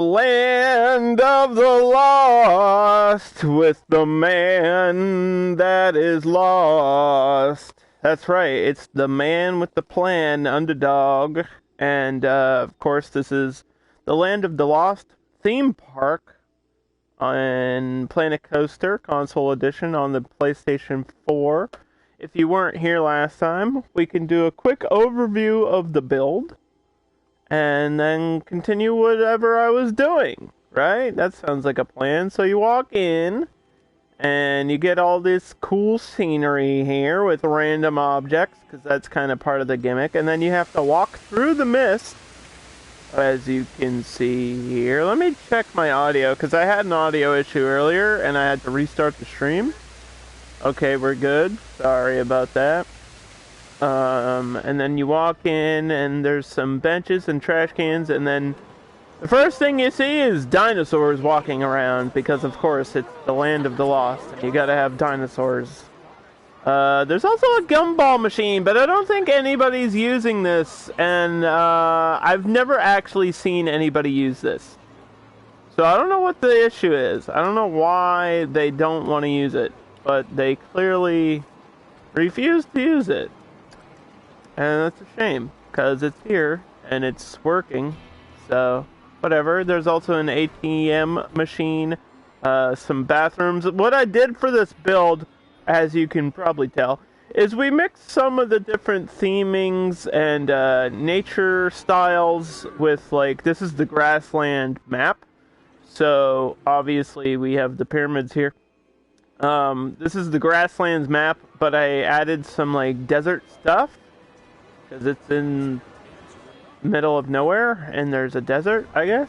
Land of the lost with the man that is lost. That's right, it's the man with the plan, underdog. And of course, this is the Land of the Lost theme park on Planet Coaster Console Edition on the PlayStation 4. If you weren't here last time, we can do a quick overview of the build and then continue whatever I was doing, right? That sounds like a plan. So you walk in, and you get all this cool scenery here with random objects, because that's kind of part of the gimmick, and then you have to walk through the mist, as you can see here. Let me check my audio, because I had an audio issue earlier, and I had to restart the stream. Okay, we're good. Sorry about that. And then you walk in, and there's some benches and trash cans, and then the first thing you see is dinosaurs walking around, because of course it's the Land of the Lost, and you gotta have dinosaurs. There's also a gumball machine, but I don't think anybody's using this, and I've never actually seen anybody use this. So I don't know what the issue is. I don't know why they don't want to use it, but they clearly refuse to use it. And that's a shame, because it's here, and it's working, so whatever. There's also an ATM machine, some bathrooms. What I did for this build, as you can probably tell, is we mixed some of the different themings and nature styles with, like, this is the grassland map, so obviously we have the pyramids here. This is the grasslands map, but I added some, like, desert stuff, because it's in the middle of nowhere, and there's a desert, I guess.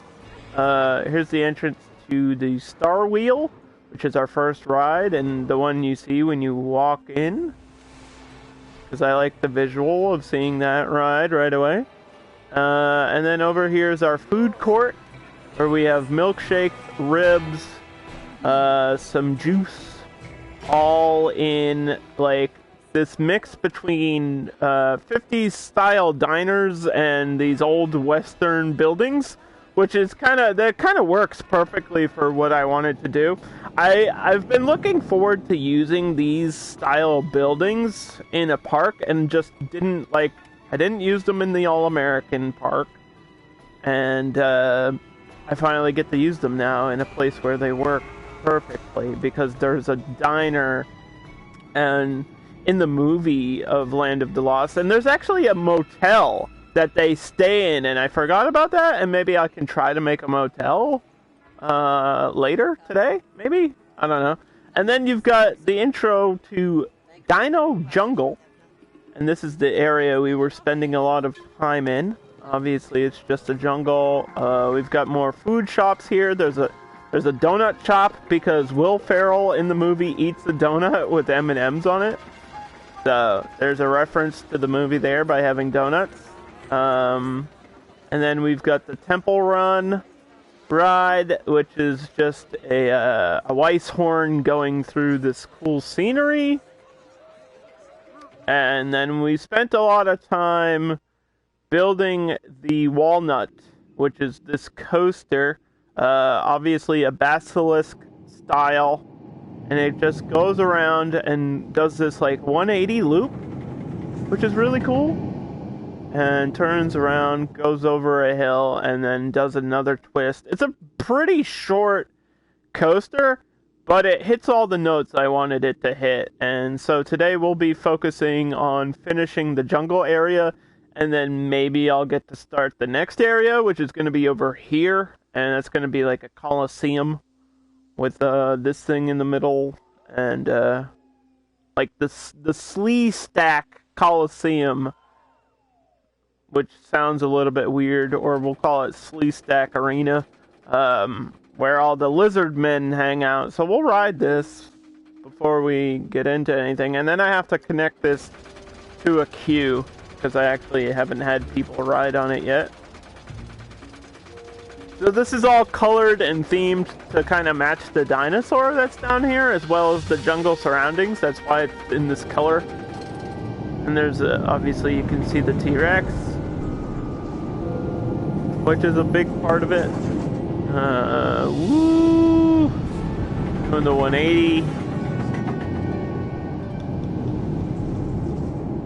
Here's the entrance to the Star Wheel, which is our first ride, and the one you see when you walk in, because I like the visual of seeing that ride right away. And then over here is our food court, where we have milkshakes, ribs, some juice, all in, like, this mix between 50s style diners and these old western buildings, which is that kind of works perfectly for what I wanted to do. I've been looking forward to using these style buildings in a park, and just I didn't use them in the All-American park, and I finally get to use them now in a place where they work perfectly, because there's a diner and in the movie of Land of the Lost, and there's actually a motel that they stay in, and I forgot about that, and maybe I can try to make a motel later today, maybe? I don't know. And then you've got the intro to Dino Jungle, and this is the area we were spending a lot of time in. Obviously, it's just a jungle. We've got more food shops here. There's a donut shop, because Will Ferrell in the movie eats a donut with M&Ms on it. So there's a reference to the movie there by having donuts. And then we've got the Temple Run ride, which is just a ice horn going through this cool scenery. And then we spent a lot of time building the Walnut, which is this coaster, obviously a basilisk style, and it just goes around and does this, like, 180 loop, which is really cool, and turns around, goes over a hill, and then does another twist. It's a pretty short coaster, but it hits all the notes I wanted it to hit. And so today we'll be focusing on finishing the jungle area, and then maybe I'll get to start the next area, which is going to be over here, and it's going to be like a coliseum with this thing in the middle, and like the Slee Stack Coliseum, which sounds a little bit weird, or we'll call it Slee Stack Arena, where all the lizard men hang out. So we'll ride this before we get into anything, and then I have to connect this to a queue, because I actually haven't had people ride on it yet. So this is all colored and themed to kind of match the dinosaur that's down here, as well as the jungle surroundings. That's why it's in this color. And there's obviously you can see the T-Rex, which is a big part of it. Woo! Doing the 180.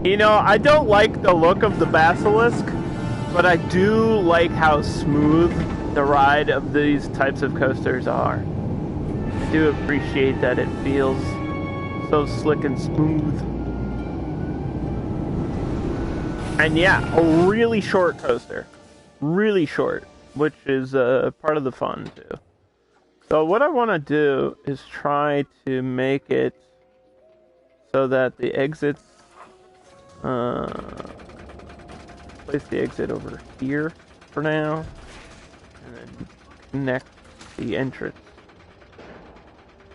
You know, I don't like the look of the Basilisk, but I do like how smooth the ride of these types of coasters are. I do appreciate that it feels so slick and smooth. And yeah, a really short coaster. Really short, which is part of the fun too. So what I want to do is try to make it so that the exits, place the exit over here for now, and then connect the entrance.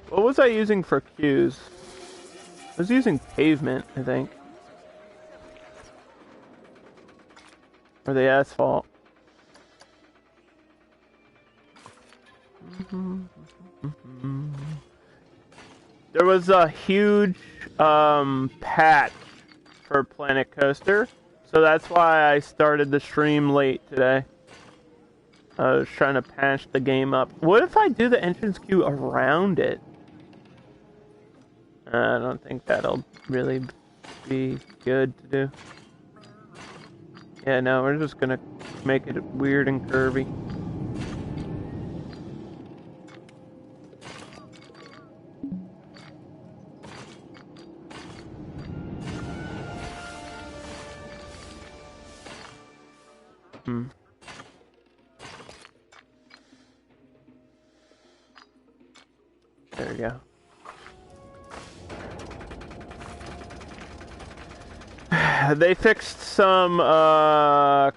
What was I using for cues? I was using pavement, I think. Or the asphalt. There was a huge patch for Planet Coaster, so that's why I started the stream late today. I was trying to patch the game up. What if I do the entrance queue around it? I don't think that'll really be good to do. Yeah, no, we're just gonna make it weird and curvy. There we go. They fixed some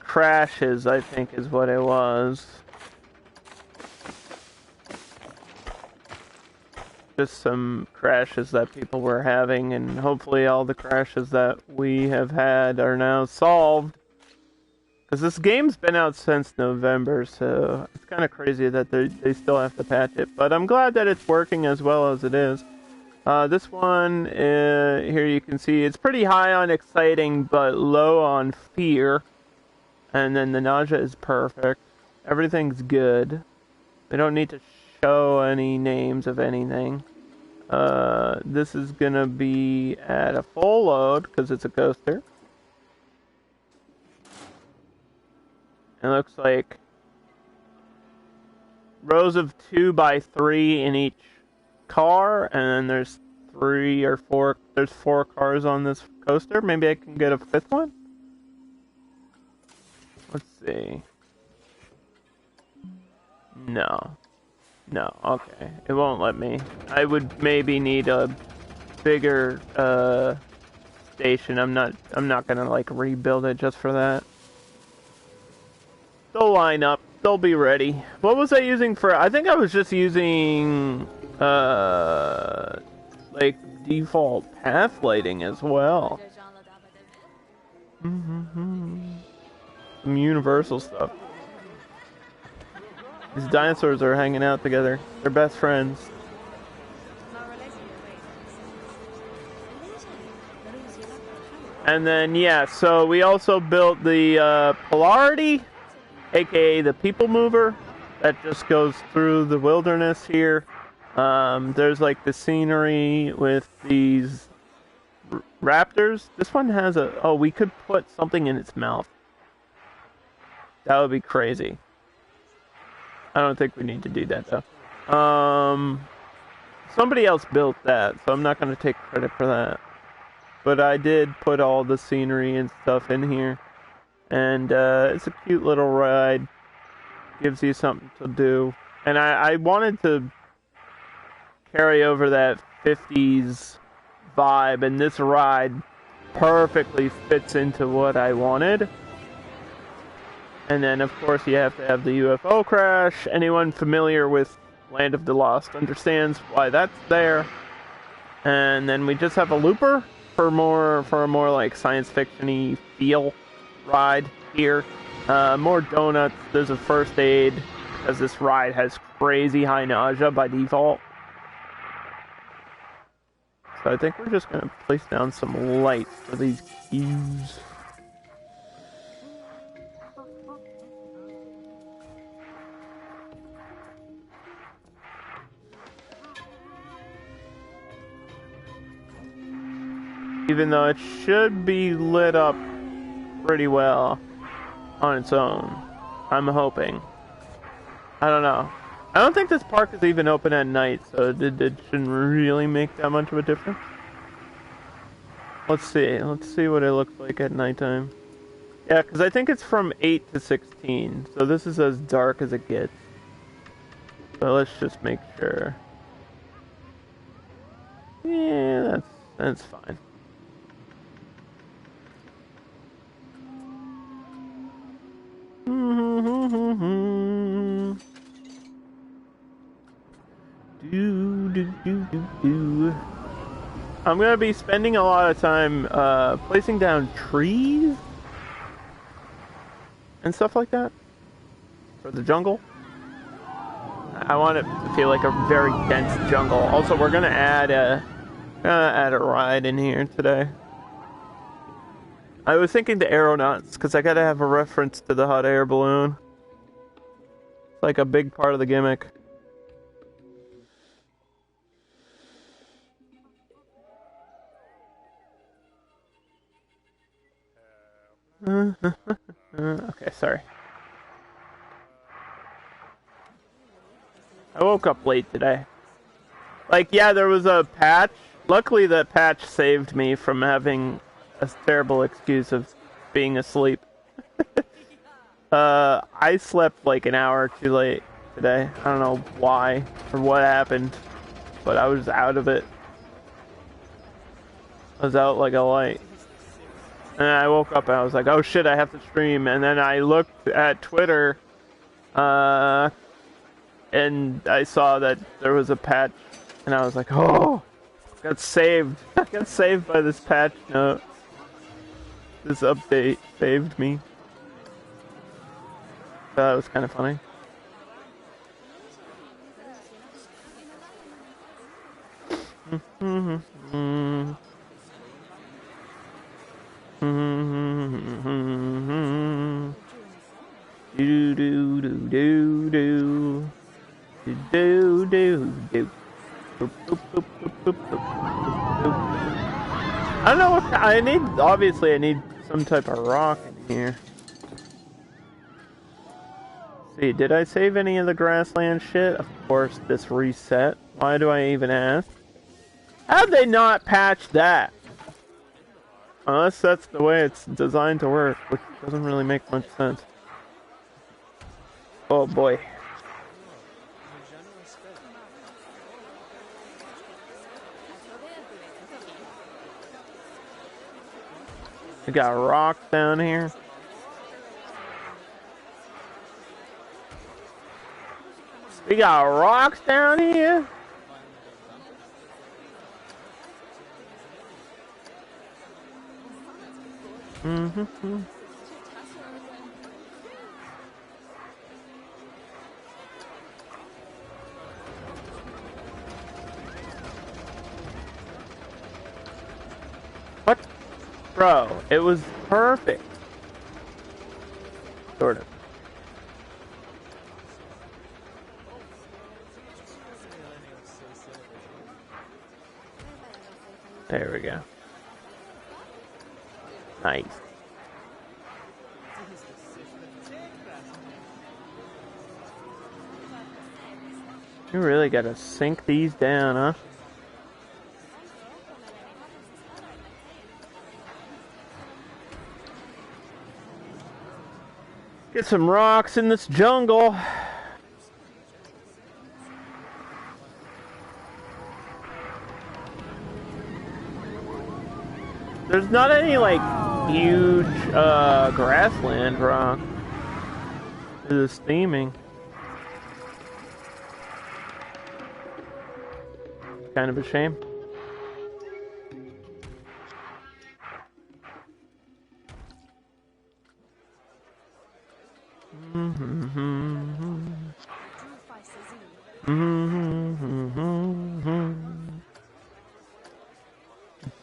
crashes, I think is what it was. Just some crashes that people were having, and hopefully all the crashes that we have had are now solved. Because this game's been out since November, so it's kind of crazy that they still have to patch it. But I'm glad that it's working as well as it is. This one, here you can see, it's pretty high on exciting, but low on fear. And then the nausea is perfect. Everything's good. We don't need to show any names of anything. This is gonna be at a full load, because it's a coaster. It looks like rows of 2 by 3 in each car, and then there's 4 cars on this coaster. Maybe I can get a 5th one? Let's see. No, okay. It won't let me. I would maybe need a bigger station. I'm not gonna like rebuild it just for that. They'll line up. They'll be ready. What was I using for? I think I was just using like default path lighting as well. Some universal stuff. These dinosaurs are hanging out together. They're best friends. And then yeah, so we also built the Polarity, aka the People Mover, that just goes through the wilderness here. There's like the scenery with these raptors. This one has a... Oh, we could put something in its mouth. That would be crazy. I don't think we need to do that though. Somebody else built that, so I'm not going to take credit for that. But I did put all the scenery and stuff in here. And it's a cute little ride. Gives you something to do. And I wanted to carry over that 50s vibe, and this ride perfectly fits into what I wanted. And then, of course, you have to have the UFO crash. Anyone familiar with Land of the Lost understands why that's there. And then we just have a looper for a more like science fiction-y feel ride here. More donuts. There's a first aid, because this ride has crazy high nausea by default. So I think we're just going to place down some lights for these cues. Even though it should be lit up pretty well on its own. I'm hoping. I don't know. I don't think this park is even open at night, so it shouldn't really make that much of a difference. Let's see. Let's see what it looks like at nighttime. Yeah, because I think it's from 8 to 16, so this is as dark as it gets. But let's just make sure. Yeah, that's fine. I'm gonna be spending a lot of time placing down trees and stuff like that for the jungle. I want it to feel like a very dense jungle. Also, we're gonna add a ride in here today. I was thinking the aeronauts because I gotta have a reference to the hot air balloon. It's like a big part of the gimmick. Okay, sorry. I woke up late today. Like, yeah, there was a patch. Luckily, that patch saved me from having a terrible excuse of being asleep. I slept like an hour too late today. I don't know why or what happened, but I was out of it. I was out like a light. And I woke up and I was like, oh shit, I have to stream. And then I looked at Twitter, and I saw that there was a patch, and I was like, oh, got saved. I got saved by this patch note. This update saved me. So that was kind of funny. Do do do do do do do do. I don't know what I need. Obviously, I need some type of rock in here. Let's see, did I save any of the grassland shit? Of course, this reset. Why do I even ask? How'd they not patch that? Unless that's the way it's designed to work, which doesn't really make much sense. Oh boy. We got rocks down here. We got rocks down here. Mm-hmm. What? Bro, it was perfect. Sort of. There we go. Nice. You really gotta sink these down, huh? Get some rocks in this jungle. There's not any, like, huge, grassland rock. This theming. Kind of a shame.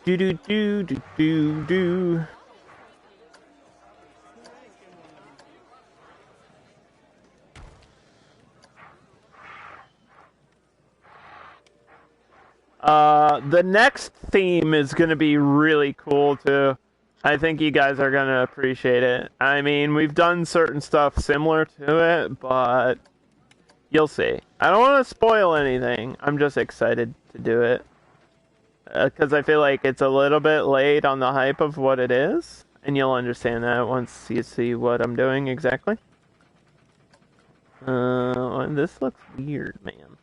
Do do do do do do. The next theme is gonna be really cool too. I think you guys are gonna appreciate it. I mean, we've done certain stuff similar to it, but you'll see. I don't want to spoil anything. I'm just excited to do it. Because I feel like it's a little bit late on the hype of what it is. And you'll understand that once you see what I'm doing exactly. This looks weird, man.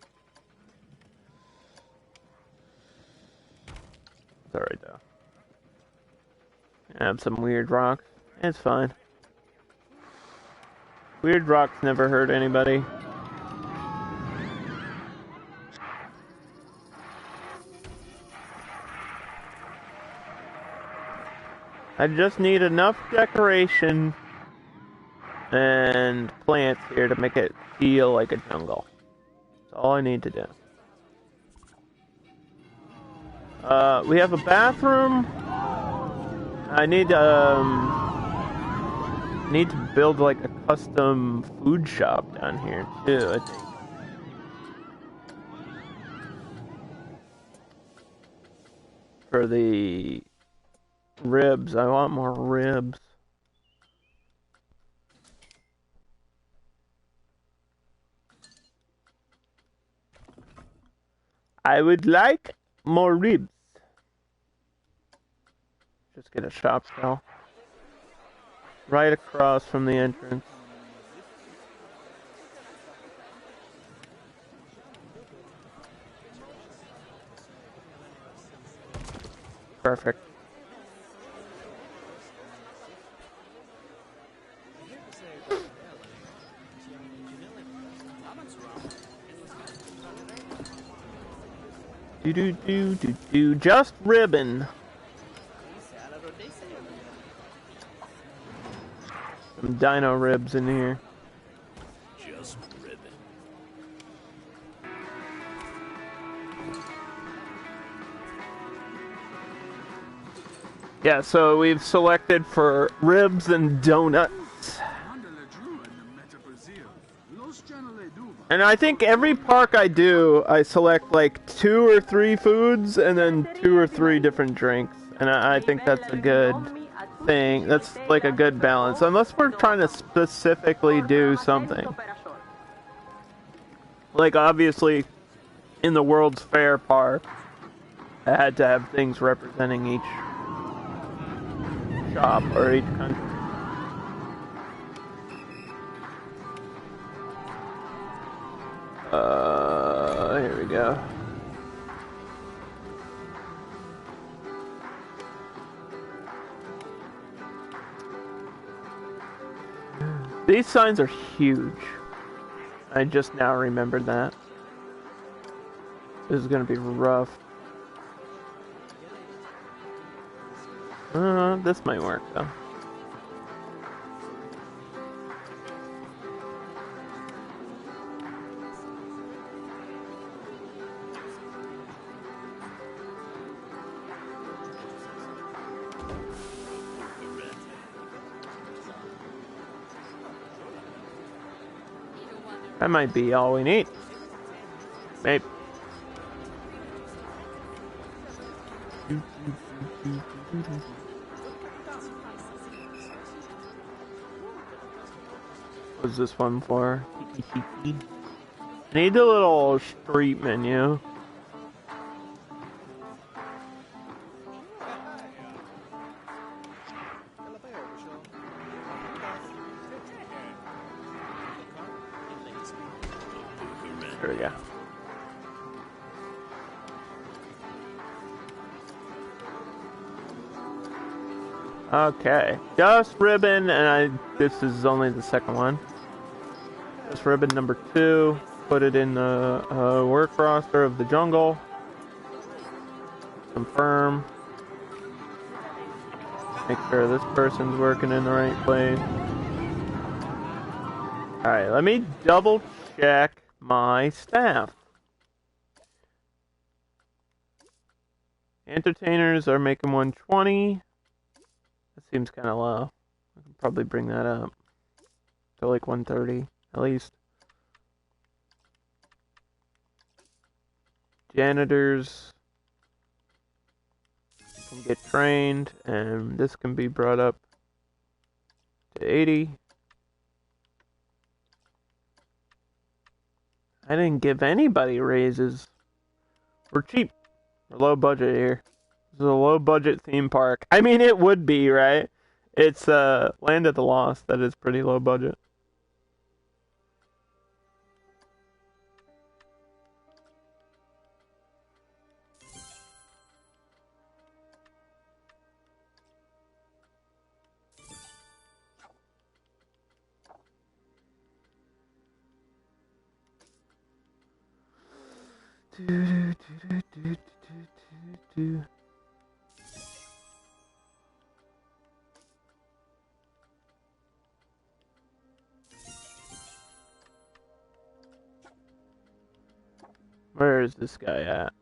It's alright though. I have some weird rocks. It's fine. Weird rocks never hurt anybody. I just need enough decoration and plants here to make it feel like a jungle. That's all I need to do. We have a bathroom. I need to build like a custom food shop down here too, I think. For the ribs, I want more ribs. I would like more ribs. Just get a shop still. Right across from the entrance. Perfect. Do. Just ribbon. Some dino ribs in here. Just ribbon. Yeah, so we've selected for ribs and donuts. And I think every park I do, I select like 2 or 3 foods and then 2 or 3 different drinks. And I think that's a good thing. That's like a good balance. Unless we're trying to specifically do something. Like obviously, in the World's Fair park, I had to have things representing each shop or each country. Here we go. These signs are huge. I just now remembered that. This is gonna be rough. This might work though. That might be all we need. Maybe. What's this one for? I need a little street menu. There we go. Okay, just ribbon, and this is only the second one. Just ribbon number 2. Put it in the work roster of the jungle. Confirm. Make sure this person's working in the right place. Alright, let me double check my staff. Entertainers are making 120. That seems kind of low. I can probably bring that up to like 130 at least. Janitors get trained, and this can be brought up to 80. I didn't give anybody raises. We're cheap. We're low budget here. This is a low budget theme park. I mean, it would be, right? It's Land of the Lost. That is pretty low budget. Where is this guy at?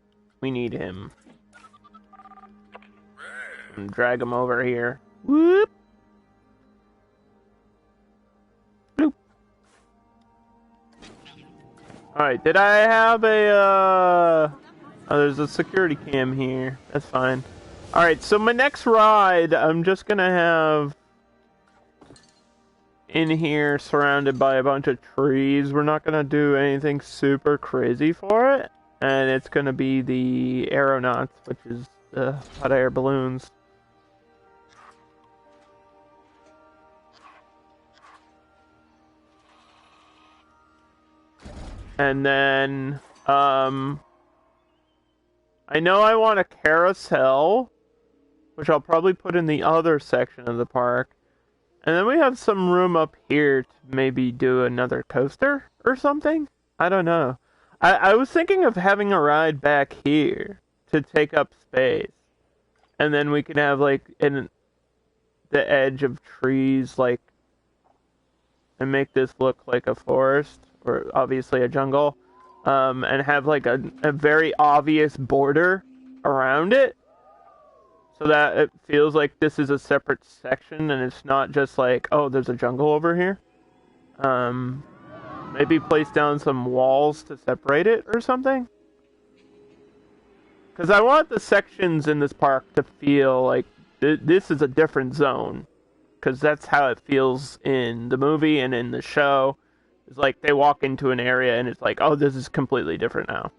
We need him. And drag him over here. Whoop! Bloop. Alright, did I have a, Oh, there's a security cam here. That's fine. Alright, so my next ride, I'm just gonna have in here surrounded by a bunch of trees. We're not gonna do anything super crazy for it. And it's gonna be the aeronauts, which is the hot air balloons. And then, I know I want a carousel, which I'll probably put in the other section of the park. And then we have some room up here to maybe do another coaster or something? I don't know. I was thinking of having a ride back here to take up space. And then we could have, like, in the edge of trees, like, and make this look like a forest, or obviously a jungle, and have, like, a very obvious border around it. So that it feels like this is a separate section and it's not just like, oh, there's a jungle over here. Maybe place down some walls to separate it or something. Because I want the sections in this park to feel like this is a different zone. Because that's how it feels in the movie and in the show. It's like they walk into an area and it's like, oh, this is completely different now.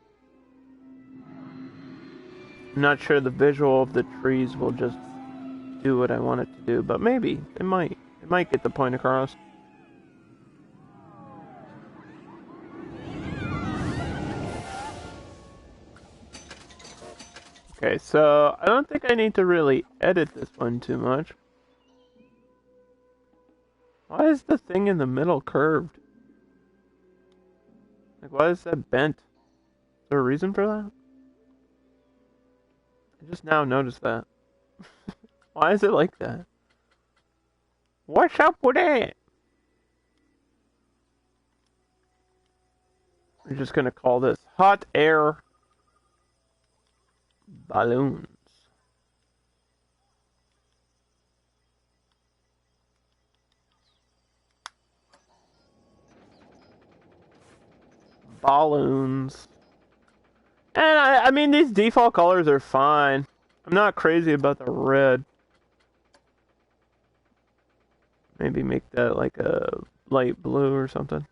I'm not sure the visual of the trees will just do what I want it to do, but maybe it might. It might get the point across. Okay, so I don't think I need to really edit this one too much. Why is the thing in the middle curved? Like, why is that bent? Is there a reason for that? I just now noticed that. Why is it like that? What's up with it? We're just gonna call this hot air balloons. Balloons. And I mean, these default colors are fine. I'm not crazy about the red. Maybe make that like a light blue or something.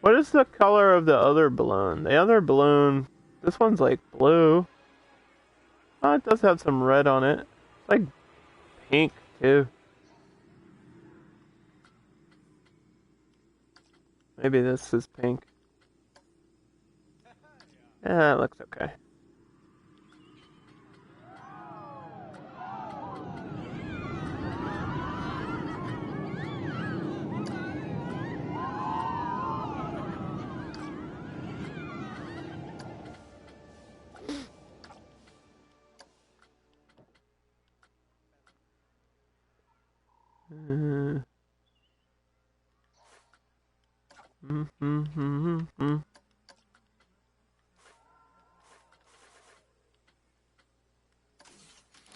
What is the color of the other balloon? The other balloon, this one's like blue. Oh, it does have some red on it. It's like pink too. Maybe this is pink. Yeah, it looks okay.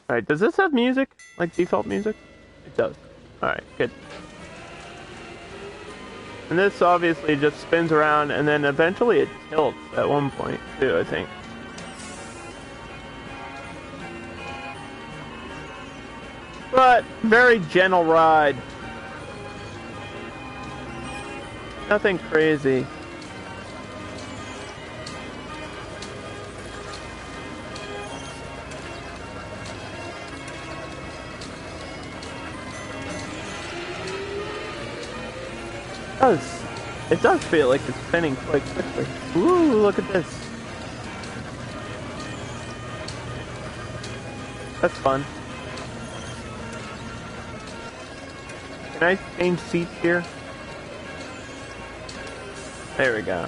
Alright, does this have music? Like default music? It does. Alright, good. And this obviously just spins around and then eventually it tilts at one point too, I think. But very gentle ride. Nothing crazy. It does feel like it's spinning quite quickly. Ooh, look at this. That's fun. Can I change seats here? There we go.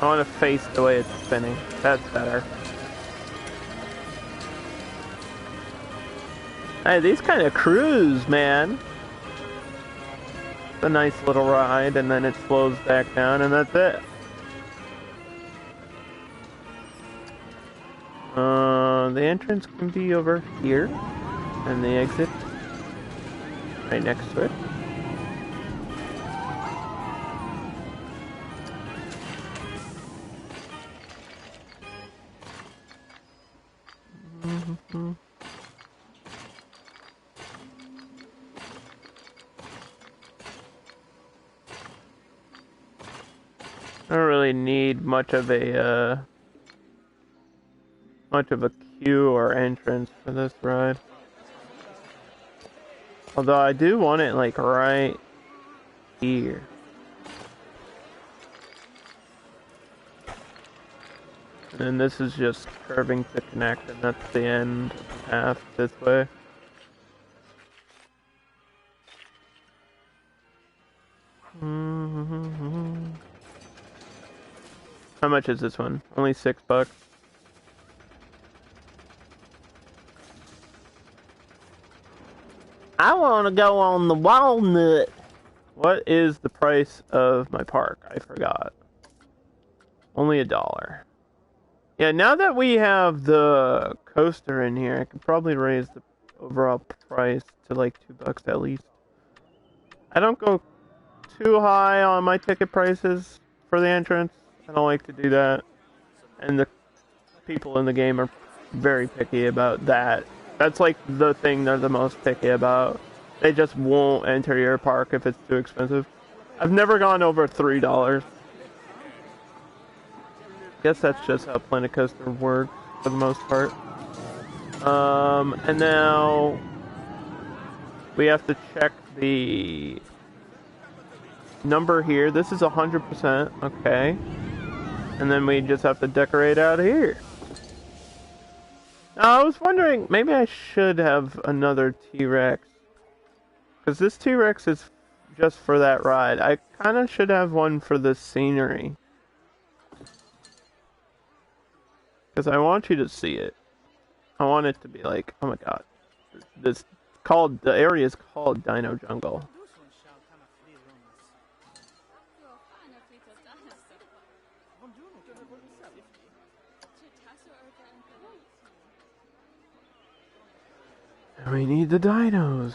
I want to face the way it's spinning. That's better. Hey, these kind of cruise, man. A nice little ride, and then it slows back down, and that's it. The entrance can be over here, and the exit right next to it. I don't really need much of a queue or entrance for this ride. Although I do want it like right here. And then this is just curving to connect, and that's the end of the path this way. How much is this one? Only $6. I want to go on the walnut. What is the price of my park? I forgot. Only $1. Yeah, now that we have the coaster in here, I could probably raise the overall price to like $2 at least. I don't go too high on my ticket prices for the entrance. I don't like to do that. And the people in the game are very picky about that. That's like the thing they're the most picky about. They just won't enter your park if it's too expensive. I've never gone over $3. Guess that's just how Planet Coaster works for the most part. And now we have to check the number here. This is 100%, okay. And then we just have to decorate out here. Now, I was wondering, maybe I should have another T-Rex. Because this T-Rex is just for that ride. I kind of should have one for the scenery. Because I want you to see it. I want it to be like, oh my god. The area is called Dino Jungle. And we need the dinos.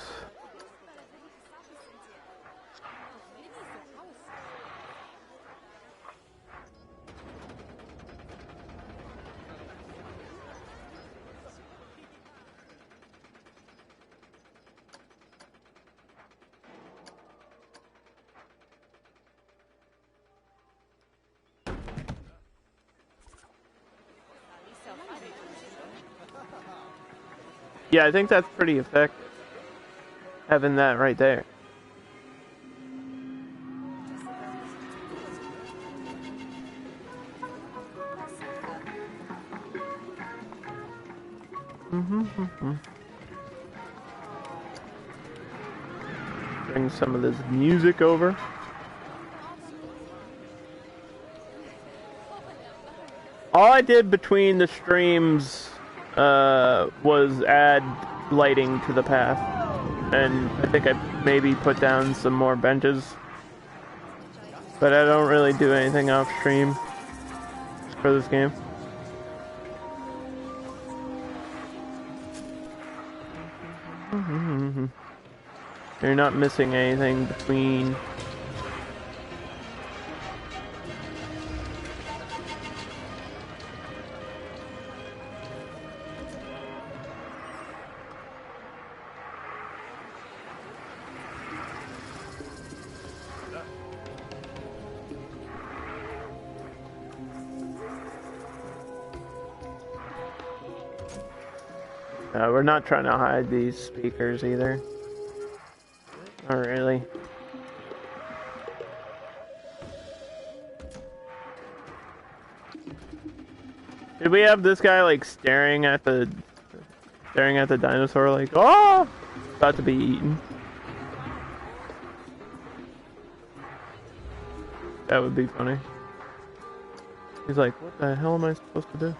Yeah, I think that's pretty effective. Having that right there. Bring some of this music over. All I did between the streams was add lighting to the path, and I think I maybe put down some more benches, but I don't really do anything off stream for this game. You're not missing anything between. We're not trying to hide these speakers either. Not really. Did we have this guy like staring at the dinosaur like, oh, about to be eaten? That would be funny. He's like, what the hell am I supposed to do?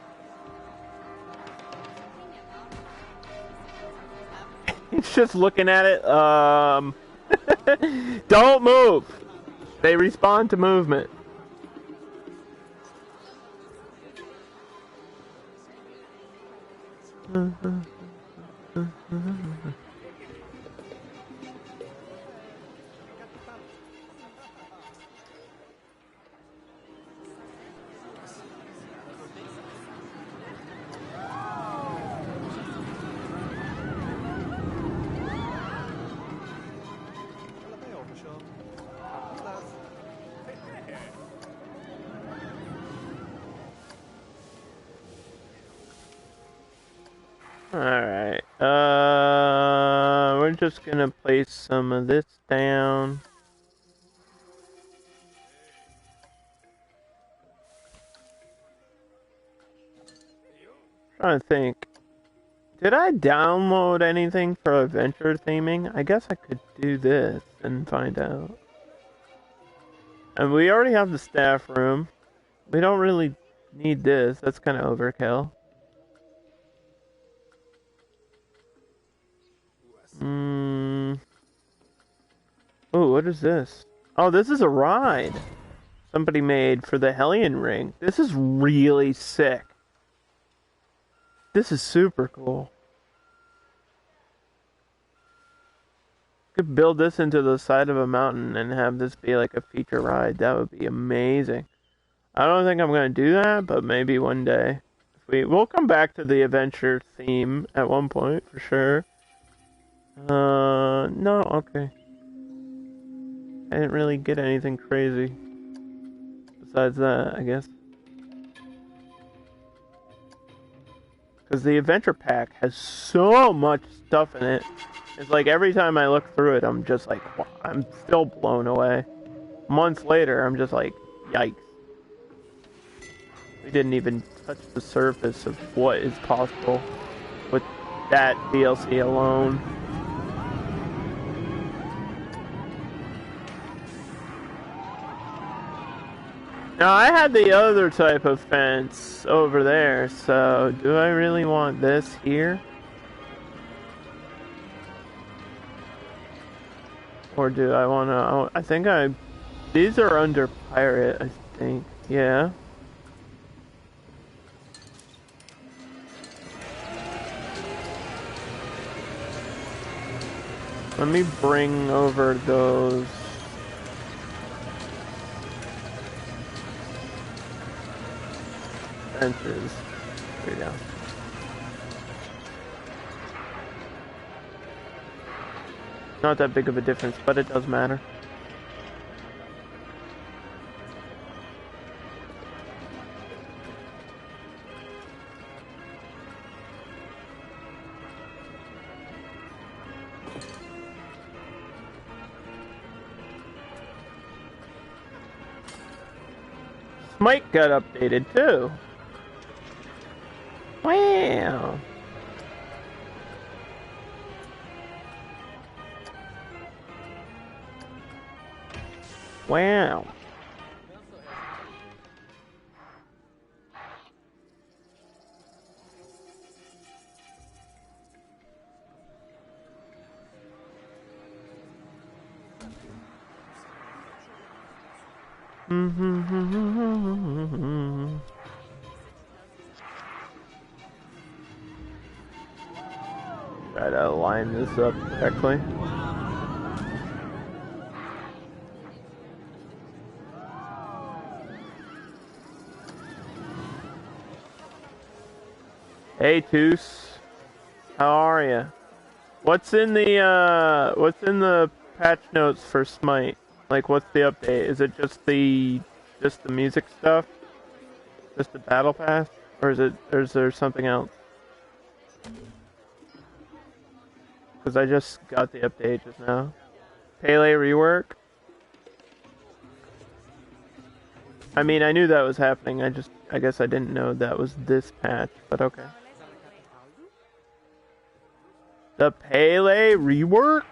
He's just looking at it. Don't move. They respond to movement. Alright, we're just gonna place some of this down. Trying to think. Did I download anything for adventure theming? I guess I could do this and find out. And we already have the staff room. We don't really need this. That's kind of overkill. Oh, what is this? Oh, this is a ride somebody made for the Hellion Ring. This is really sick. This is super cool. Could build this into the side of a mountain and have this be like a feature ride. That would be amazing. I don't think I'm gonna do that, but maybe one day. We'll come back to the adventure theme at one point for sure. No, okay. I didn't really get anything crazy besides that, I guess. Because the adventure pack has so much stuff in it. It's like every time I look through it, I'm just like, I'm still blown away. Months later, I'm just like, yikes. We didn't even touch the surface of what is possible with that DLC alone. Now, I had the other type of fence over there, so do I really want this here? Or do I want to... These are under pirate, I think. Yeah. Let me bring over those... fences. There you go. Not that big of a difference, but it does matter. Smite got updated too. Wow. Wow. Try to line this up correctly. Hey, Toos. How are you? What's in the patch notes for Smite? Like, what's the update? Is it just the music stuff? Just the battle pass? Or is there something else? Because I just got the update just now. Pele rework? I mean, I knew that was happening. I guess I didn't know that was this patch, but okay. The Pele rework?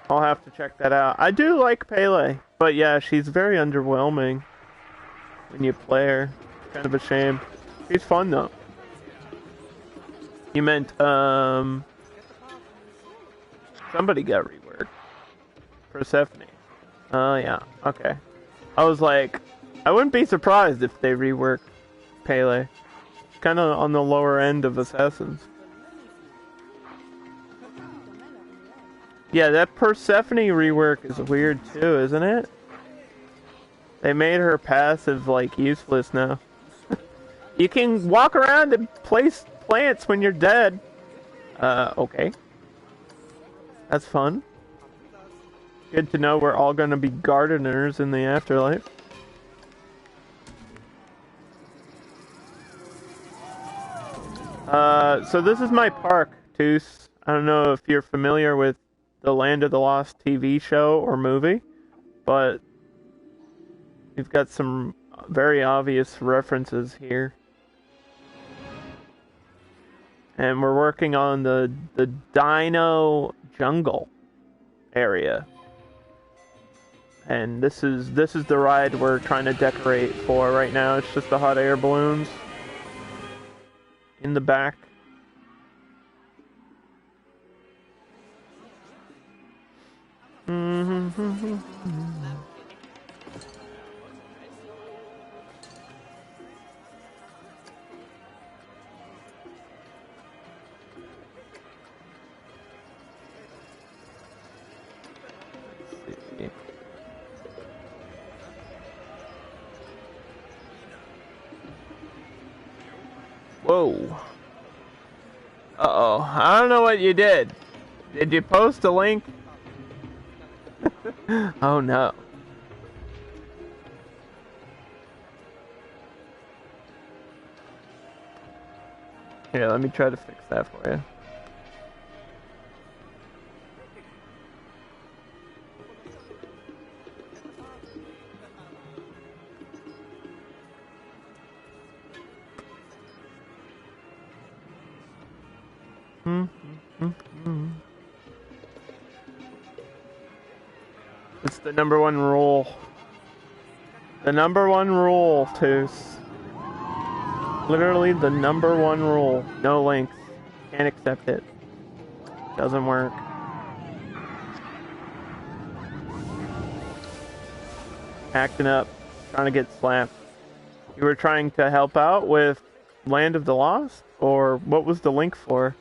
I'll have to check that out. I do like Pele, but yeah, she's very underwhelming when you play her. Kind of a shame. She's fun though. You meant, somebody got reworked. Persephone. Oh, yeah. Okay. I was like, I wouldn't be surprised if they rework Pele. Kind of on the lower end of assassins. Yeah, that Persephone rework is weird too, isn't it? They made her passive, like, useless now. You can walk around and place plants when you're dead. Okay. That's fun. Good to know we're all gonna be gardeners in the afterlife. So this is my park, Toos. I don't know if you're familiar with the Land of the Lost TV show or movie, but we've got some very obvious references here. And we're working on the dino jungle area. And this is the ride we're trying to decorate for right now. It's just the hot air balloons in the back. Whoa. Uh-oh. I don't know what you did. Did you post a link? Oh no. Here, let me try to fix that for you. It's the number one rule. The number one rule, Toos. Literally the number one rule. No links. Can't accept it. Doesn't work. Acting up. Trying to get slapped. You were trying to help out with Land of the Lost? Or what was the link for?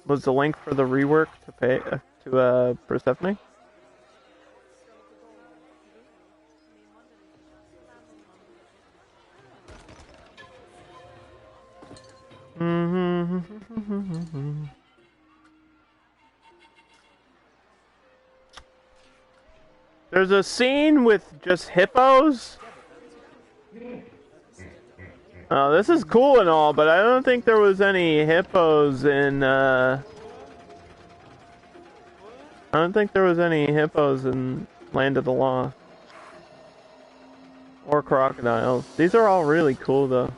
Was the link for the rework to pay to Persephone? There's a scene with just hippos. Oh, this is cool and all, but I don't think there was any hippos in, I don't think there was any hippos in Land of the Lost. Or crocodiles. These are all really cool, though.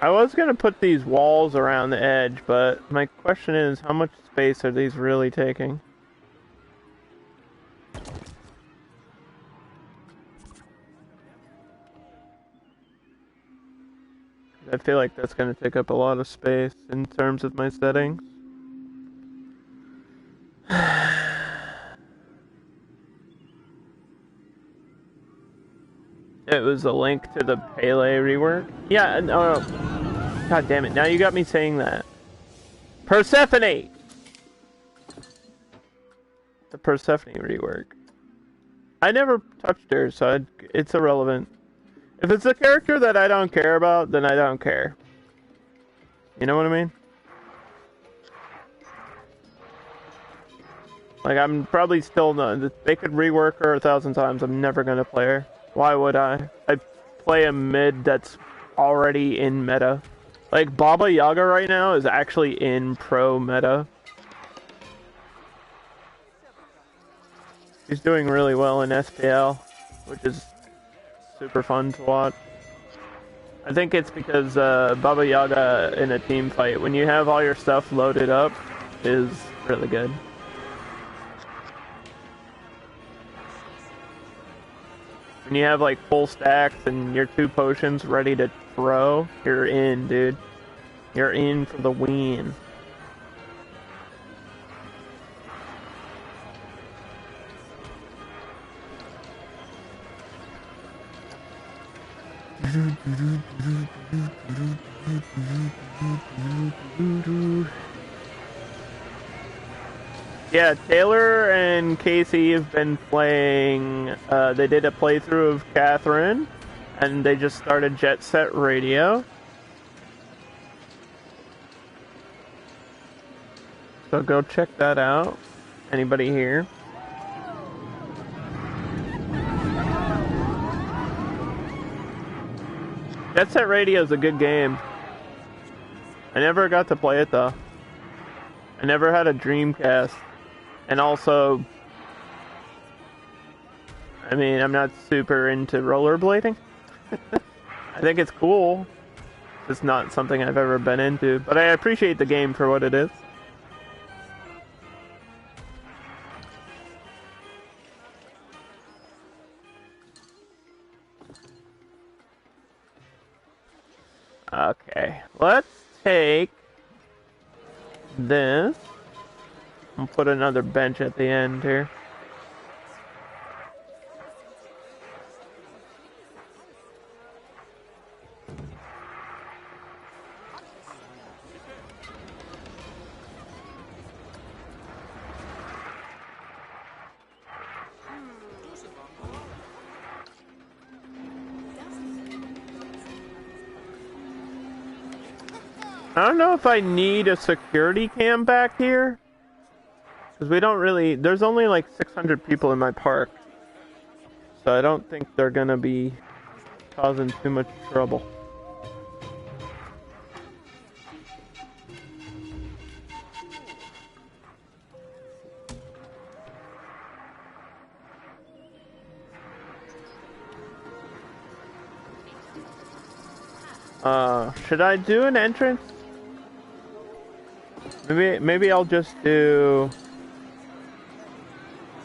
I was gonna put these walls around the edge, but my question is, how much space are these really taking? I feel like that's gonna take up a lot of space in terms of my settings. It was a link to the Pele rework. Yeah, no, god damn it, now you got me saying that. Persephone! The Persephone rework. I never touched her, so it's irrelevant. If it's a character that I don't care about, then I don't care. You know what I mean? Like, I'm probably still not... They could rework her 1,000 times, I'm never gonna play her. Why would I? I play a mid that's already in meta. Like, Baba Yaga right now is actually in pro meta. He's doing really well in SPL, which is super fun to watch. I think it's because Baba Yaga in a team fight, when you have all your stuff loaded up, is really good. When you have like full stacks and your 2 potions ready to throw, you're in, dude. You're in for the win. Yeah, Taylor and Casey have been playing, they did a playthrough of Catherine, and they just started Jet Set Radio. So go check that out. Anybody here? Jet Set Radio is a good game. I never got to play it though. I never had a Dreamcast. And also, I mean, I'm not super into rollerblading. I think it's cool. It's not something I've ever been into, but I appreciate the game for what it is. Okay, let's take this and put another bench at the end here. I don't know if I need a security cam back here. Because we don't really... There's only like 600 people in my park. So I don't think they're gonna be causing too much trouble. Should I do an entrance? Maybe I'll just do...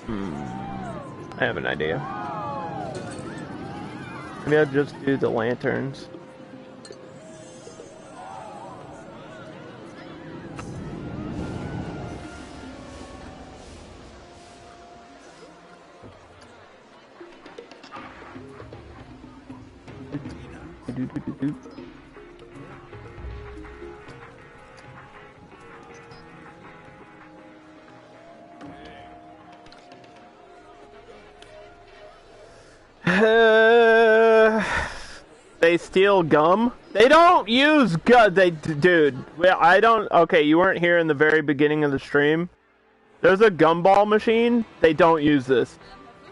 I have an idea. Maybe I'll just do the lanterns. They steal gum? They don't use gum. Dude. Well, I don't. Okay, you weren't here in the very beginning of the stream. There's a gumball machine. They don't use this.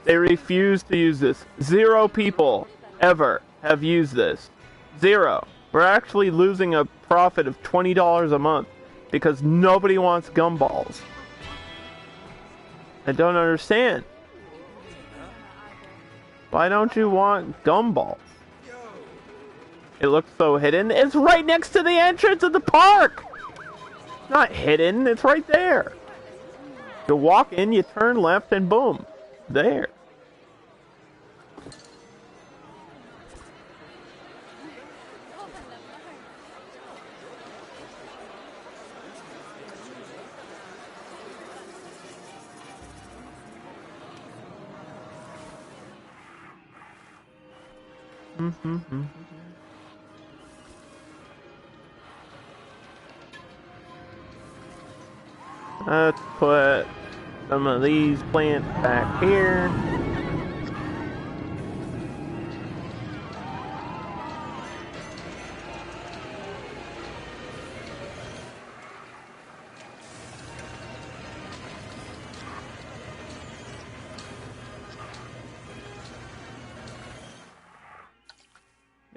They refuse to use this. 0 people ever have used this. 0. We're actually losing a profit of $20 a month because nobody wants gumballs. I don't understand. Why don't you want gumballs? It looks so hidden. It's right next to the entrance of the park! It's not hidden, it's right there. You walk in, you turn left, and boom. There. Let's put some of these plants back here.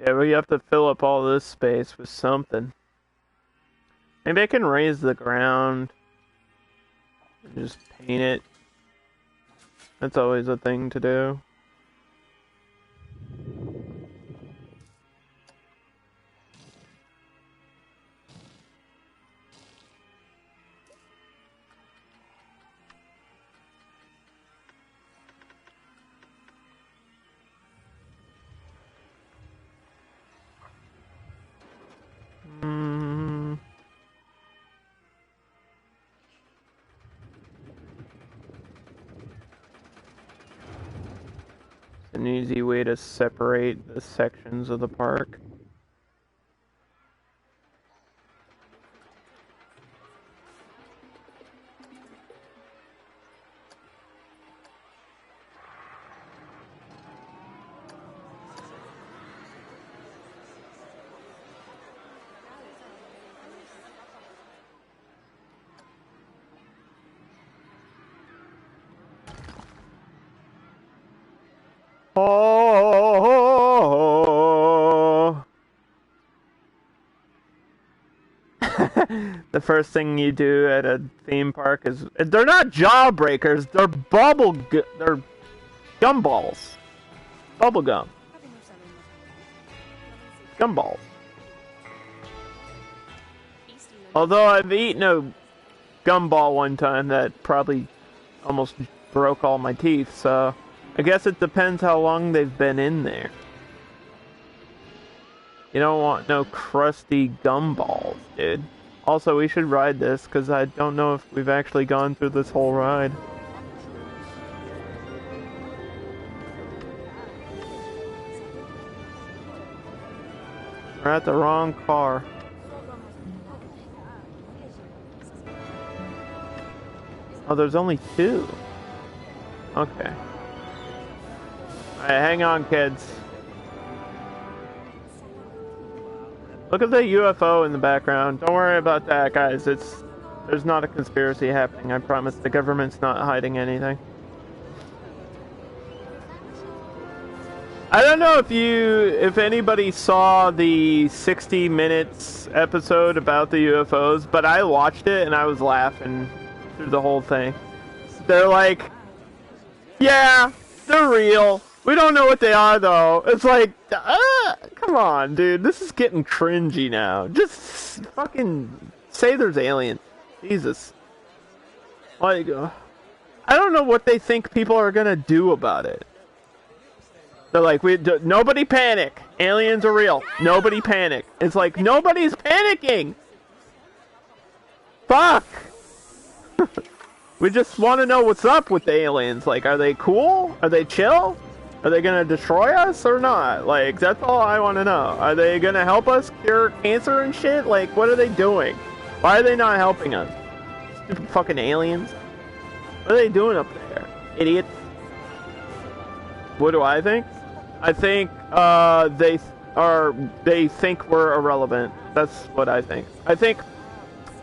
Yeah, we have to fill up all this space with something. Maybe I can raise the ground and just paint it. That's always a thing to do. An easy way to separate the sections of the park. Oh. The first thing you do at a theme park is they're not jawbreakers, they're they're gumballs. Bubble gum. Gumballs. Although I've eaten a gumball one time that probably almost broke all my teeth, so I guess it depends how long they've been in there. You don't want no crusty gumballs, dude. Also, we should ride this, because I don't know if we've actually gone through this whole ride. We're at the wrong car. Oh, there's only two. Okay. Alright, hang on, kids. Look at the UFO in the background. Don't worry about that, guys. There's not a conspiracy happening, I promise. The government's not hiding anything. I don't know if anybody saw the 60 Minutes episode about the UFOs, but I watched it and I was laughing through the whole thing. They're like, yeah, they're real. We don't know what they are, though. It's like, come on, dude. This is getting cringy now. Just fucking say there's aliens. Jesus. Like, I don't know what they think people are gonna do about it. They're like, nobody panic. Aliens are real. Nobody panic. It's like, nobody's panicking. Fuck. We just want to know what's up with the aliens. Like, are they cool? Are they chill? Are they gonna destroy us or not? Like, that's all I want to know. Are they gonna help us cure cancer and shit? Like, what are they doing? Why are they not helping us? Stupid fucking aliens. What are they doing up there? Idiots. What do I think? I think, they think we're irrelevant. That's what I think. I think,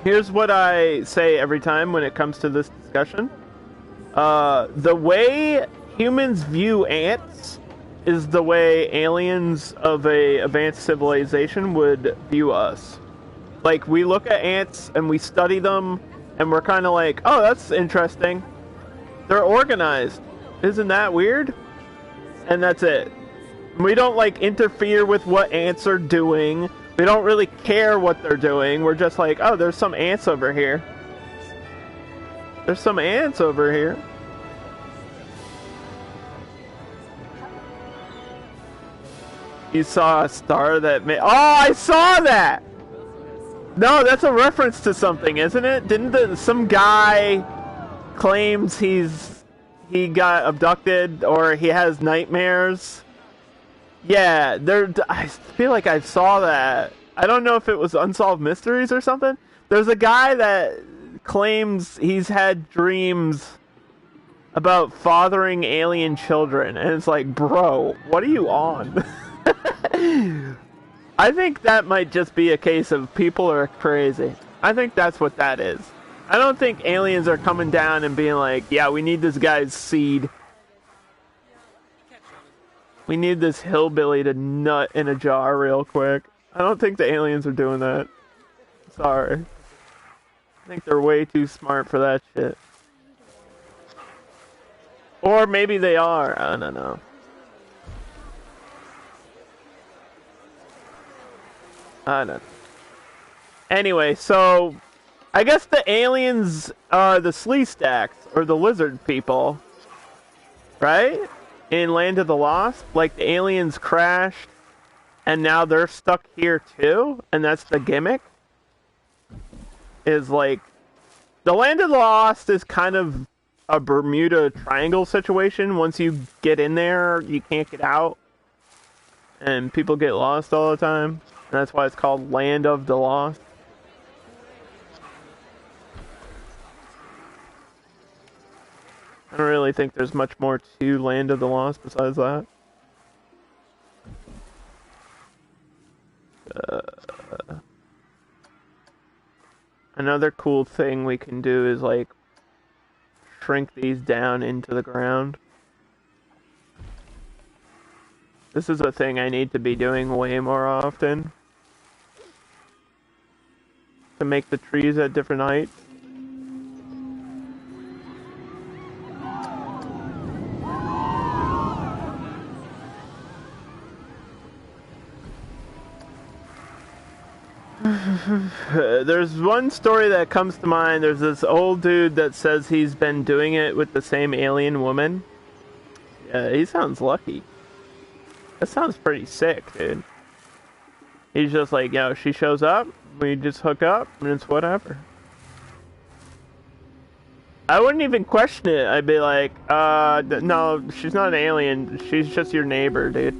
here's what I say every time when it comes to this discussion. The way humans view ants is the way aliens of a advanced civilization would view us. Like, we look at ants and we study them and we're kind of like, oh, that's interesting. They're organized. Isn't that weird? And that's it. We don't, like, interfere with what ants are doing. We don't really care what they're doing. We're just like, oh, there's some ants over here. There's some ants over here. You saw a star that made... Oh, I saw that! No, that's a reference to something, isn't it? Didn't some guy claims he got abducted or he has nightmares Yeah, I feel like I saw that. I don't know if it was Unsolved Mysteries or something. There's a guy that claims he's had dreams about fathering alien children, and it's like, bro, what are you on? I think that might just be a case of people are crazy. I think that's what that is. I don't think aliens are coming down and being like, yeah, we need this guy's seed. We need this hillbilly to nut in a jar real quick. I don't think the aliens are doing that. Sorry. I think they're way too smart for that shit. Or maybe they are. I don't know. I don't know. Anyway, so I guess the aliens are the slee stacks or the lizard people, right? In Land of the Lost, like the aliens crashed and now they're stuck here too, and that's the gimmick. Is like the Land of the Lost is kind of a Bermuda Triangle situation. Once you get in there, you can't get out, and people get lost all the time. And that's why it's called Land of the Lost. I don't really think there's much more to Land of the Lost besides that. Another cool thing we can do is like shrink these down into the ground. This is a thing I need to be doing way more often. To make the trees at different heights. There's one story that comes to mind. There's this old dude that says he's been doing it with the same alien woman. Yeah, he sounds lucky. That sounds pretty sick, dude. He's just like, yo, she shows up, we just hook up, and it's whatever. I wouldn't even question it. I'd be like, no, she's not an alien. She's just your neighbor, dude.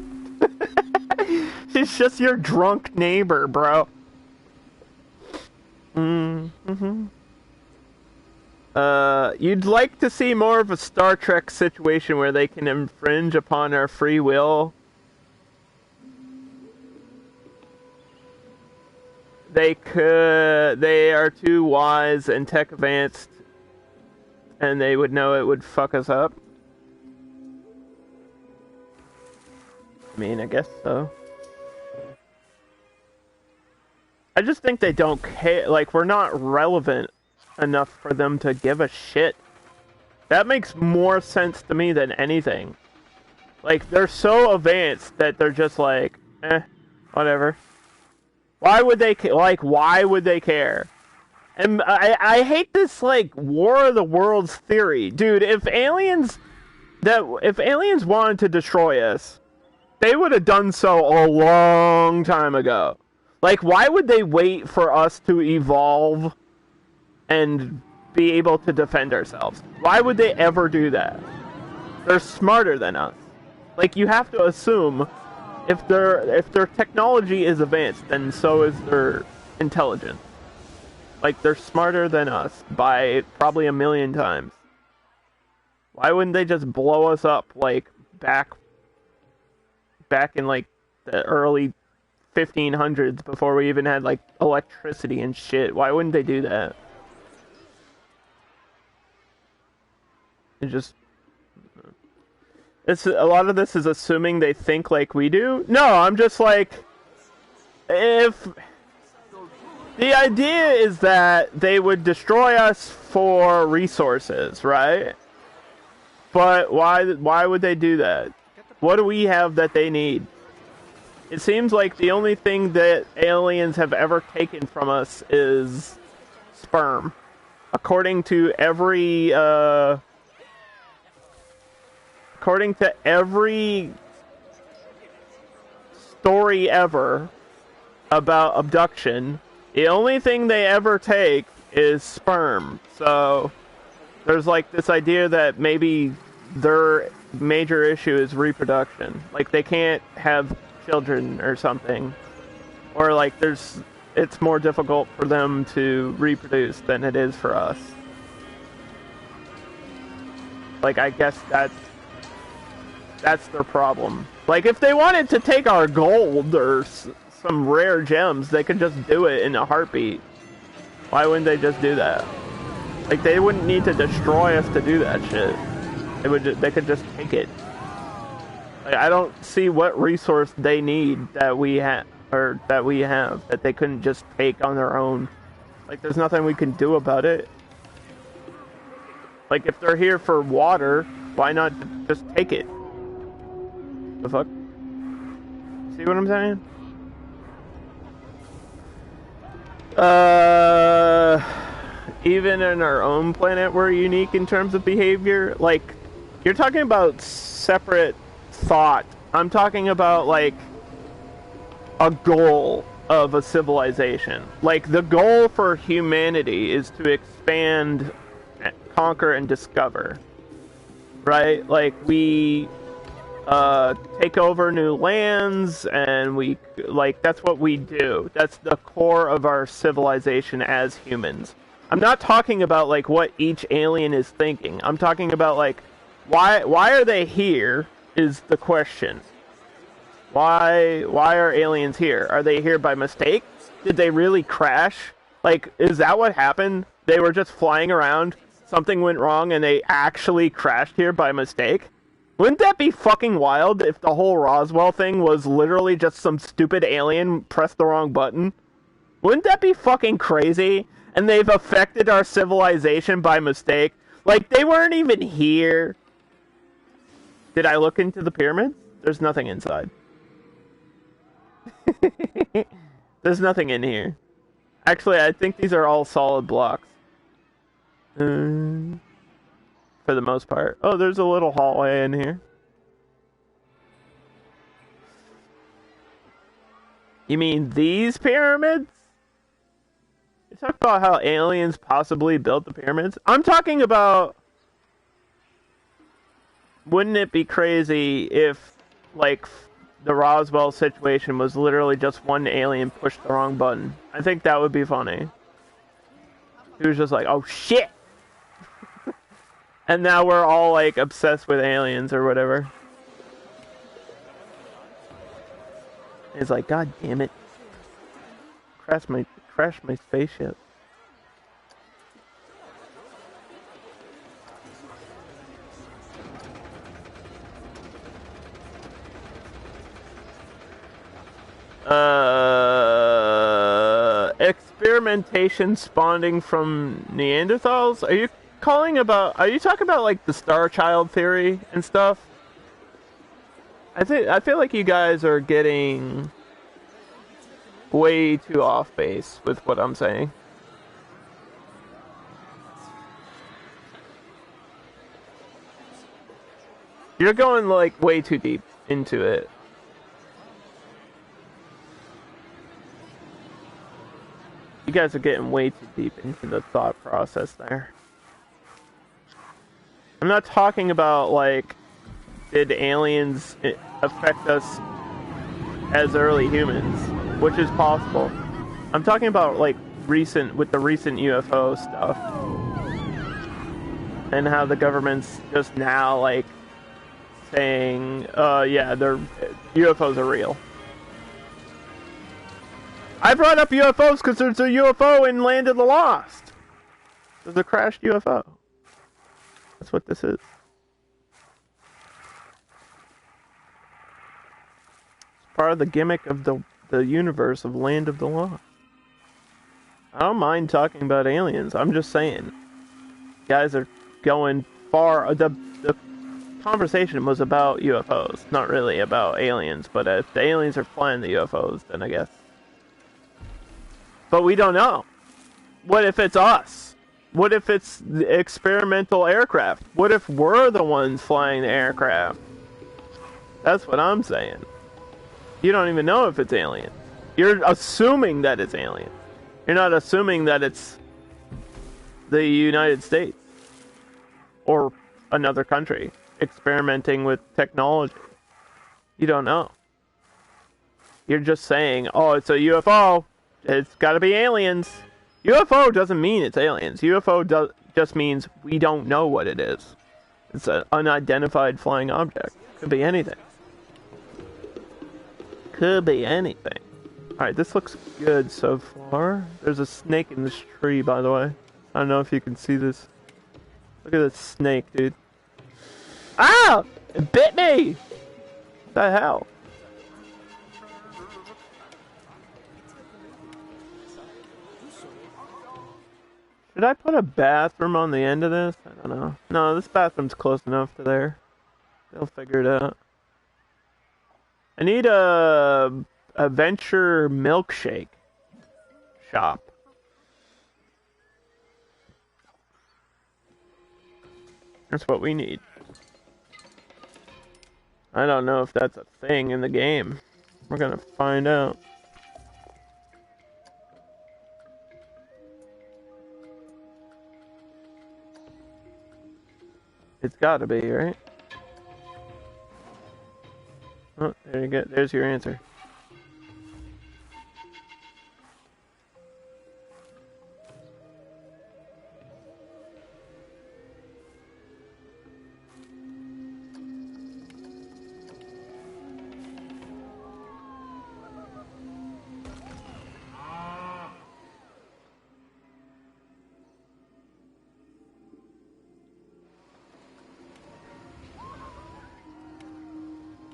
She's just your drunk neighbor, bro. Mm-hmm. You'd like to see more of a Star Trek situation where they can infringe upon our free will. They are too wise and tech advanced, and they would know it would fuck us up. I mean, I guess so. I just think they don't care. Like, we're not relevant enough for them to give a shit. That makes more sense to me than anything. Like, they're so advanced that they're just like, whatever. Why would they why would they care? And I hate this, like, War of the Worlds theory. Dude, if aliens wanted to destroy us, they would have done so a long time ago. Like, why would they wait for us to evolve and be able to defend ourselves? Why would they ever do that? They're smarter than us. Like, you have to assume if their technology is advanced, then so is their intelligence. Like, they're smarter than us by probably 1,000,000 times. Why wouldn't they just blow us up, like, back in, like, the early 1500s before we even had, like, electricity and shit? Why wouldn't they do that? It's a lot of this is assuming they think like we do. No, I'm just like, if the idea is that they would destroy us for resources, right? But why would they do that? What do we have that they need? It seems like the only thing that aliens have ever taken from us is sperm. According to every story ever about abduction, the only thing they ever take is sperm. So there's like this idea that maybe they're major issue is reproduction. Like, they can't have children or something. Or, like, it's more difficult for them to reproduce than it is for us. Like, I guess that's their problem. Like, if they wanted to take our gold or some rare gems, they could just do it in a heartbeat. Why wouldn't they just do that? Like, they wouldn't need to destroy us to do that shit. They could just take it. Like, I don't see what resource they need that we have that they couldn't just take on their own. Like, there's nothing we can do about it. Like, if they're here for water, why not just take it? The fuck? See what I'm saying? Even in our own planet, we're unique in terms of behavior. Like, you're talking about separate thought. I'm talking about, like, a goal of a civilization. Like, the goal for humanity is to expand, conquer, and discover. Right? Like, we take over new lands, and that's what we do. That's the core of our civilization as humans. I'm not talking about, like, what each alien is thinking. I'm talking about, like, why are they here is the question. Why are aliens here? Are they here by mistake? Did they really crash? Like, is that what happened? They were just flying around, something went wrong, and they actually crashed here by mistake? Wouldn't that be fucking wild if the whole Roswell thing was literally just some stupid alien pressed the wrong button? Wouldn't that be fucking crazy? And they've affected our civilization by mistake? Like, they weren't even here. Did I look into the pyramids? There's nothing inside. There's nothing in here. Actually, I think these are all solid blocks. For the most part. Oh, there's a little hallway in here. You mean these pyramids? You talk about how aliens possibly built the pyramids? I'm talking about... Wouldn't it be crazy if, like, the Roswell situation was literally just one alien pushed the wrong button? I think that would be funny. He was just like, oh shit! And now we're all, like, obsessed with aliens or whatever. He's like, God damn it. Crash my spaceship. Experimentation spawning from Neanderthals? Are you talking about, like, the Star Child theory and stuff? I feel like you guys are getting way too off base with what I'm saying. You're going, like, way too deep into it. You guys are getting way too deep into the thought process there. I'm not talking about, like, did aliens affect us as early humans, which is possible. I'm talking about, like, the recent UFO stuff. And how the government's just now, like, saying, yeah, UFOs are real. I brought up UFOs because there's a UFO in Land of the Lost. There's a crashed UFO. That's what this is. It's part of the gimmick of the universe of Land of the Lost. I don't mind talking about aliens. I'm just saying. You guys are going far. The conversation was about UFOs, not really about aliens. But if the aliens are flying the UFOs, then I guess. But we don't know. What if it's us? What if it's the experimental aircraft? What if we're the ones flying the aircraft? That's what I'm saying. You don't even know if it's alien. You're assuming that it's alien. You're not assuming that it's the United States or another country. experimenting with technology. You don't know. You're just saying, oh, it's a UFO. It's got to be aliens. UFO doesn't mean it's aliens. UFO just means we don't know what it is. It's an unidentified flying object. Could be anything. Could be anything. Alright, this looks good so far. There's a snake in this tree, by the way. I don't know if you can see this. Look at this snake, dude. Ah! It bit me! What the hell? Should I put a bathroom on the end of this? I don't know. No, this bathroom's close enough to there. They'll figure it out. I need a venture milkshake shop. That's what we need. I don't know if that's a thing in the game. We're gonna find out. It's gotta be, right? Oh, there you go. There's your answer.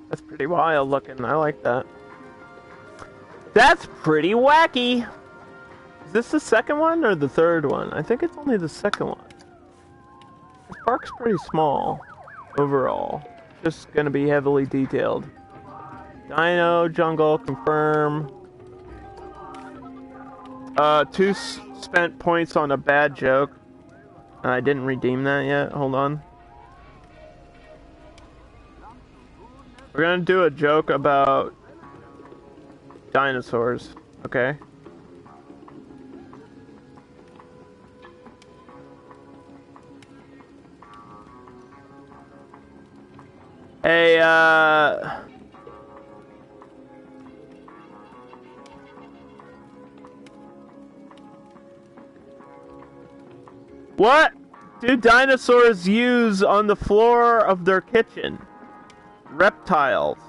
That's pretty wild looking. I like that. That's pretty wacky. Is this the second one or the third one? I think it's only the second one. This park's pretty small overall. Just gonna be heavily detailed. Dino jungle confirm. 2 spent points on a bad joke. I didn't redeem that yet. Hold on. We're gonna do a joke about dinosaurs, okay? Hey, what do dinosaurs use on the floor of their kitchen? Reptiles.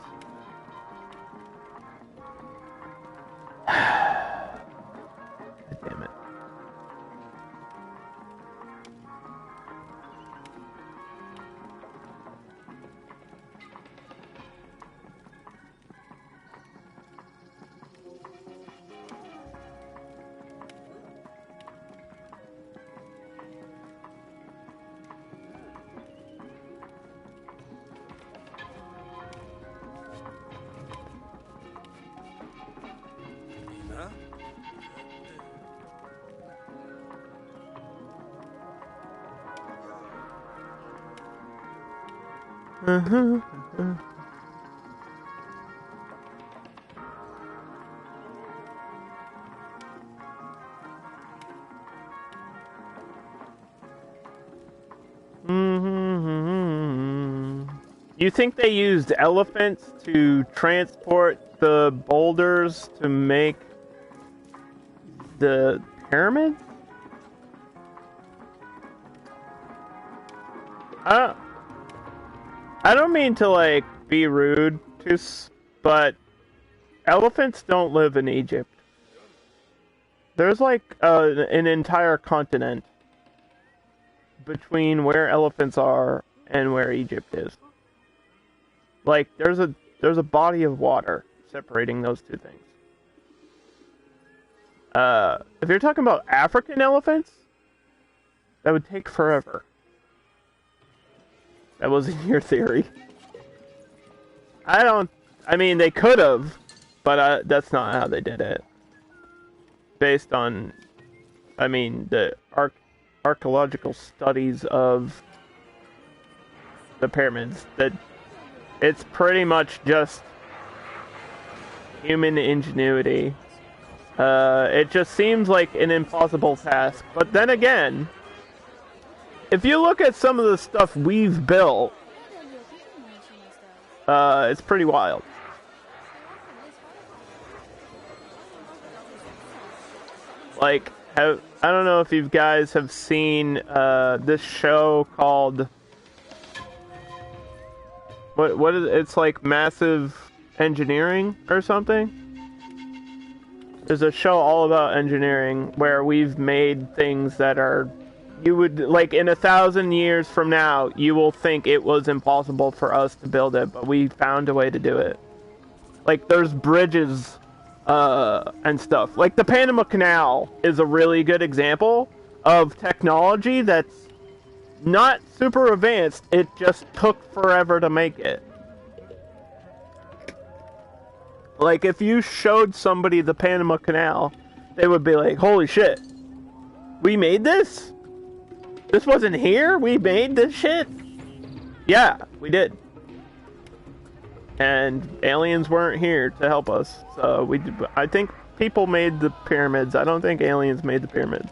Damn it. You think they used elephants to transport the boulders to make the pyramid? I don't mean to, like, be rude, but elephants don't live in Egypt. There's, like, an entire continent between where elephants are and where Egypt is. Like, there's a body of water separating those two things. If you're talking about African elephants, that would take forever. That wasn't your theory. I mean, they could have, but that's not how they did it. Based on, I mean, the archaeological studies of the pyramids, that it's pretty much just human ingenuity. It just seems like an impossible task. But then again, if you look at some of the stuff we've built, It's pretty wild. Like, I don't know if you guys have seen this show called what is it's like Massive Engineering or something. There's a show all about engineering where we've made things that are you would like in 1,000 years from now you will think it was impossible for us to build it, but we found a way to do it. Like there's bridges and stuff. Like the Panama Canal is a really good example of technology that's not super advanced. It just took forever to make it. Like if you showed somebody the Panama Canal, they would be like, "Holy shit. We made this? This wasn't here? We made this shit?" Yeah, we did. And aliens weren't here to help us. So I think people made the pyramids. I don't think aliens made the pyramids.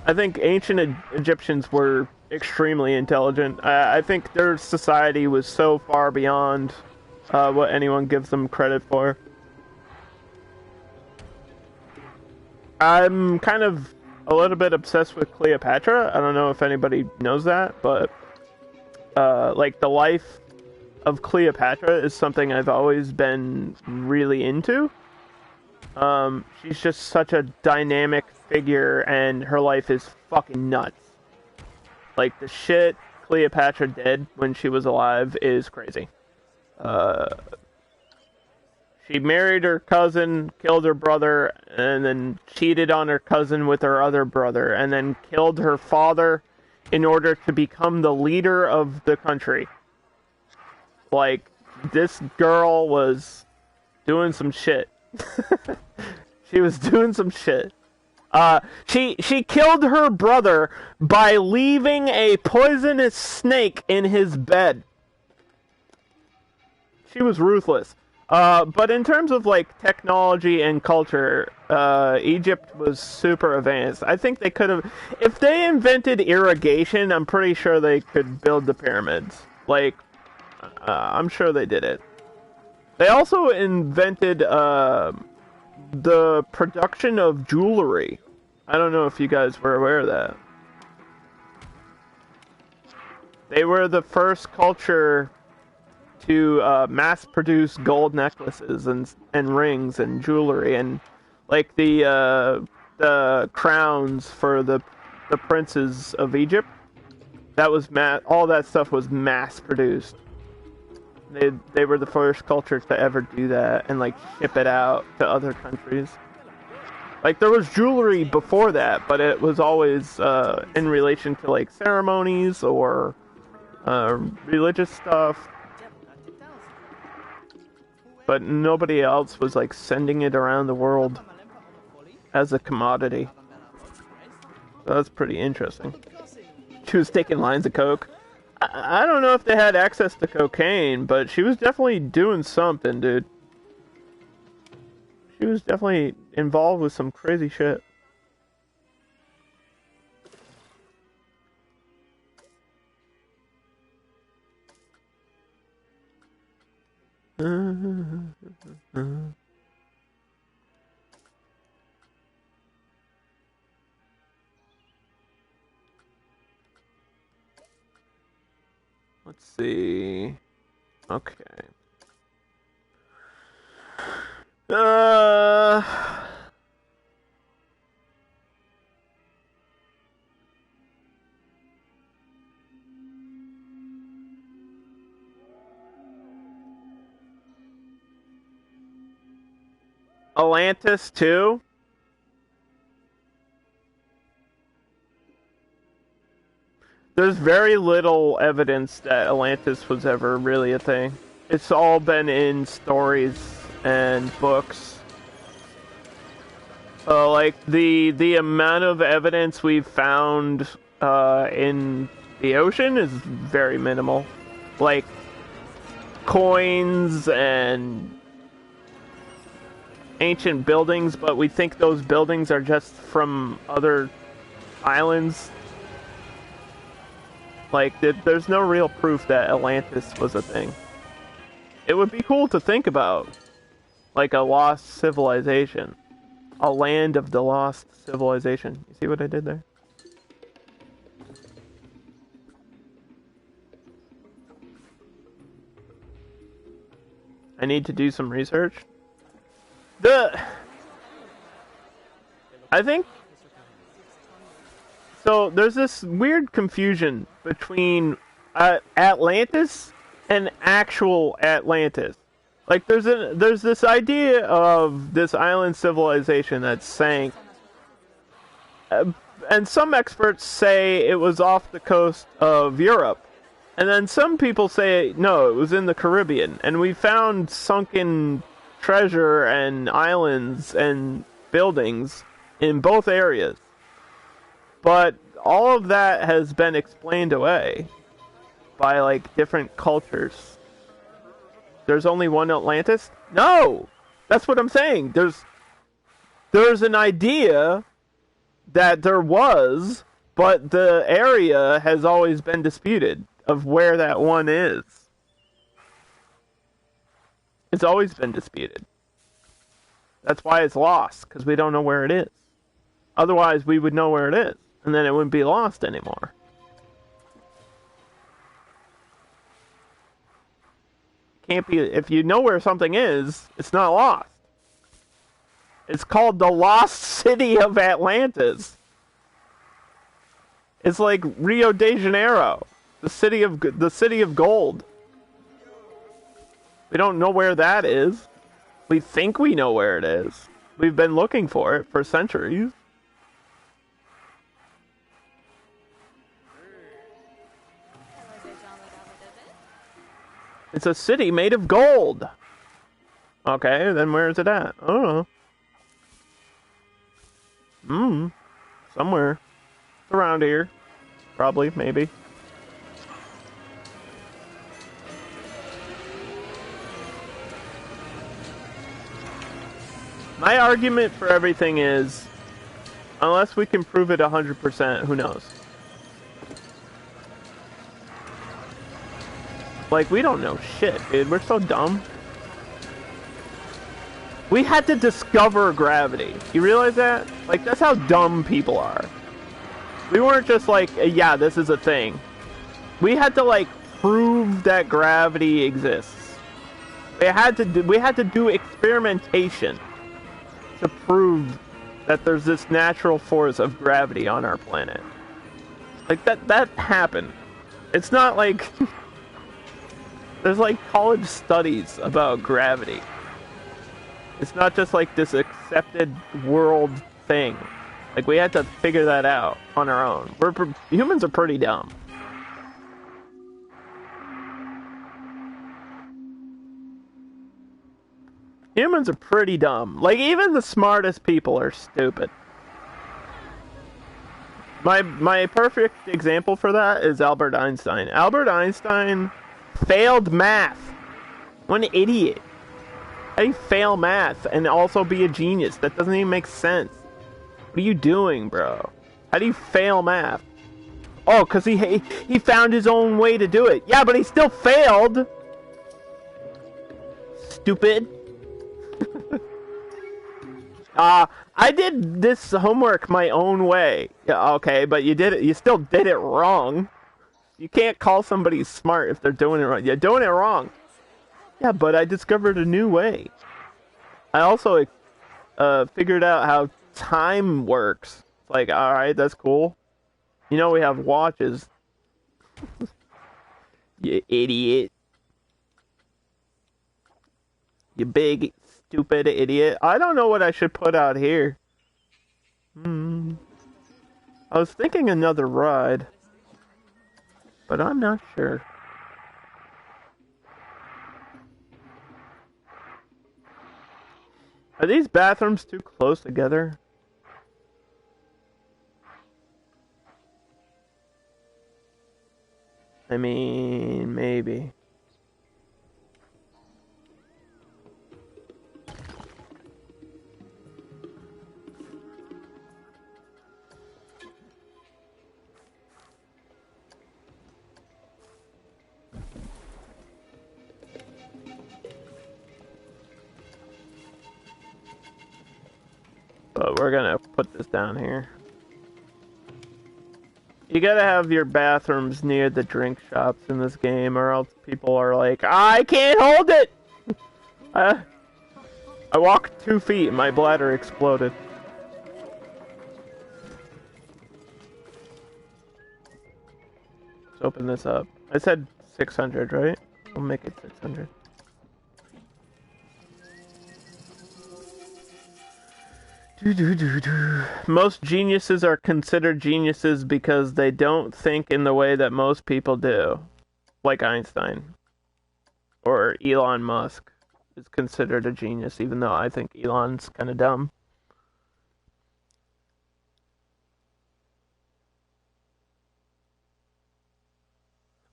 I think ancient Egyptians were extremely intelligent. I think their society was so far beyond what anyone gives them credit for. I'm kind of a little bit obsessed with Cleopatra. I don't know if anybody knows that, but like the life of Cleopatra is something I've always been really into. She's just such a dynamic figure, and her life is fucking nuts. Like, the shit Cleopatra did when she was alive is crazy. She married her cousin, killed her brother, and then cheated on her cousin with her other brother, and then killed her father in order to become the leader of the country. Like, this girl was doing some shit. She was doing some shit. She killed her brother by leaving a poisonous snake in his bed. She was ruthless. But in terms of, like, technology and culture, Egypt was super advanced. I think they could have... If they invented irrigation, I'm pretty sure they could build the pyramids. Like, I'm sure they did it. They also invented, the production of jewelry. I don't know if you guys were aware of that. They were the first culture to mass-produce gold necklaces and rings and jewelry, and like the crowns for the princes of Egypt. That was all that stuff was mass-produced. They were the first culture to ever do that and like ship it out to other countries. Like there was jewelry before that, but it was always in relation to like ceremonies or religious stuff. But nobody else was like sending it around the world as a commodity. So that's pretty interesting. She was taking lines of coke. I don't know if they had access to cocaine, but she was definitely doing something, dude. She was definitely involved with some crazy shit. Let's see. Okay. Atlantis too? There's very little evidence that Atlantis was ever really a thing. It's all been in stories and books. Like the amount of evidence we've found in the ocean is very minimal. Like coins and ancient buildings, but we think those buildings are just from other islands. Like, there's no real proof that Atlantis was a thing. It would be cool to think about, like a lost civilization, a land of the lost civilization. You see what I did there? I need to do some research. I think so. There's this weird confusion between Atlantis and actual Atlantis. Like there's this idea of this island civilization that sank, and some experts say it was off the coast of Europe, and then some people say no, it was in the Caribbean, and we found sunken treasure and islands and buildings in both areas. But all of that has been explained away by like different cultures. There's only one Atlantis? No! That's what I'm saying. There's an idea that there was, but the area has always been disputed of where that one is. It's always been disputed. That's why it's lost, because we don't know where it is. Otherwise, we would know where it is, and then it wouldn't be lost anymore. Can't be, if you know where something is, it's not lost. It's called the Lost City of Atlantis. It's like Rio de Janeiro, the city of gold. We don't know where that is. We think we know where it is. We've been looking for it for centuries. It's a city made of gold. Okay, then where is it at? I don't know. Somewhere. Around here. Probably, maybe. My argument for everything is, unless we can prove it 100%, who knows? Like, we don't know shit, dude. We're so dumb. We had to discover gravity. You realize that? Like, that's how dumb people are. We weren't just like, yeah, this is a thing. We had to, like, prove that gravity exists. We had to do experimentation to prove that there's this natural force of gravity on our planet. Like, that happened. It's not like... There's like college studies about gravity. It's not just like this accepted world thing. Like, we had to figure that out on our own. Humans are pretty dumb. Humans are pretty dumb. Like, even the smartest people are stupid. My perfect example for that is Albert Einstein. Albert Einstein failed math. What an idiot. How do you fail math and also be a genius? That doesn't even make sense. What are you doing, bro? How do you fail math? Oh, because he found his own way to do it. Yeah, but he still failed. Stupid. I did this homework my own way. Yeah, okay, but you still did it wrong. You can't call somebody smart if they're doing it wrong. You're doing it wrong. Yeah, but I discovered a new way. I also figured out how time works. It's like, alright, that's cool. You know we have watches. You idiot. You big, stupid idiot. I don't know what I should put out here. I was thinking another ride. But I'm not sure. Are these bathrooms too close together? I mean, maybe. But we're gonna put this down here. You gotta have your bathrooms near the drink shops in this game, or else people are like, I can't hold it! I walked 2 feet and my bladder exploded. Let's open this up. I said 600, right? We'll make it 600. Most geniuses are considered geniuses because they don't think in the way that most people do. Like Einstein. Or Elon Musk is considered a genius, even though I think Elon's kind of dumb.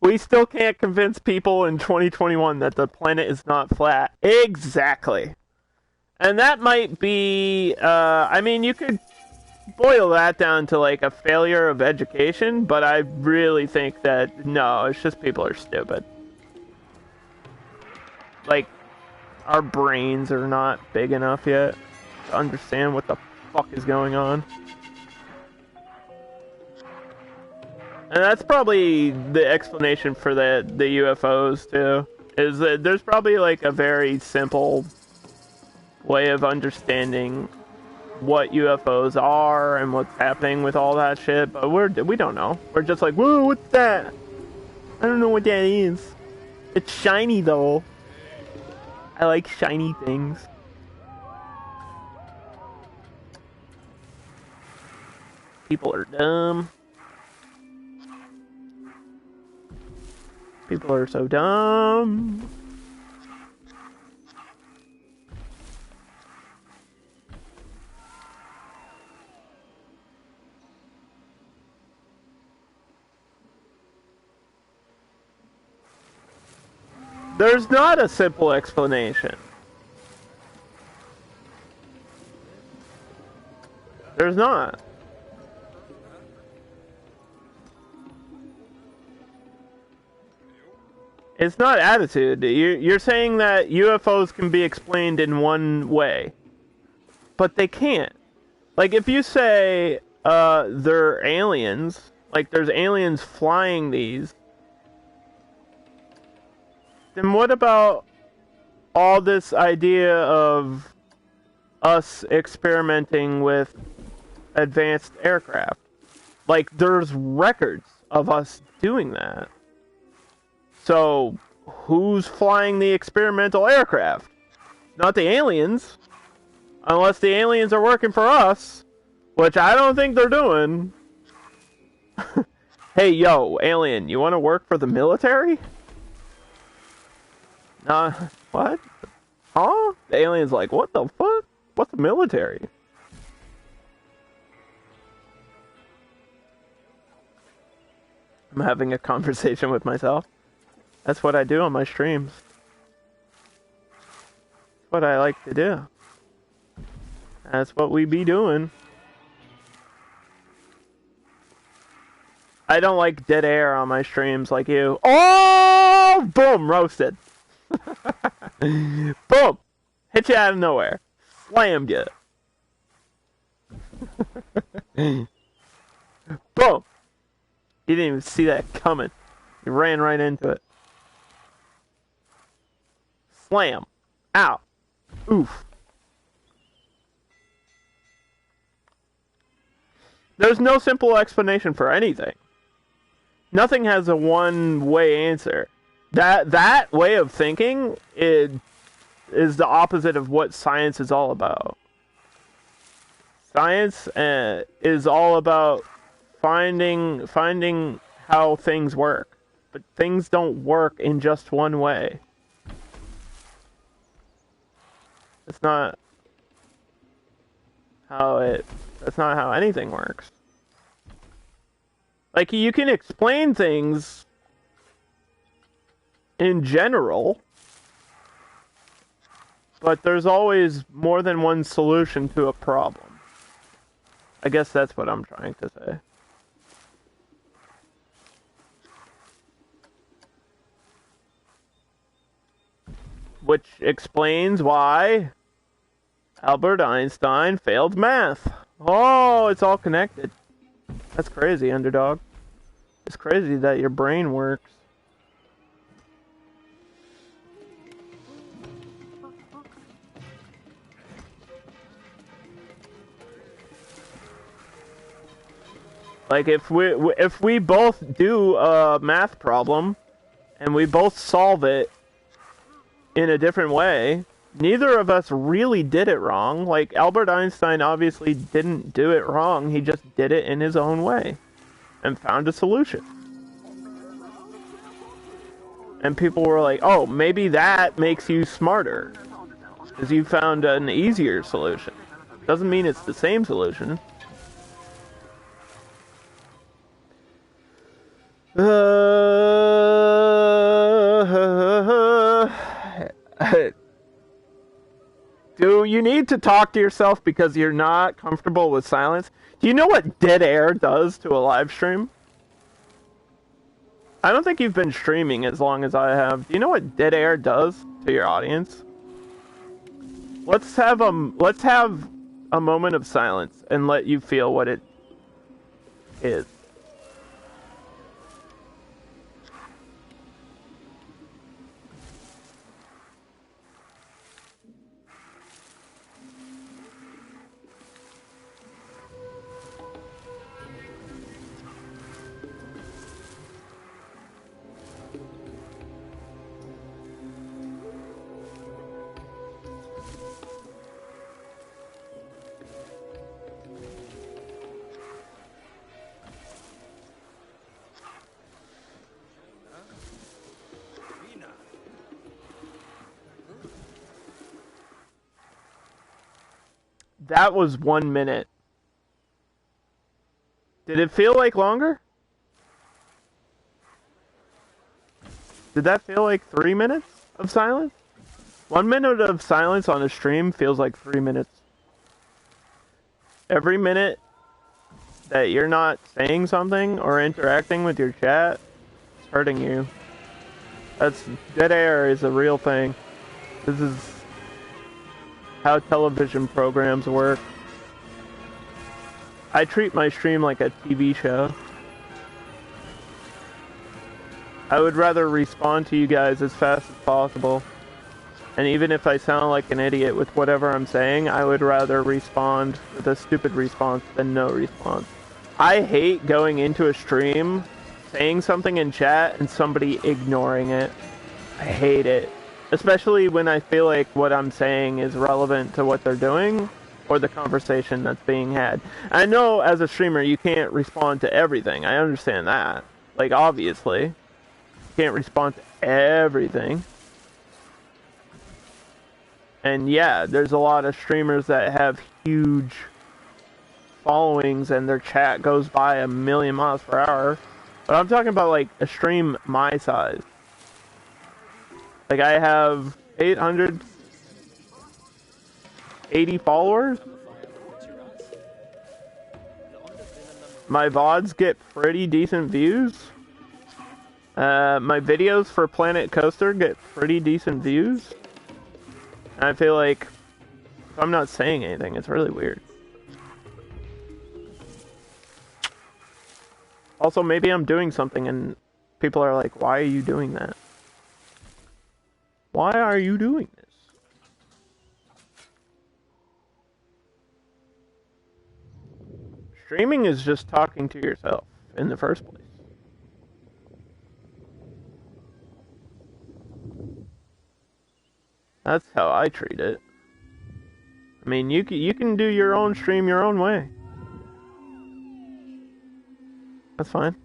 We still can't convince people in 2021 that the planet is not flat. Exactly. And that might be, I mean, you could boil that down to like a failure of education, but I really think that, no, it's just people are stupid. Like, our brains are not big enough yet to understand what the fuck is going on. And that's probably the explanation for the UFOs, too. Is that there's probably like a very simple way of understanding what UFOs are and what's happening with all that shit, but we don't know. We're just like, whoa, what's that? I don't know what that is. It's shiny though. I like shiny things. People are dumb. People are so dumb. There's not a simple explanation. There's not. It's not attitude. You're saying that UFOs can be explained in one way, but they can't. Like, if you say, they're aliens, like, there's aliens flying these, then what about all this idea of us experimenting with advanced aircraft? Like, there's records of us doing that. So, who's flying the experimental aircraft? Not the aliens. Unless the aliens are working for us, which I don't think they're doing. Hey, yo, alien, you want to work for the military? What? Huh? The alien's like, what the fuck? What's the military? I'm having a conversation with myself. That's what I do on my streams. That's what I like to do. That's what we be doing. I don't like dead air on my streams like you. Oh! Boom! Roasted. Boom! Hit you out of nowhere. Slammed you. Boom! You didn't even see that coming. You ran right into it. Slam. Ow. Oof. There's no simple explanation for anything. Nothing has a one-way answer. That way of thinking is the opposite of what science is all about. Science is all about finding how things work, but things don't work in just one way. That's not how anything works. Like, you can explain things in general, but there's always more than one solution to a problem. I guess that's what I'm trying to say. Which explains why Albert Einstein failed math. Oh, it's all connected. That's crazy, underdog. It's crazy that your brain works. Like if we both do a math problem and we both solve it in a different way, neither of us really did it wrong. Like Albert Einstein obviously didn't do it wrong. He just did it in his own way and found a solution. And people were like, "Oh, maybe that makes you smarter because you found an easier solution." Doesn't mean it's the same solution. Do you need to talk to yourself because you're not comfortable with silence? Do you know what dead air does to a live stream? I don't think you've been streaming as long as I have. Do you know what dead air does to your audience? Let's have a moment of silence and let you feel what it is. That was 1 minute. Did it feel like longer? Did that feel like 3 minutes of silence? 1 minute of silence on a stream feels like 3 minutes. Every minute that you're not saying something or interacting with your chat, it's hurting you. That's dead air is a real thing. This is how television programs work. I treat my stream like a TV show. I would rather respond to you guys as fast as possible. And even if I sound like an idiot with whatever I'm saying, I would rather respond with a stupid response than no response. I hate going into a stream, saying something in chat, and somebody ignoring it. I hate it. Especially when I feel like what I'm saying is relevant to what they're doing or the conversation that's being had. I know as a streamer you can't respond to everything. I understand that. Like, obviously. You can't respond to everything. And yeah, there's a lot of streamers that have huge followings and their chat goes by 1,000,000 miles per hour. But I'm talking about like a stream my size. Like I have 880 followers. My VODs get pretty decent views. My videos for Planet Coaster get pretty decent views. And I feel like if I'm not saying anything, it's really weird. Also, maybe I'm doing something and people are like, why are you doing that? Why are you doing this? Streaming is just talking to yourself in the first place. That's how I treat it. I mean, you can do your own stream your own way. That's fine.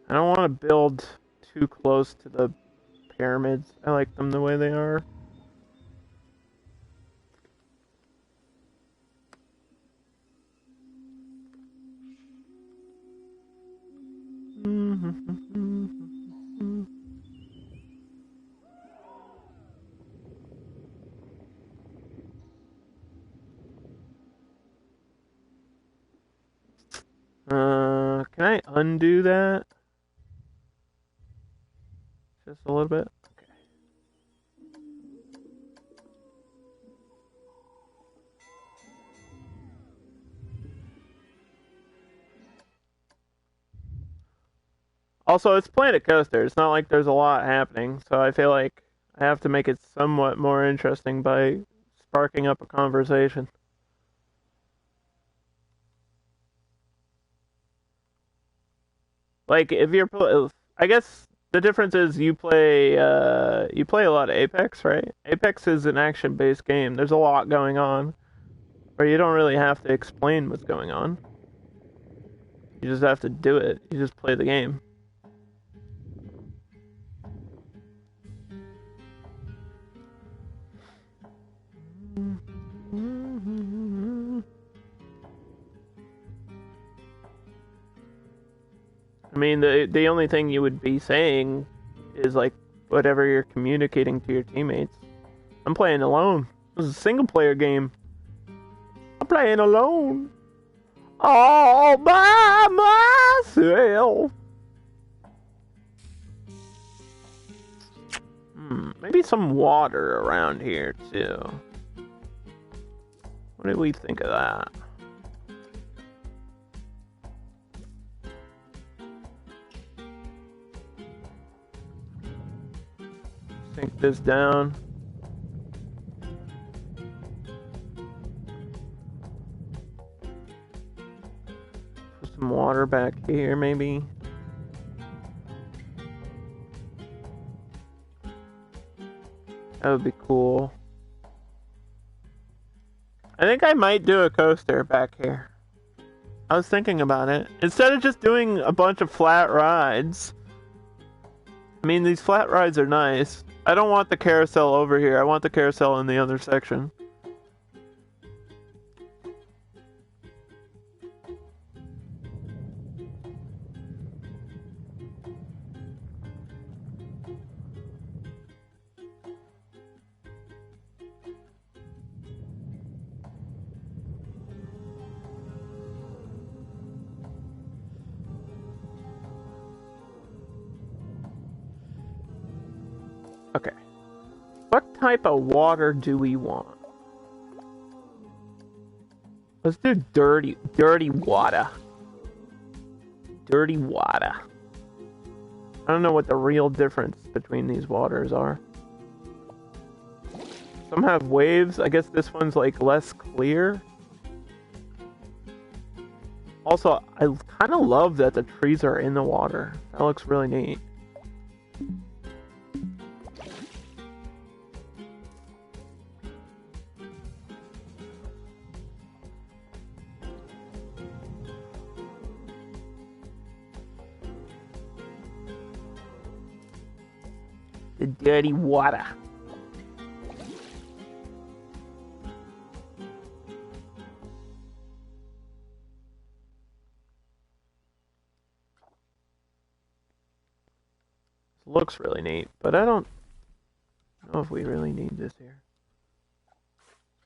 I don't want to build too close to the pyramids. I like them the way they are. undo that just a little bit. Okay. Also, it's Planet Coaster. It's not like there's a lot happening, so I feel like I have to make it somewhat more interesting by sparking up a conversation. Like if you're, I guess the difference is you play a lot of Apex, right? Apex is an action-based game. There's a lot going on, where you don't really have to explain what's going on. You just have to do it. You just play the game. I mean, the only thing you would be saying is like whatever you're communicating to your teammates. I'm playing alone. This is a single player game. I'm playing alone. All by myself. Maybe some water around here too. What do we think of that? Sink this down. Put some water back here, maybe. That would be cool. I think I might do a coaster back here. I was thinking about it. Instead of just doing a bunch of flat rides. I mean, these flat rides are nice. I don't want the carousel over here. I want the carousel in the other section. Okay. What type of water do we want? Let's do dirty water. Dirty water. I don't know what the real difference between these waters are. Some have waves. I guess this one's like less clear. Also, I kind of love that the trees are in the water. That looks really neat. The dirty water. Looks really neat, but I don't know if we really need this here.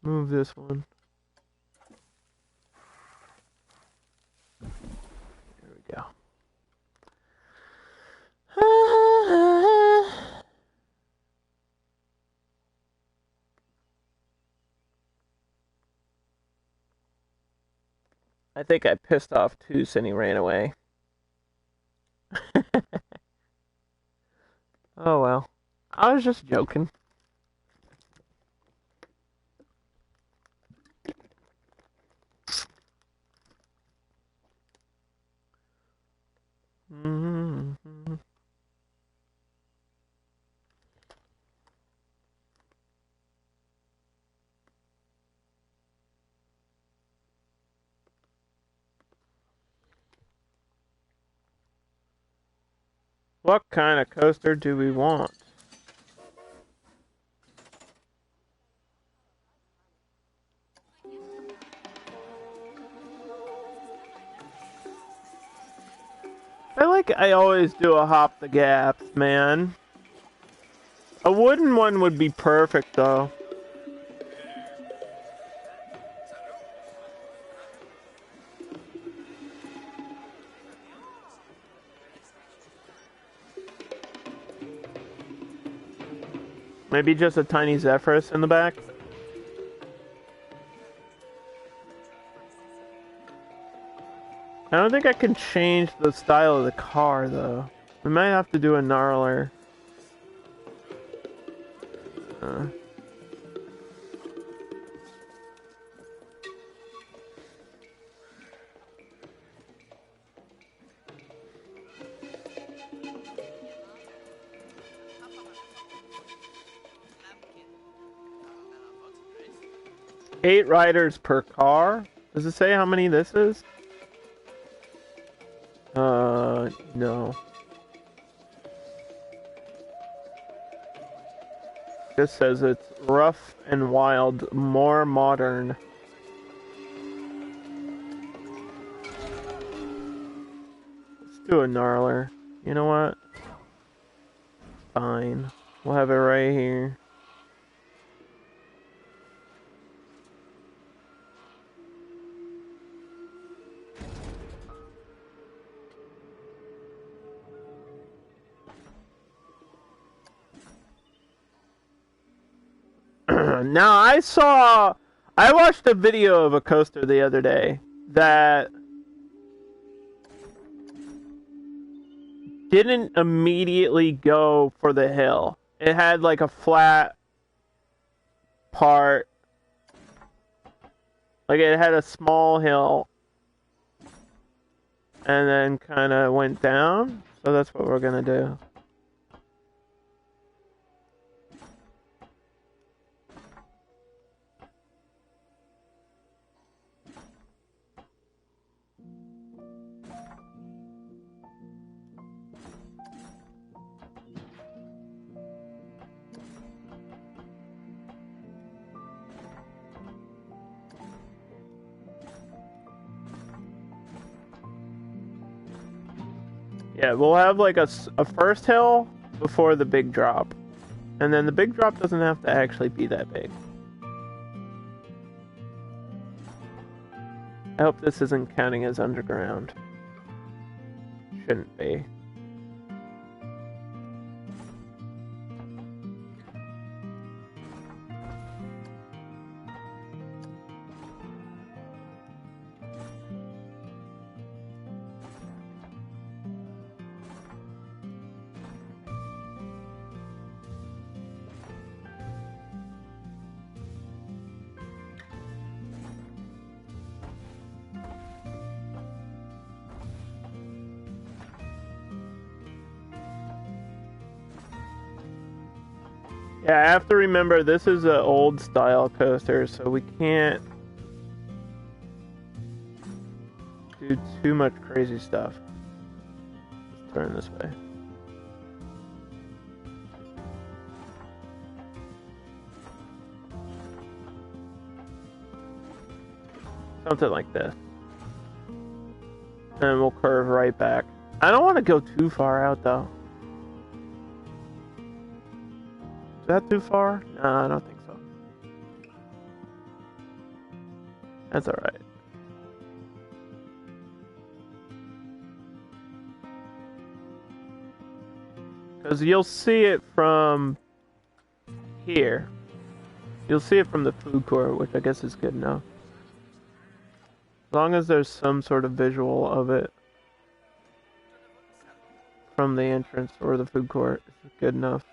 Move this one. There we go. I think I pissed off Toos and he ran away. Oh well. I was just joking. Mm-hmm. What kind of coaster do we want? I feel like I always do a hop the gaps, man. A wooden one would be perfect, though. Maybe just a tiny Zephyrus in the back. I don't think I can change the style of the car, though. We might have to do a gnarler. Eight riders per car? Does it say how many this is? No. This says it's rough and wild, more modern. Let's do a gnarler. You know what? Fine. We'll have it right here. Now, I watched a video of a coaster the other day that didn't immediately go for the hill. It had like a flat part, like it had a small hill, and then kind of went down. So that's what we're gonna do. Yeah, we'll have like a first hill before the big drop. And then the big drop doesn't have to actually be that big. I hope this isn't counting as underground. Shouldn't be. Yeah, I have to remember this is an old style coaster, so we can't do too much crazy stuff. Let's turn this way. Something like this. And we'll curve right back. I don't want to go too far out, though. Is that too far? No, I don't think so. That's alright. Because you'll see it from here. You'll see it from the food court, which I guess is good enough. As long as there's some sort of visual of it from the entrance or the food court, it's good enough.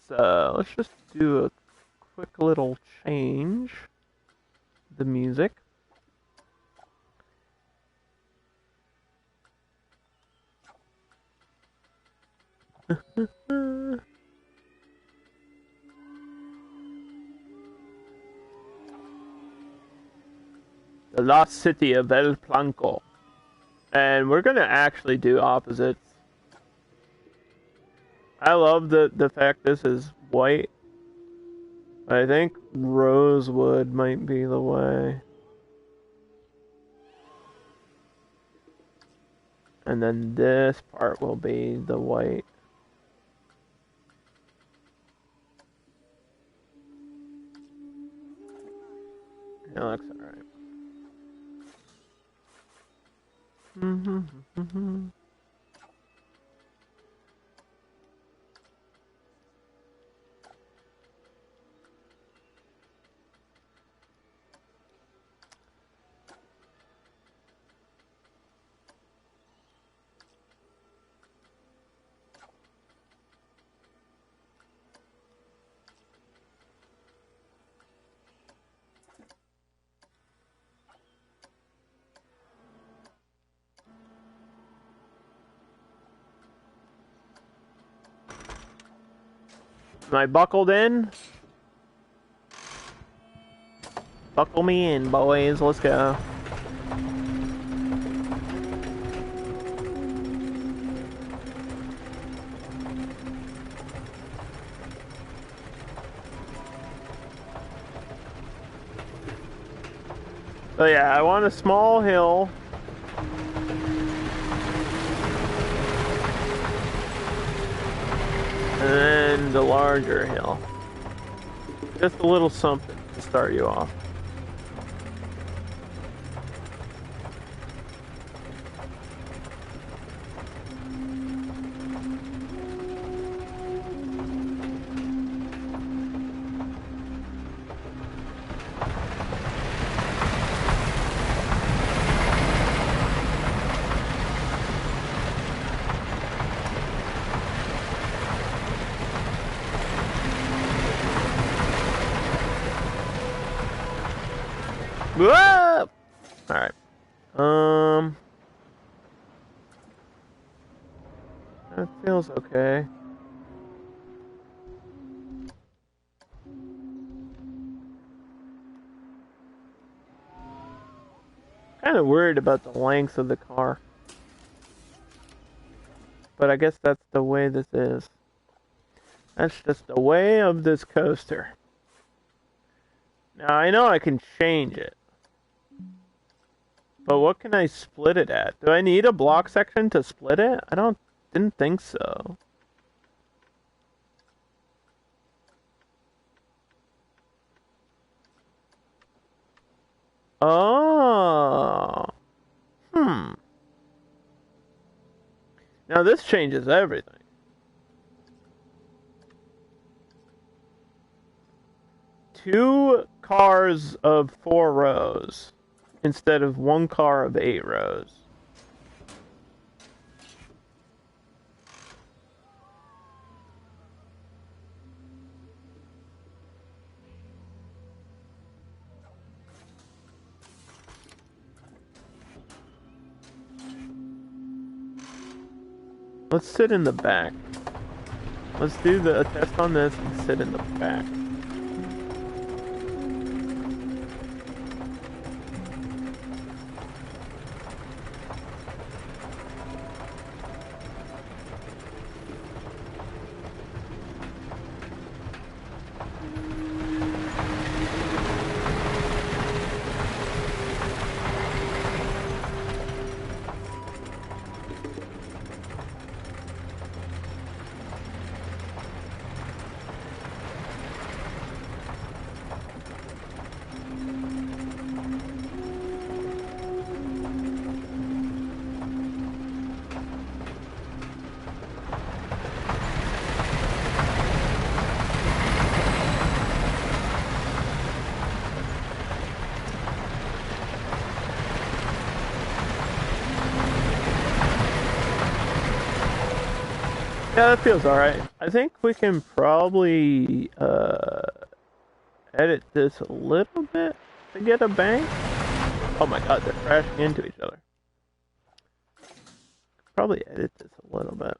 Let's just do a quick little change. The music. The Lost City of El Planco. And we're gonna actually do opposites. I love the fact this is white. I think rosewood might be the way. And then this part will be the white. It looks alright. Am I buckled in? Buckle me in, boys. Let's go. So yeah, I want a small hill. And then the larger hill. Just a little something to start you off. Whoa! Alright. That feels okay. Kind of worried about the length of the car. But I guess that's the way this is. That's just the way of this coaster. Now I know I can change it. But what can I split it at? Do I need a block section to split it? Didn't think so. Oh. Now this changes everything. Two cars of 4 rows instead of one car of 8 rows. Let's sit in the back. Let's do the test on this and sit in the back. Yeah, that feels alright. I think we can probably edit this a little bit to get a bank. Oh my god, they're crashing into each other. Probably edit this a little bit.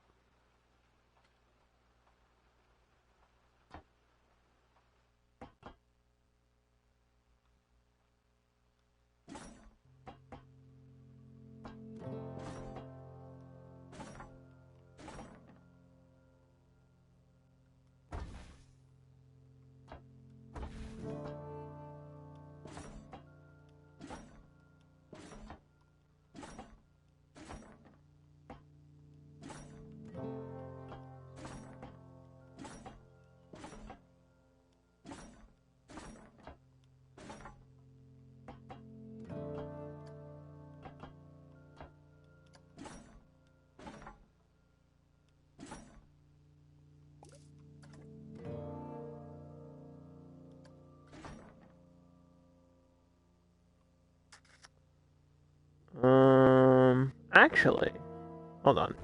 Actually, hold on.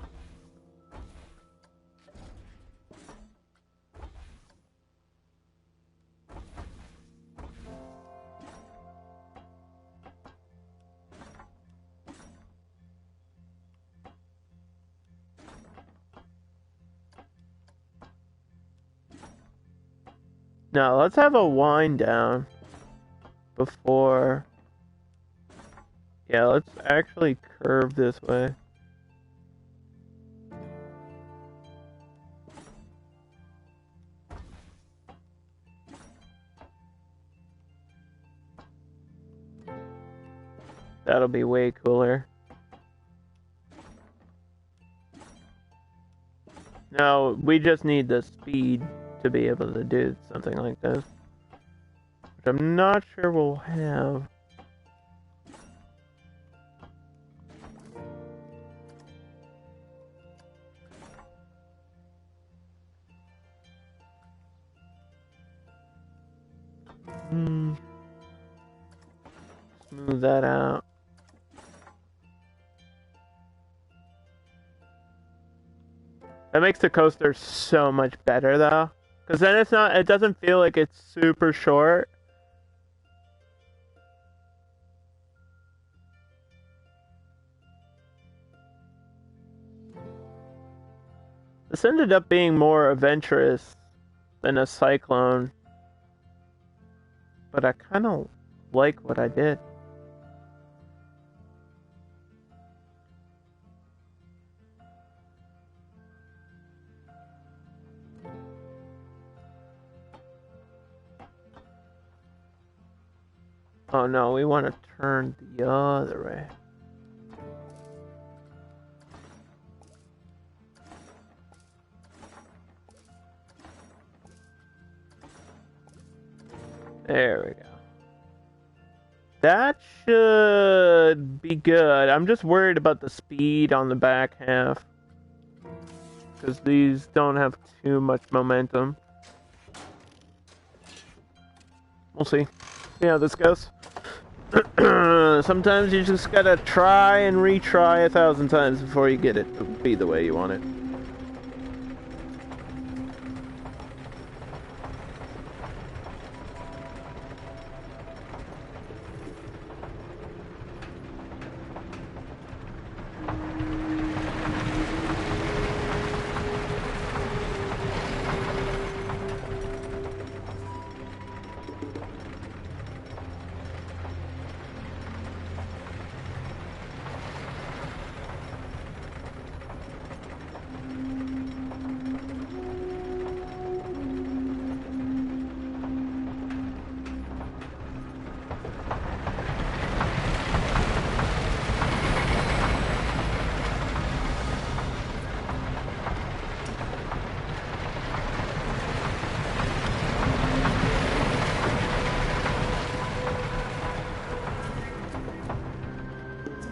Now, let's have a wind down before... Yeah, let's actually curve this way. That'll be way cooler. Now, we just need the speed to be able to do something like this. Which I'm not sure we'll have. Smooth that out. That makes the coaster so much better though. Because then it doesn't feel like it's super short. This ended up being more adventurous than a cyclone. But I kind of like what I did. Oh no, we want to turn the other way. There we go. That should be good. I'm just worried about the speed on the back half. Because these don't have too much momentum. We'll see. See how this goes. Sometimes you just gotta try and retry 1,000 times before you get it to be the way you want it.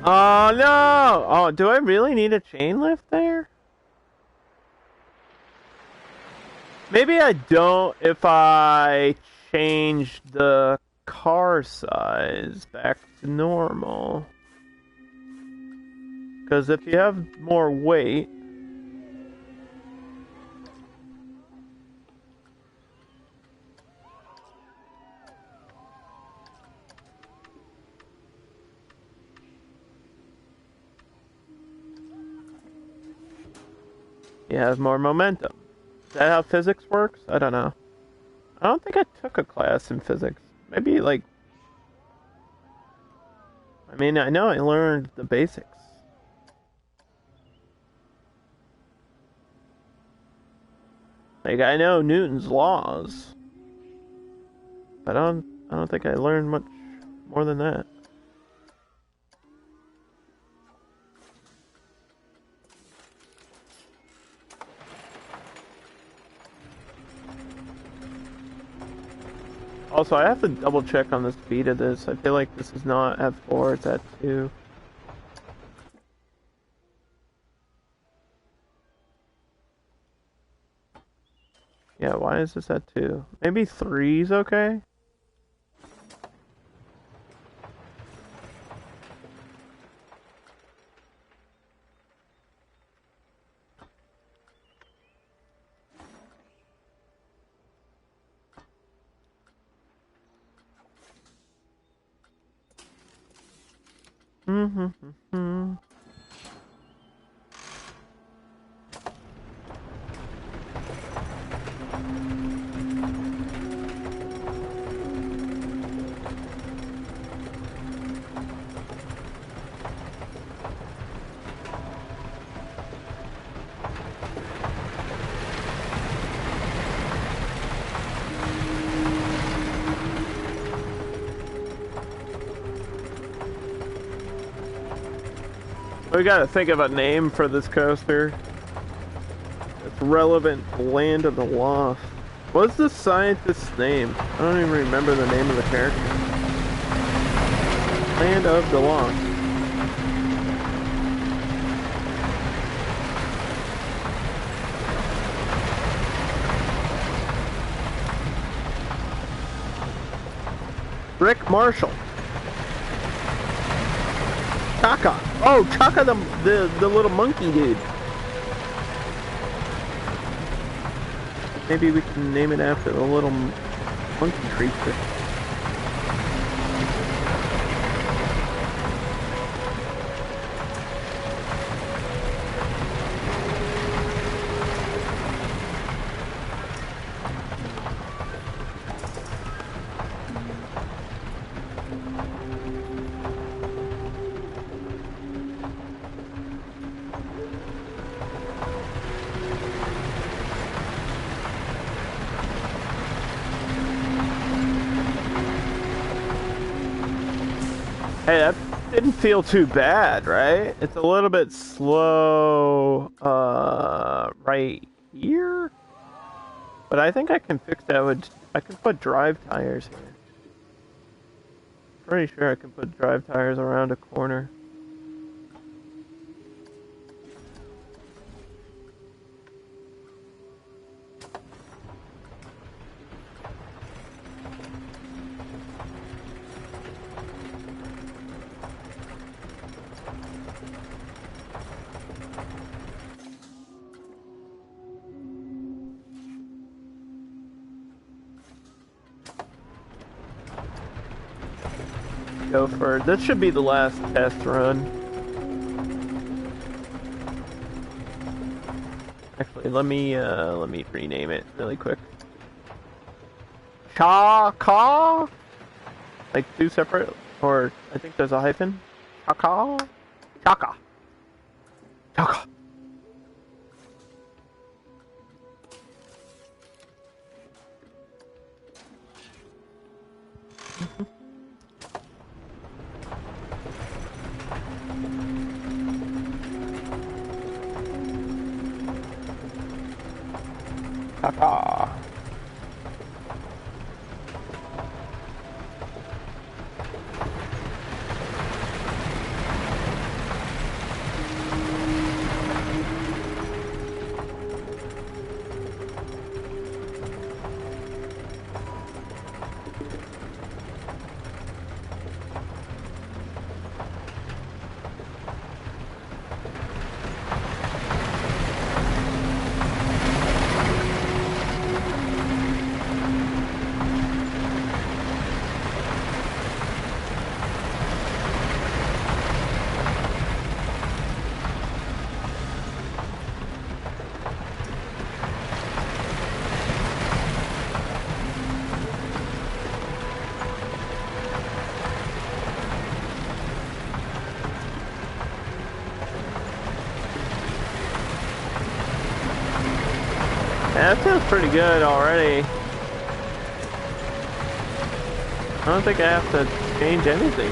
Oh no! Oh, do I really need a chain lift there? Maybe I don't if I change the car size back to normal. Because if you have more weight... you have more momentum. Is that how physics works? I don't know. I don't think I took a class in physics. Maybe, like... I mean, I know I learned the basics. Like, I know Newton's laws. But I don't think I learned much more than that. Also, I have to double check on the speed of this. I feel like this is not at 4, it's at 2. Yeah, why is this at 2? Maybe 3's okay? We gotta think of a name for this coaster that's relevant to Land of the Lost. What's the scientist's name? I don't even remember the name of the character. Land of the Lost. Rick Marshall. Chaka. Oh, Chaka the little monkey dude. Maybe we can name it after the little monkey creature. Hey, that didn't feel too bad, right? It's a little bit slow, right here. But I think I can fix that with, I can put drive tires here. Pretty sure I can put drive tires around a corner. Go for it. This should be the last test run. Actually, let me rename it really quick. Chaka? Like two separate, or I think there's a hyphen. Chaka? Chaka. Chaka. Chaka. Yeah, that feels pretty good already. I don't think I have to change anything.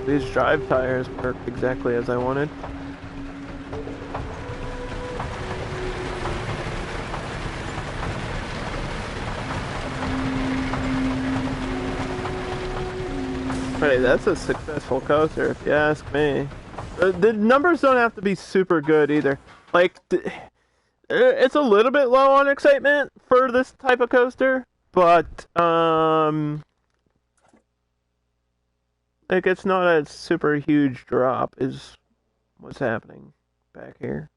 These drive tires work exactly as I wanted. Hey, that's a successful coaster, if you ask me. The numbers don't have to be super good either. Like, it's a little bit low on excitement for this type of coaster, but like it's not a super huge drop. Is what's happening back here.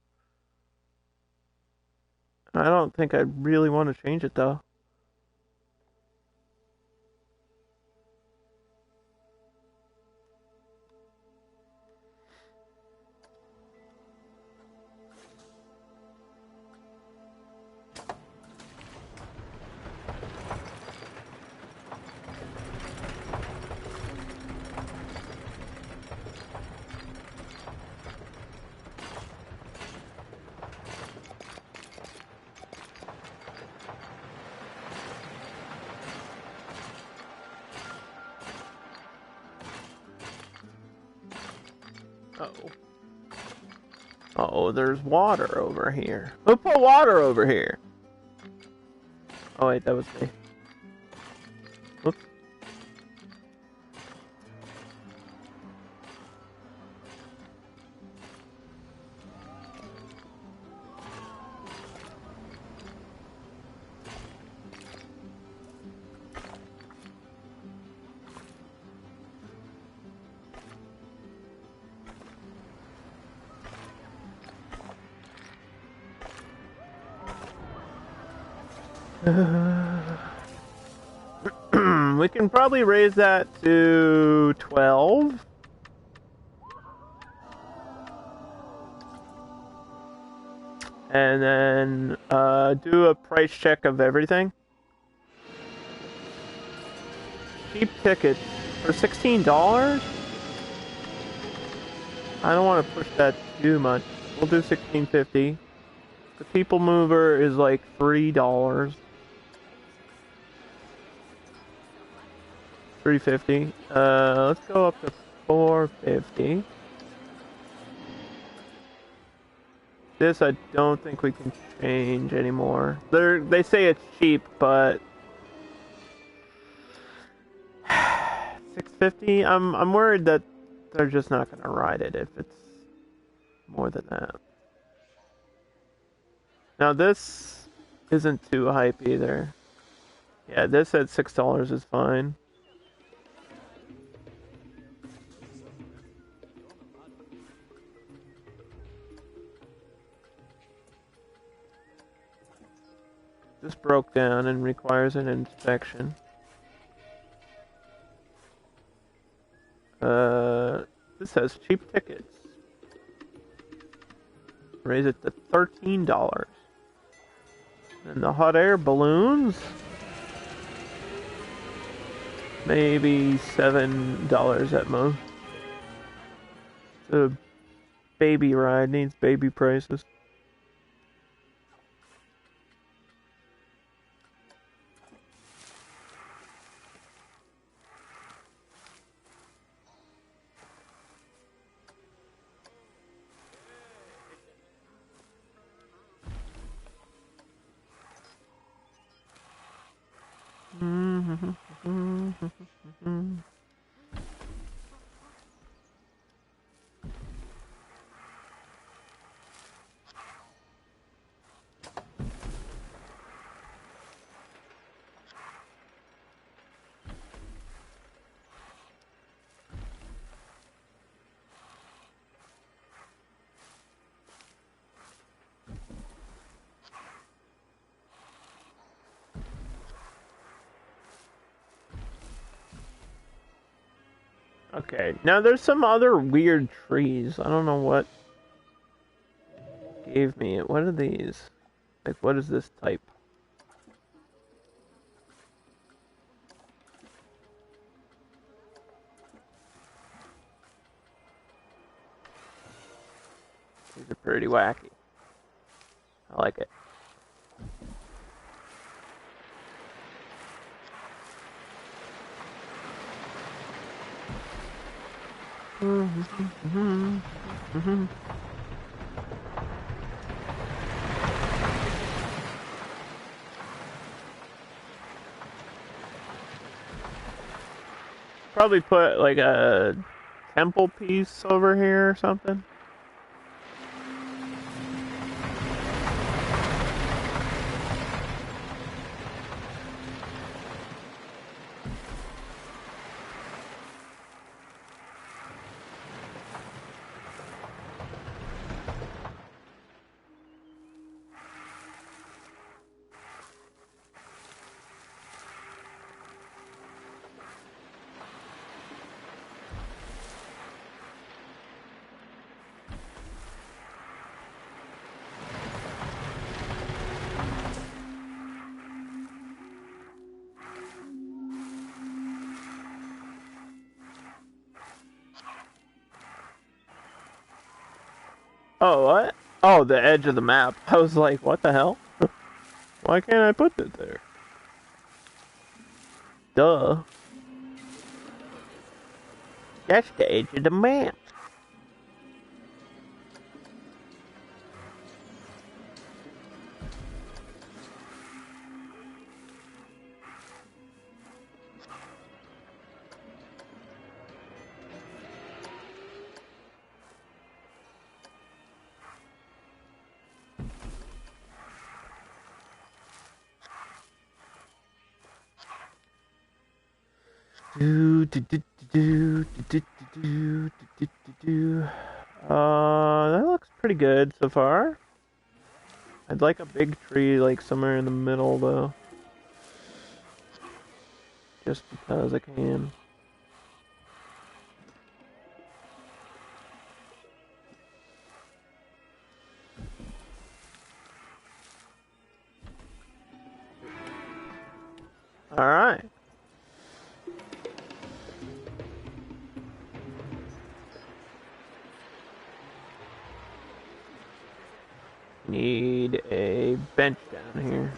I don't think I really want to change it though. Uh-oh. Uh-oh, there's water over here. Who put water over here? Oh wait, that was me. Whoops. We can probably raise that to 12. And then do a price check of everything. Cheap tickets for $16? I don't want to push that too much. We'll do $16.50. The people mover is like $3. $3.50. Let's go up to $4.50. This I don't think we can change anymore. They say it's cheap, but $6.50. I'm worried that they're just not gonna ride it if it's more than that. Now this isn't too hype either. Yeah, this at $6 is fine. This broke down and requires an inspection. This has cheap tickets. Raise it to $13. And the hot air balloons, maybe $7 at most. The baby ride needs baby prices. Okay, now there's some other weird trees. I don't know what gave me it. What are these? Like, what is this type? These are pretty wacky. I like it. Probably put like a temple piece over here or something. Oh, what? Oh, the edge of the map. I was like, what the hell? Why can't I put it there? Duh. That's the edge of the map. Do, do, do, do, do, do, do, do, do, do, do. That looks pretty good so far. I'd like a big tree, like somewhere in the middle, though. Just because I can. Alright. Need a bench down here.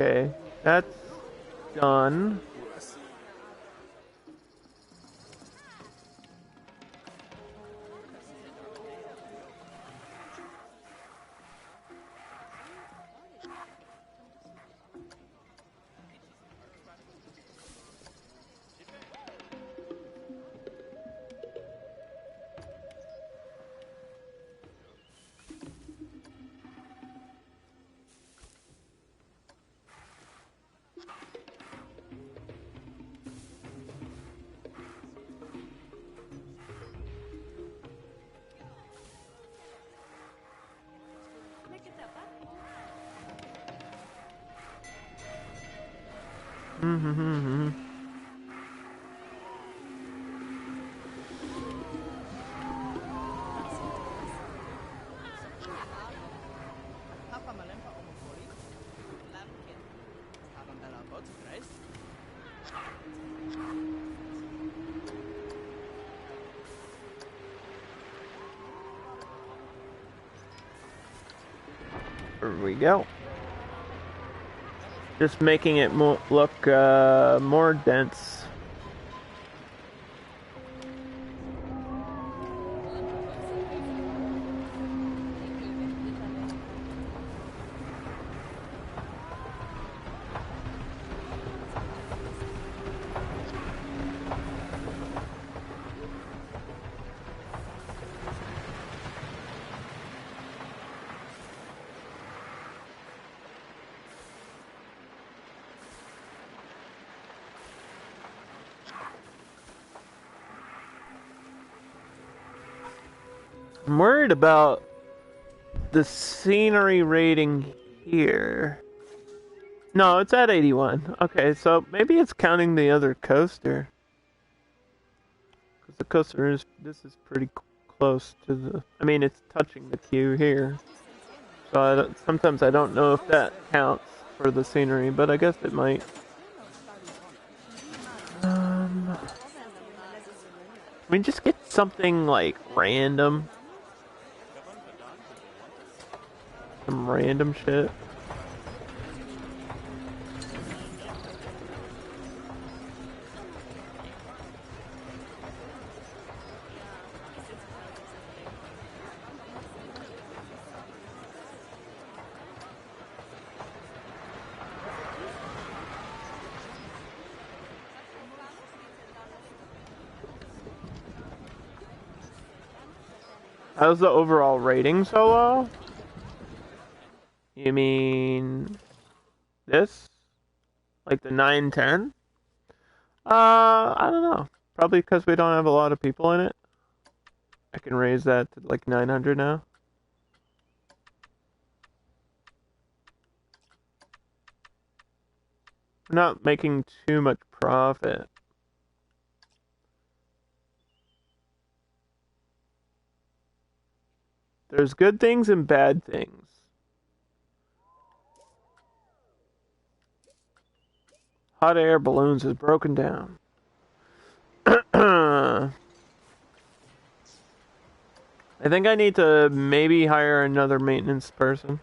Okay, that's done. There we go. Just making it look more dense. I'm worried about the scenery rating here. No, it's at 81. Okay, so maybe it's counting the other coaster. Because the coaster is, this is pretty close to the, I mean, it's touching the queue here. So sometimes I don't know if that counts for the scenery, but I guess it might. Can we just get something like random? Some random shit. How's the overall rating so low? You mean this? Like the 910? I don't know. Probably because we don't have a lot of people in it. I can raise that to like 900 now. We're not making too much profit. There's good things and bad things. Hot air balloons is broken down. I think I need to maybe hire another maintenance person.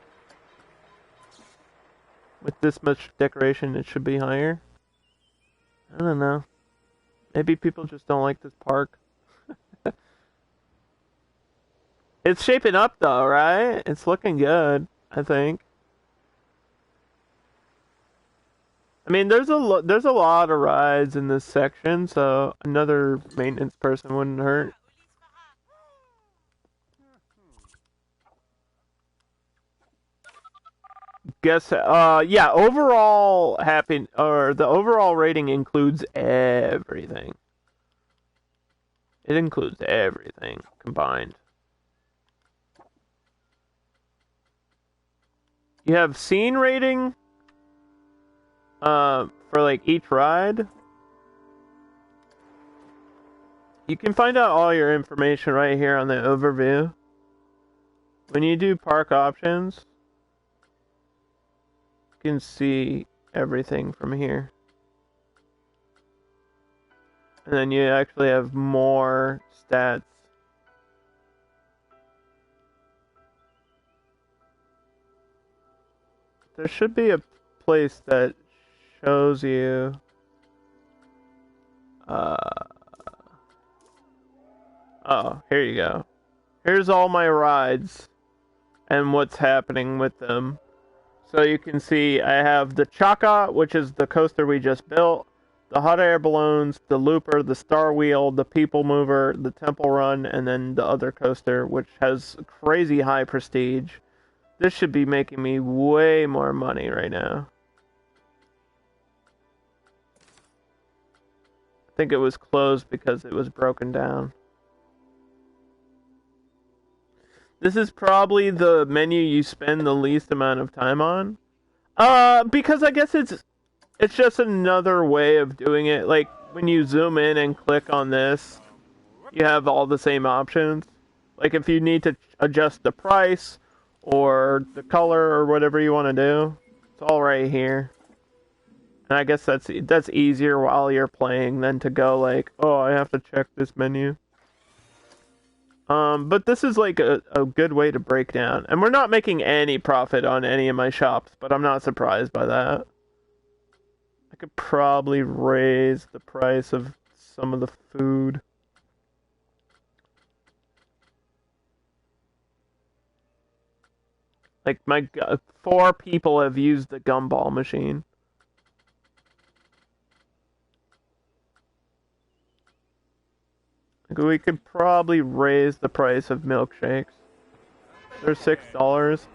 With this much decoration, it should be higher. I don't know. Maybe people just don't like this park. It's shaping up though, right? It's looking good, I think. I mean, there's a lot of rides in this section, so another maintenance person wouldn't hurt. Guess yeah, overall happy or the overall rating includes everything. It includes everything combined. You have scene rating for like each ride. You can find out all your information right here on the overview. When you do park options, you can see everything from here. And then you actually have more stats. There should be a place that shows you oh, here you go. Here's all my rides and what's happening with them. So you can see I have the Chaka, which is the coaster we just built, the hot air balloons, the looper, the star wheel, the people mover, the temple run, and then the other coaster, which has crazy high prestige. This should be making me way more money right now. I think it was closed because it was broken down. This is probably the menu you spend the least amount of time on. Because I guess it's just another way of doing it. Like when you zoom in and click on this, you have all the same options. Like if you need to adjust the price or the color or whatever you want to do, it's all right here. And I guess that's easier while you're playing than to go like, oh, I have to check this menu. But this is like a good way to break down. And we're not making any profit on any of my shops, but I'm not surprised by that. I could probably raise the price of some of the food. Like 4 people have used the gumball machine. We could probably raise the price of milkshakes. They're $6.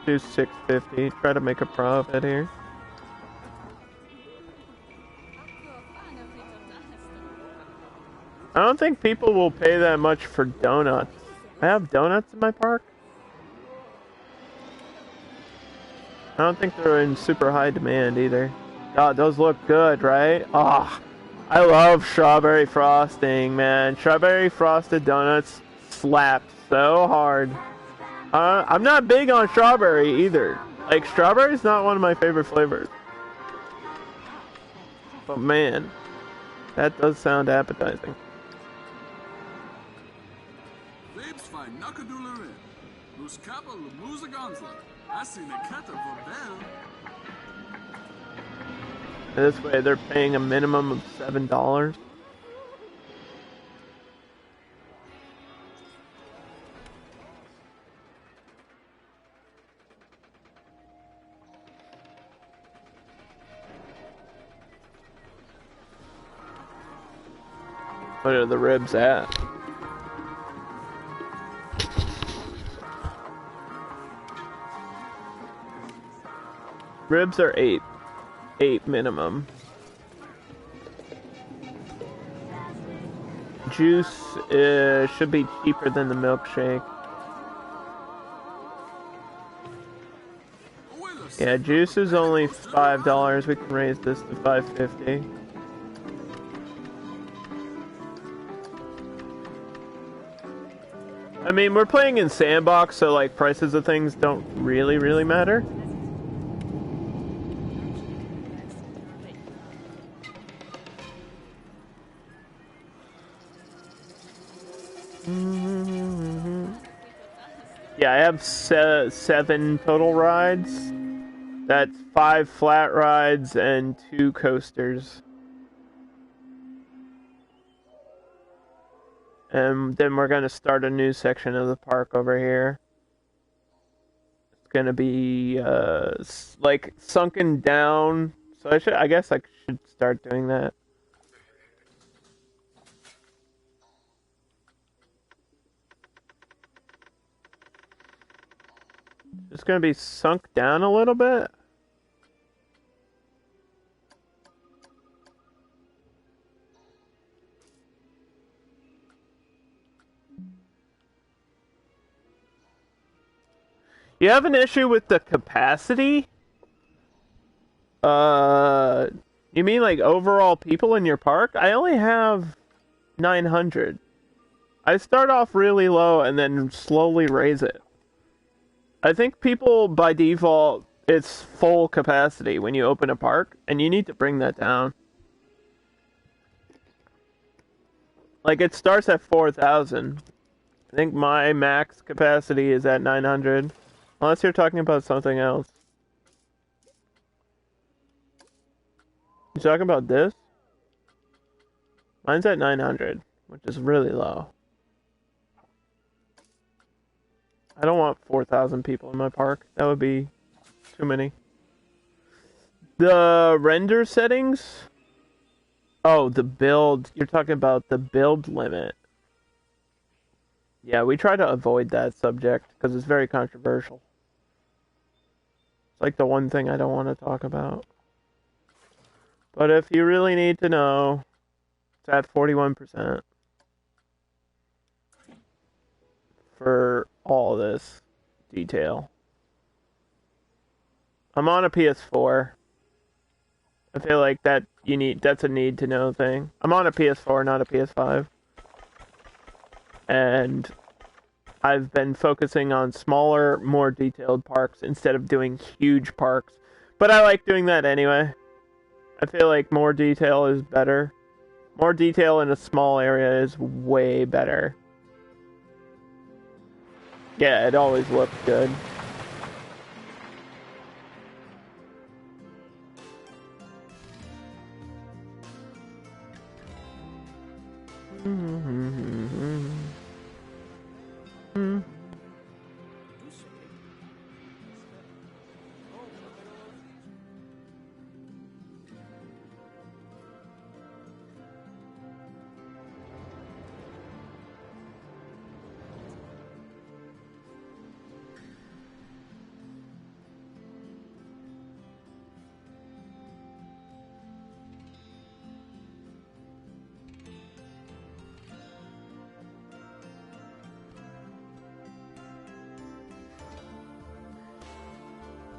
Do $6.50. Try to make a profit here. I don't think people will pay that much for donuts. I have donuts in my park. I don't think they're in super high demand either. God, those look good, right? Ah, oh, I love strawberry frosting, man. Strawberry frosted donuts slapped so hard. I'm not big on strawberry either. Like, strawberry's not one of my favorite flavors. But man, that does sound appetizing. And this way they're paying a minimum of $7. What are the ribs at? Ribs are 8. 8 minimum. Juice should be cheaper than the milkshake. Yeah, juice is only $5. We can raise this to $5.50. I mean, we're playing in sandbox, so like prices of things don't really matter. Yeah, I have 7 total rides. That's 5 flat rides and 2 coasters. And then we're gonna start a new section of the park over here. It's gonna be like sunken down. So I guess I should start doing that. It's gonna be sunk down a little bit. You have an issue with the capacity? You mean like overall people in your park? I only have 900. I start off really low and then slowly raise it. I think people by default, it's full capacity when you open a park, and you need to bring that down. Like it starts at 4,000. I think my max capacity is at 900. Unless you're talking about something else. You talking about this? Mine's at 900, which is really low. I don't want 4,000 people in my park. That would be too many. The render settings? Oh, the build. You're talking about the build limit. Yeah, we try to avoid that subject because it's very controversial. It's like the one thing I don't want to talk about. But if you really need to know, it's at 41% for all this detail. I'm on a PS4. I feel like that's a need to know thing. I'm on a PS4, not a PS5. And I've been focusing on smaller, more detailed parks instead of doing huge parks. But I like doing that anyway. I feel like more detail is better. More detail in a small area is way better. Yeah, it always looks good.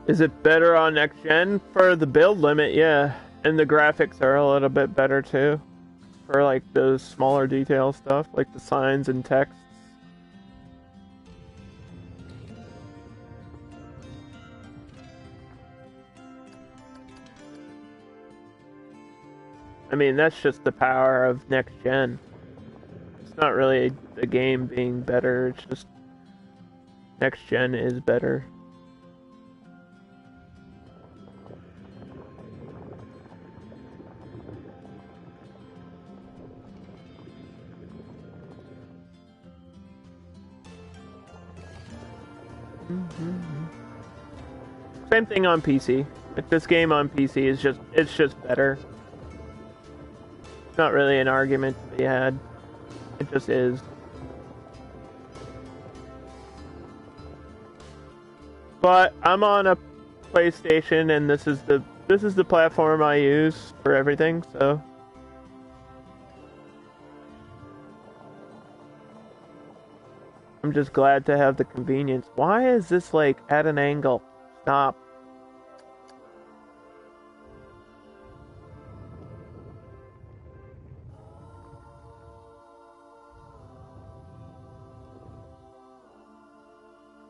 Is it better on next gen? For the build limit, yeah. And the graphics are a little bit better too. For like those smaller detail stuff, like the signs and texts. I mean, that's just the power of next gen. It's not really the game being better, it's just next gen is better. Same thing on PC. Like this game on PC is just better. It's not really an argument to be had. It just is. But I'm on a PlayStation, and this is the platform I use for everything. So I'm just glad to have the convenience. Why is this like at an angle? Stop.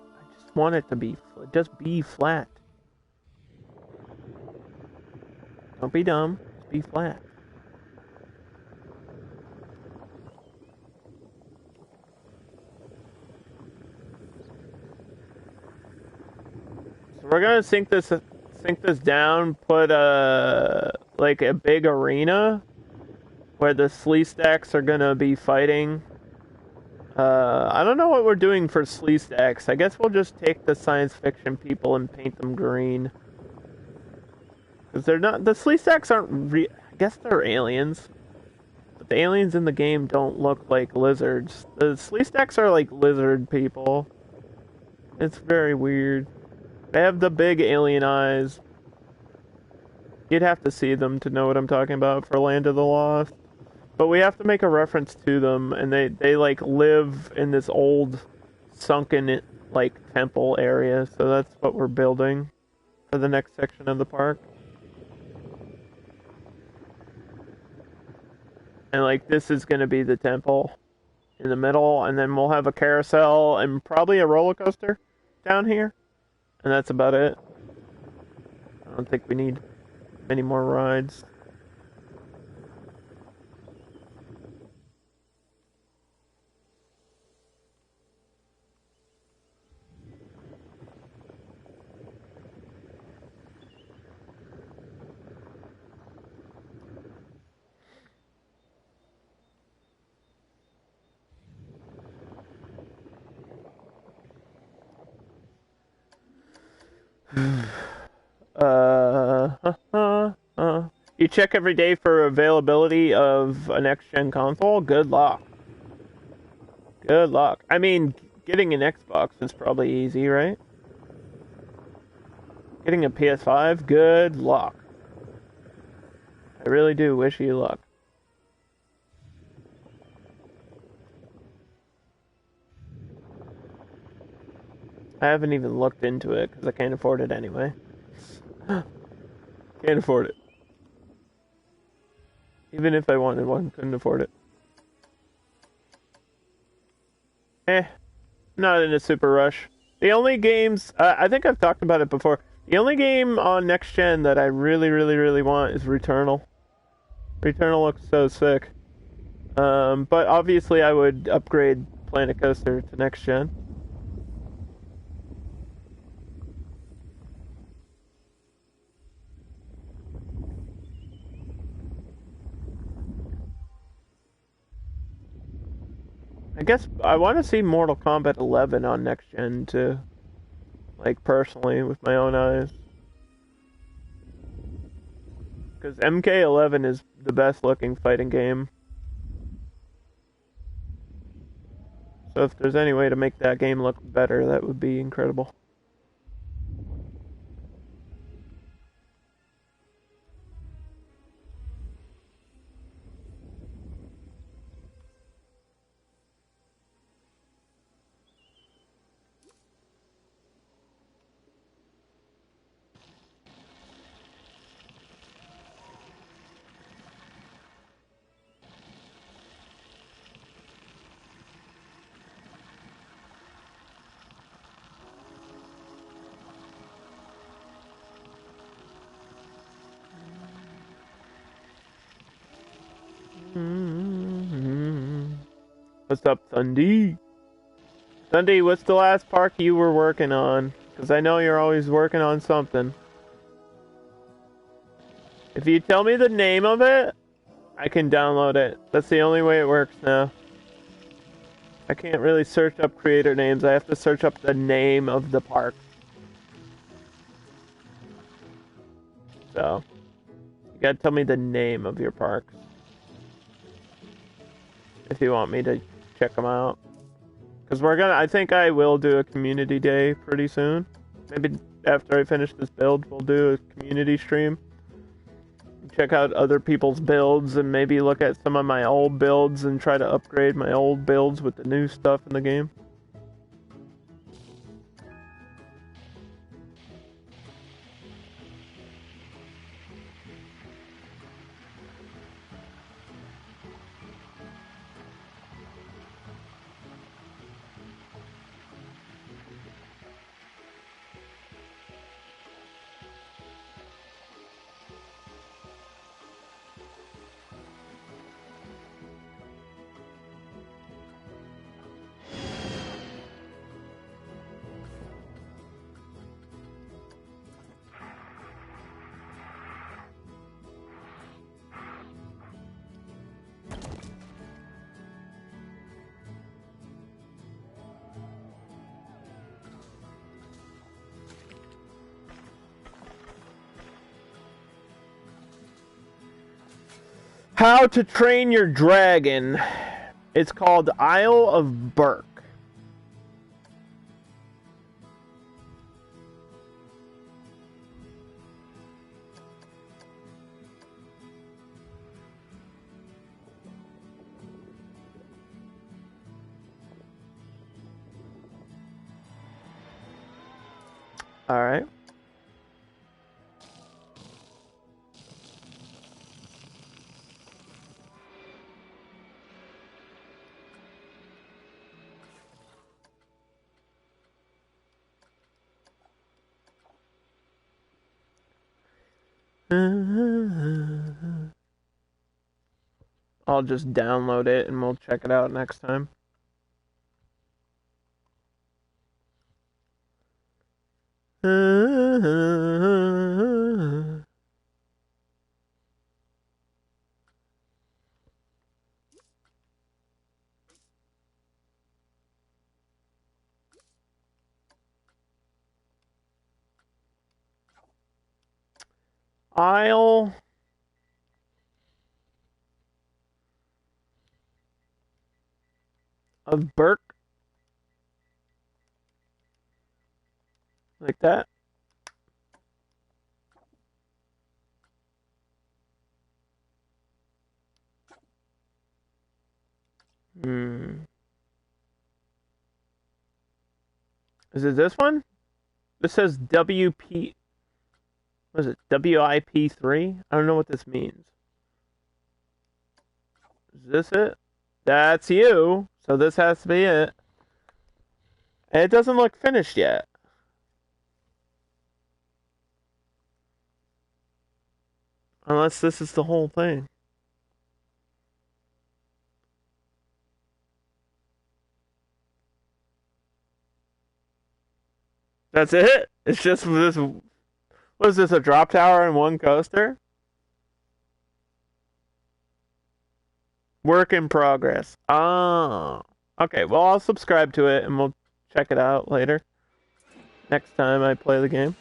I just want it to be just be flat. Don't be dumb. Just be flat. So we're gonna sink this down. Put like a big arena where the Slee Stacks are gonna be fighting. I don't know what we're doing for Slee Stacks. I guess we'll just take the science fiction people and paint them green. Because they're not. The Slee Stacks aren't. I guess they're aliens. But the aliens in the game don't look like lizards. The Slee Stacks are like lizard people. It's very weird. They have the big alien eyes. You'd have to see them to know what I'm talking about for Land of the Lost. But we have to make a reference to them, and they like live in this old sunken like temple area, so that's what we're building for the next section of the park. And like this is gonna be the temple in the middle, and then we'll have a carousel and probably a roller coaster down here. And that's about it. I don't think we need any more rides. You check every day for availability of a next-gen console? Good luck. Good luck. I mean, getting an Xbox is probably easy, right? Getting a PS5? Good luck. I really do wish you luck. I haven't even looked into it because I can't afford it anyway. Can't afford it. Even if I wanted one, couldn't afford it. Not in a super rush. The only games, I think I've talked about it before. The only game on next gen that I really, really, really want is Returnal. Returnal looks so sick. But obviously I would upgrade Planet Coaster to next gen. I guess I want to see Mortal Kombat 11 on next gen too. Like personally, with my own eyes. Because MK11 is the best looking fighting game. So if there's any way to make that game look better, that would be incredible. What's up, Thundy? Thundy, what's the last park you were working on? Because I know you're always working on something. If you tell me the name of it, I can download it. That's the only way it works now. I can't really search up creator names. I have to search up the name of the park. So, you gotta tell me the name of your parks. If you want me to check them out. Because I think I will do a community day pretty soon. Maybe after I finish this build, we'll do a community stream. Check out other people's builds and maybe look at some of my old builds and try to upgrade my old builds with the new stuff in the game. How to Train Your Dragon. It's called Isle of Burke. All right. I'll just download it and we'll check it out next time. Isle of Burke. Like that. Is it this one? This says WP. What is it? WIP3? I don't know what this means. Is this it? That's you. So this has to be it. And it doesn't look finished yet. Unless this is the whole thing. That's it? It's just this. What is this, a drop tower and one coaster? Work in progress. Oh. Okay, well, I'll subscribe to it and we'll check it out later. Next time I play the game.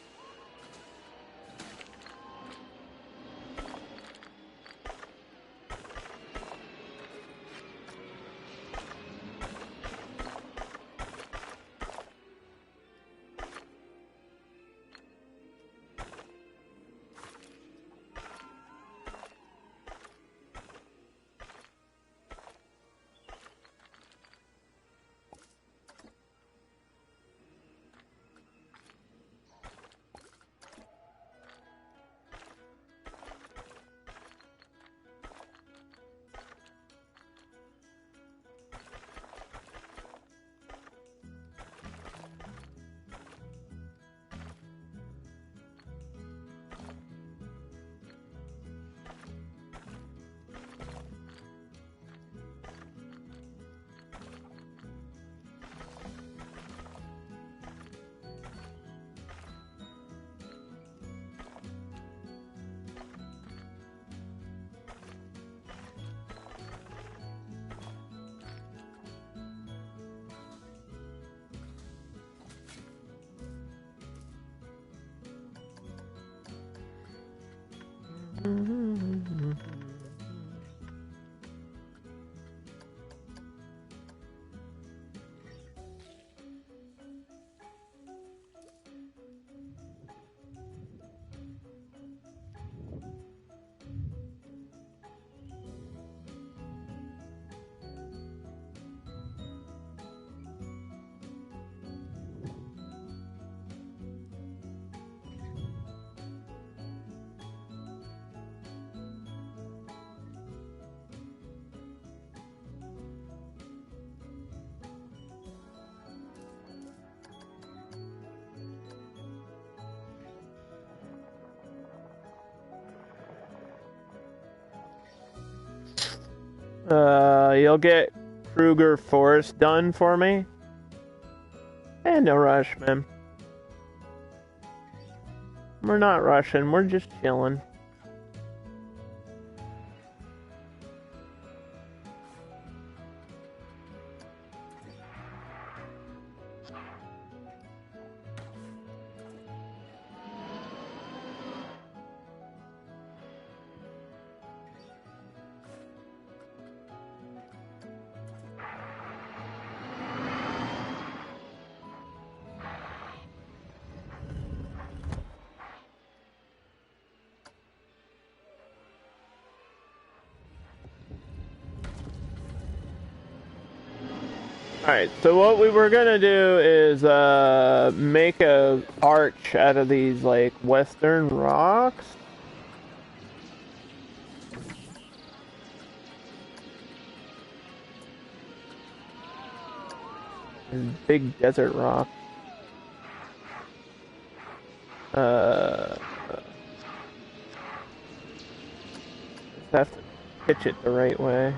You'll get Kruger Forest done for me. And no rush, man. We're not rushing, we're just chilling. Alright, so what we were gonna do is make a arch out of these like western rocks. Big desert rock. Just have to pitch it the right way.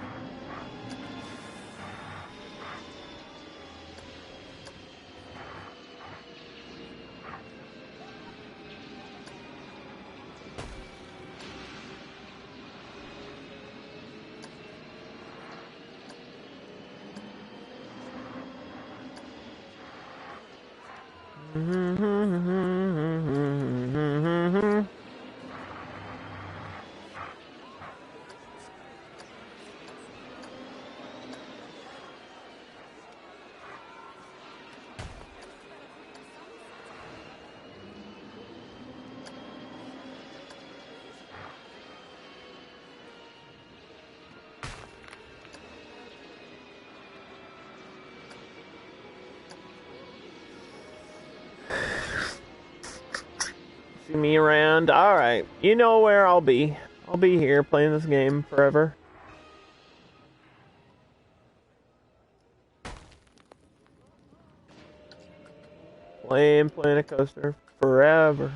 See me around? Alright, you know where I'll be. I'll be here playing this game forever. Playing Planet Coaster forever.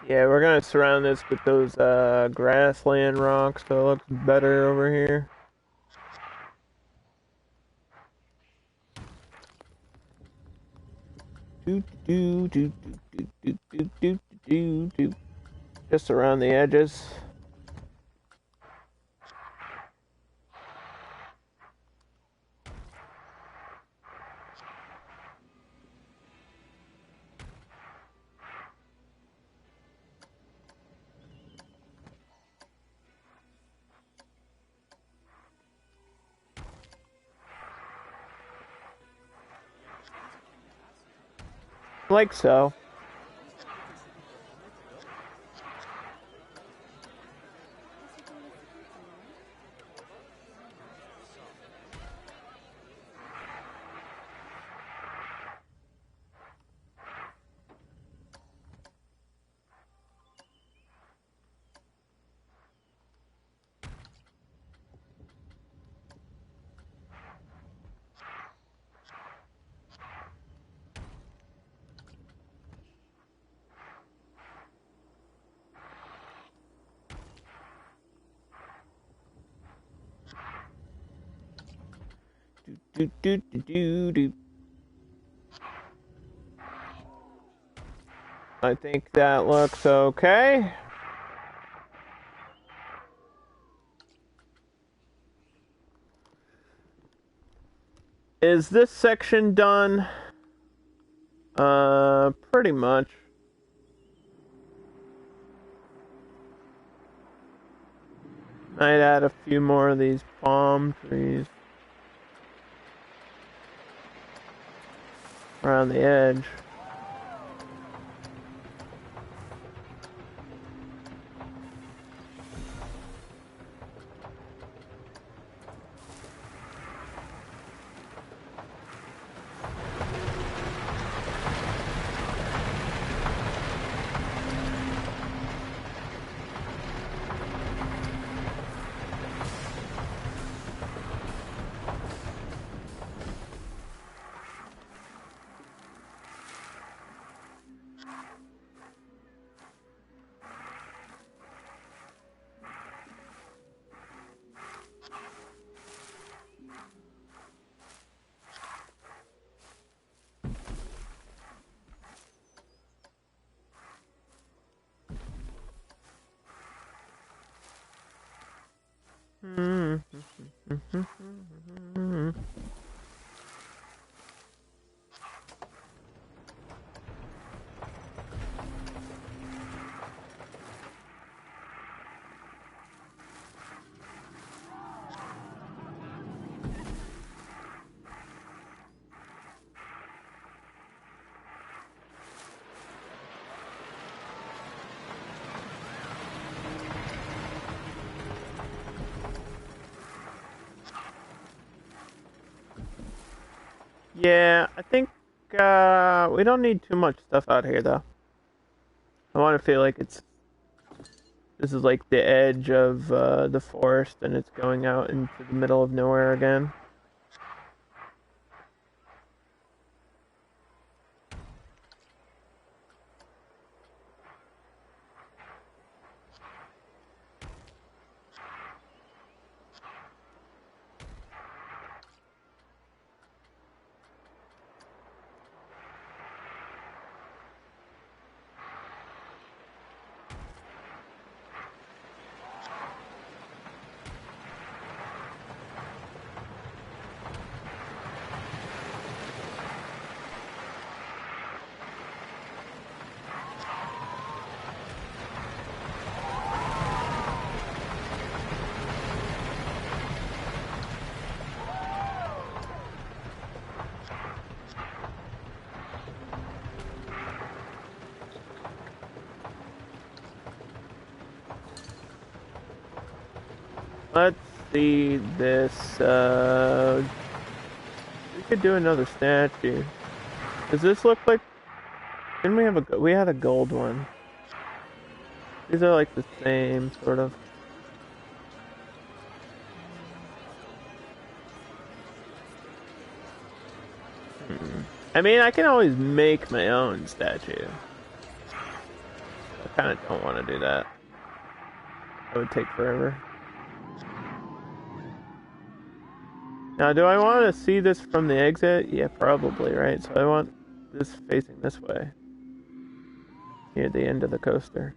Yeah, we're gonna surround this with those grassland rocks so it looks better over here. Just around the edges. Like so. do, do, do, do, do. I think that looks okay. Is this section done? Pretty much. I'd add a few more of these palm trees around the edge. Yeah, I think we don't need too much stuff out here though. I want to feel like this is like the edge of the forest and it's going out into the middle of nowhere again. Let's see this. We could do another statue. Does this look like? Didn't we have a? We had a gold one. These are like the same sort of. I mean, I can always make my own statue. I kind of don't want to do that. That would take forever. Now, do I want to see this from the exit? Yeah, probably, right? So I want this facing this way. Near the end of the coaster.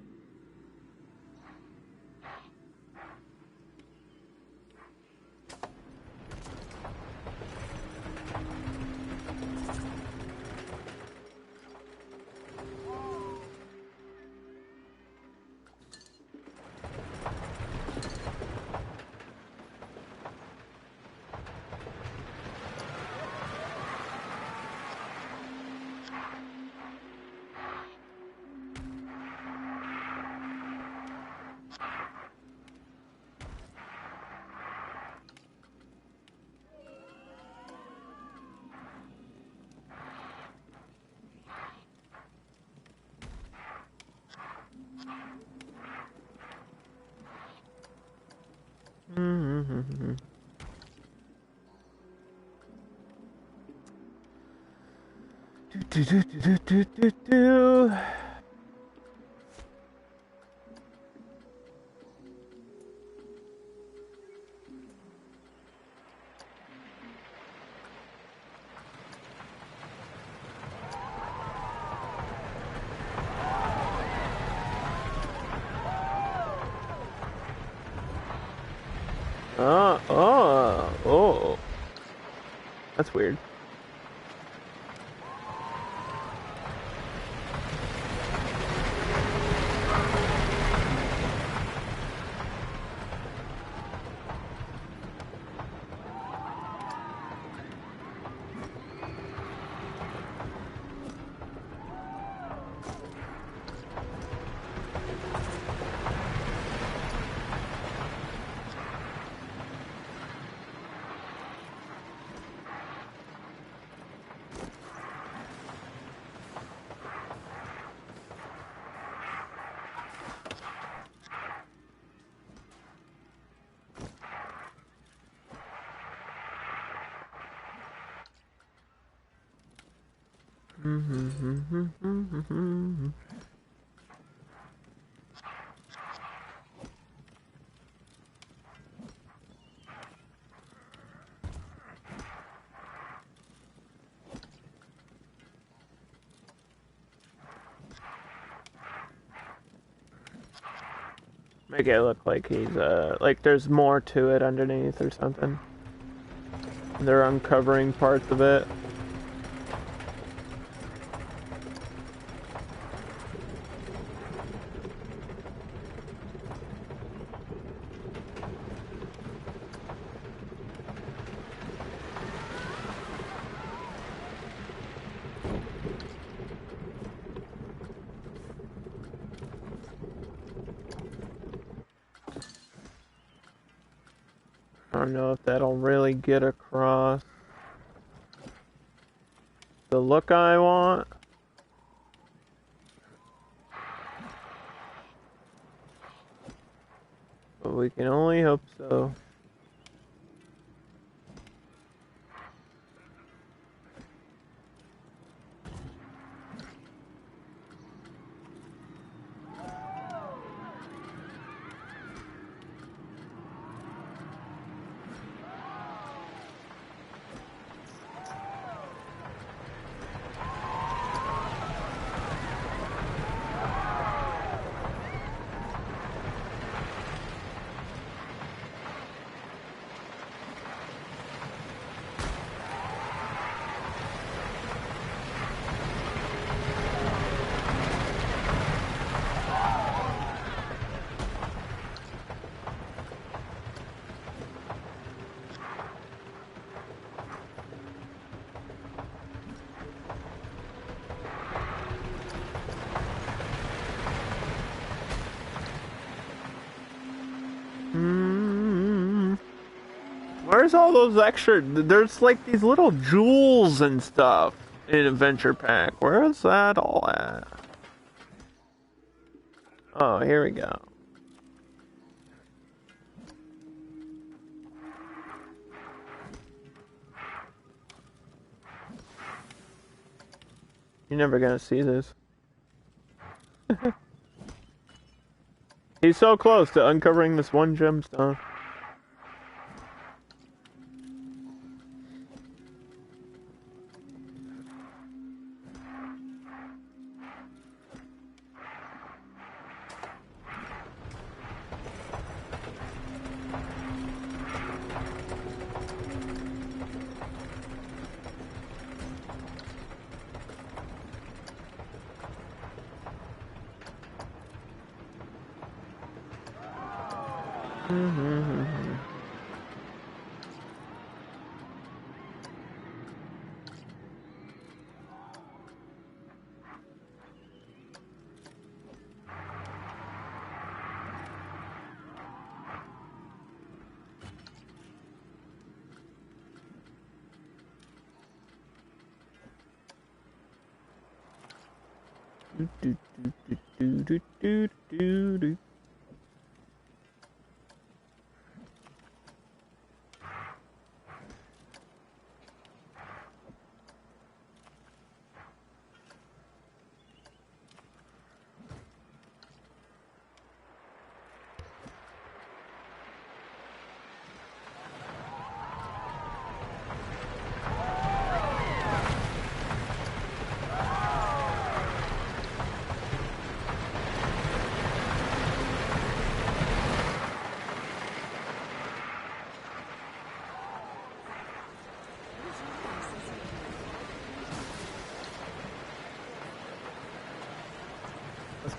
Mm-hmm. Do, do, do, do, do, do. Oh. That's weird. Make it look like he's like there's more to it underneath or something. They're uncovering parts of it. I don't know if that'll really get across the look I want. But we can only hope so. Where's all those extra? There's like these little jewels and stuff in Adventure Pack. Where is that all at? Oh, here we go. You're never gonna see this. He's so close to uncovering this one gemstone.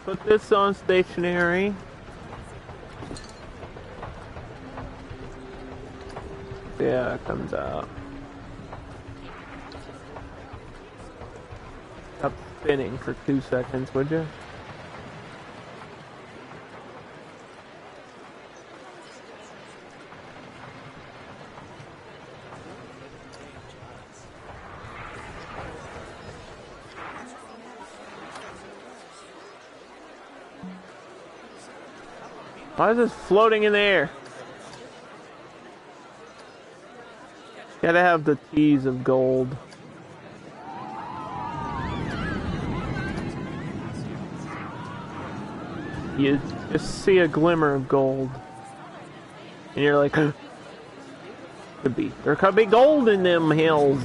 Put this on stationary. Yeah, it comes out. Stop spinning for 2 seconds, would you? Why is this floating in the air? Gotta have the teas of gold. You just see a glimmer of gold. And you're like, there could be gold in them hills.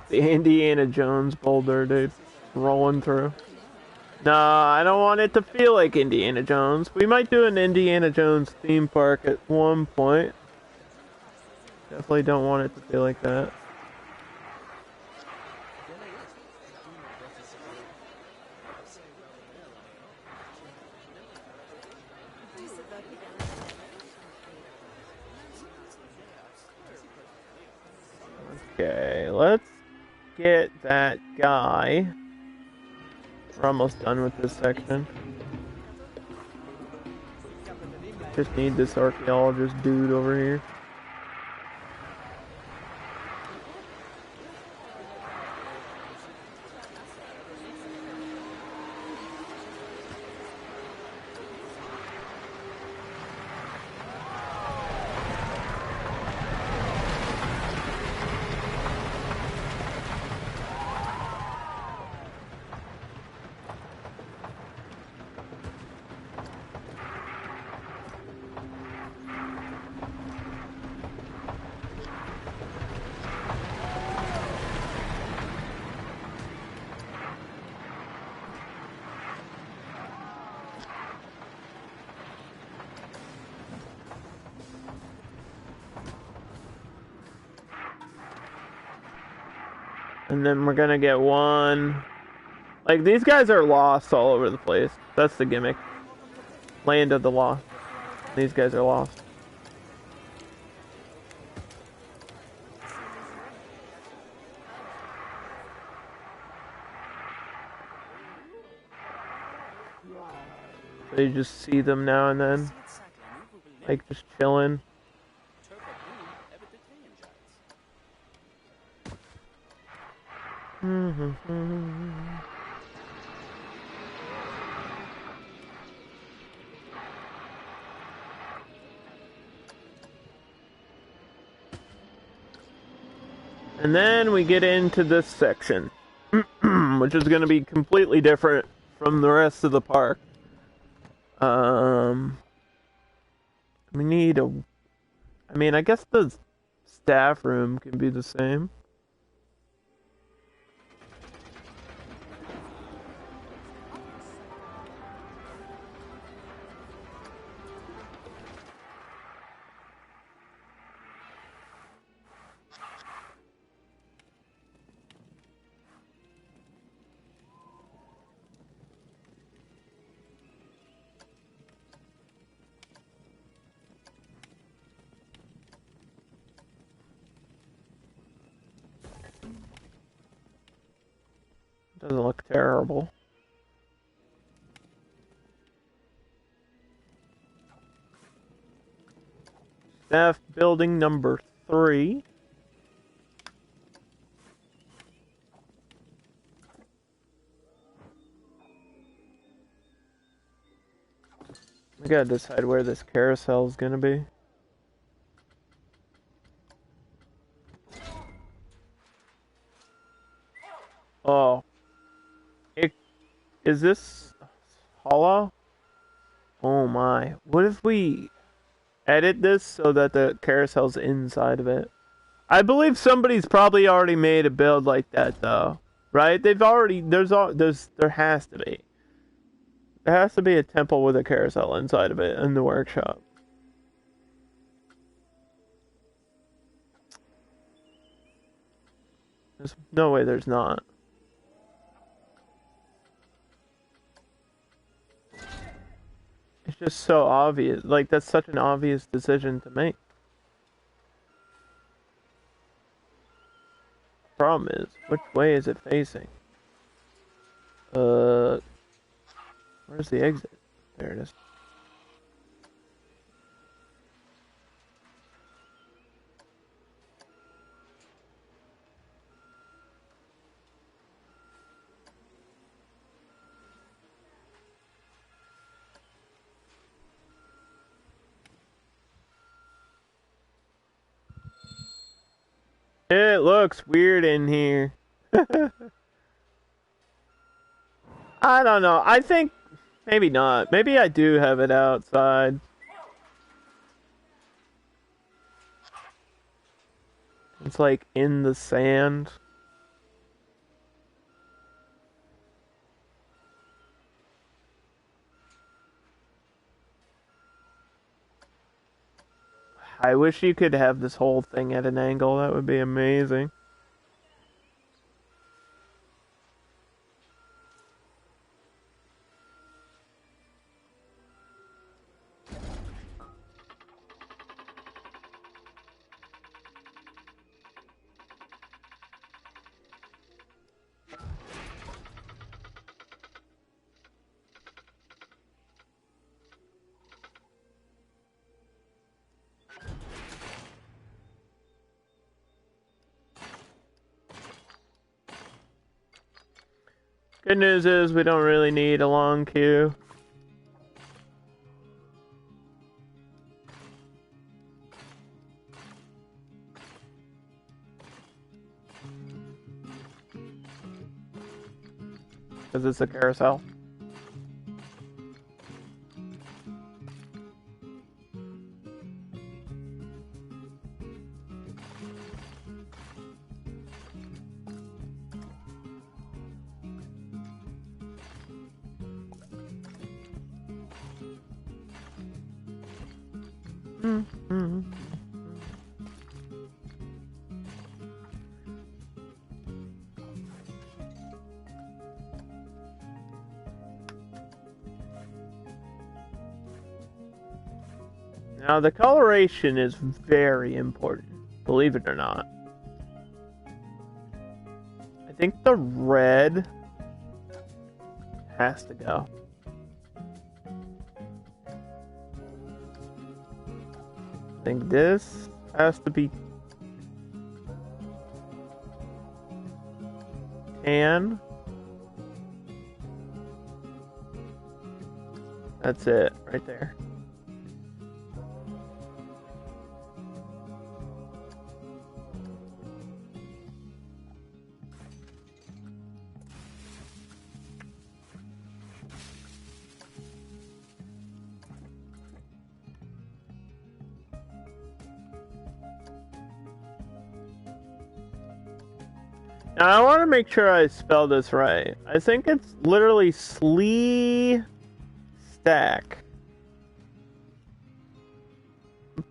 The Indiana Jones boulder, dude. Rolling through. No, I don't want it to feel like Indiana Jones. We might do an Indiana Jones theme park at one point. Definitely don't want it to feel like that. Okay, let's get that guy. We're almost done with this section. Just need this archaeologist dude over here. And then we're gonna get one. Like, these guys are lost all over the place. That's the gimmick. Land of the lost. These guys are lost. So you just see them now and then. Like, just chilling. And then we get into this section, which is going to be completely different from the rest of the park. We need a... I mean, I guess the staff room can be the same. Doesn't look terrible. Staff building number 3. We gotta decide where this carousel is gonna be. Oh. Is this... hollow? Oh my. What if we edit this so that the carousel's inside of it? I believe somebody's probably already made a build like that though. Right? They've already there has to be. There has to be a temple with a carousel inside of it in the workshop. There's no way there's not. It's just so obvious. Like, that's such an obvious decision to make. Problem is, which way is it facing? Where's the exit? There it is. It looks weird in here. I don't know. I think maybe not. Maybe I do have it outside. It's like in the sand. I wish you could have this whole thing at an angle. That would be amazing. Good news is we don't really need a long queue. Because it's a carousel. Now, the coloration is very important, believe it or not. I think the red has to go. I think this has to be tan. That's it, right there. Now, I want to make sure I spell this right. I think it's literally Slee Stack.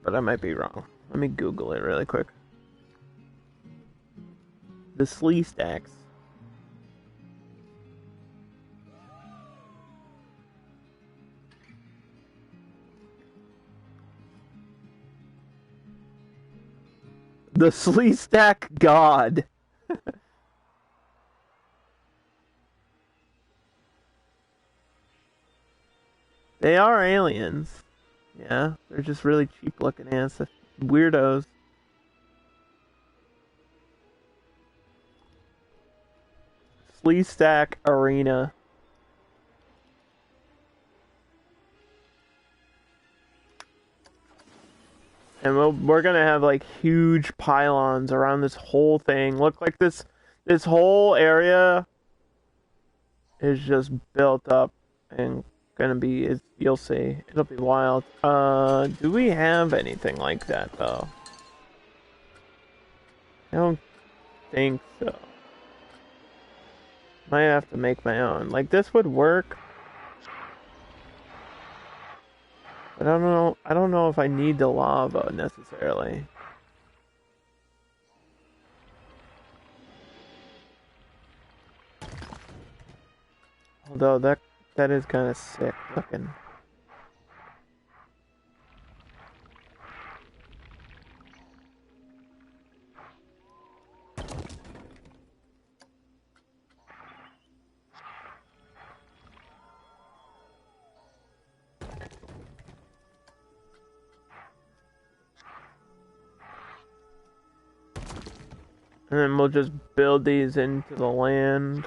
But I might be wrong. Let me Google it really quick. The Slee Stacks. The Slee Stack God. They are aliens. Yeah, they're just really cheap looking ass weirdos. Flea Stack Arena. And we're gonna have like huge pylons around this whole thing. Look like this whole area is just built up and gonna be. You'll see. It'll be wild. Do we have anything like that though? I don't think so. Might have to make my own. Like this would work. But I don't know. I don't know if I need the lava necessarily. Although that is kind of sick looking. And then we'll just build these into the land.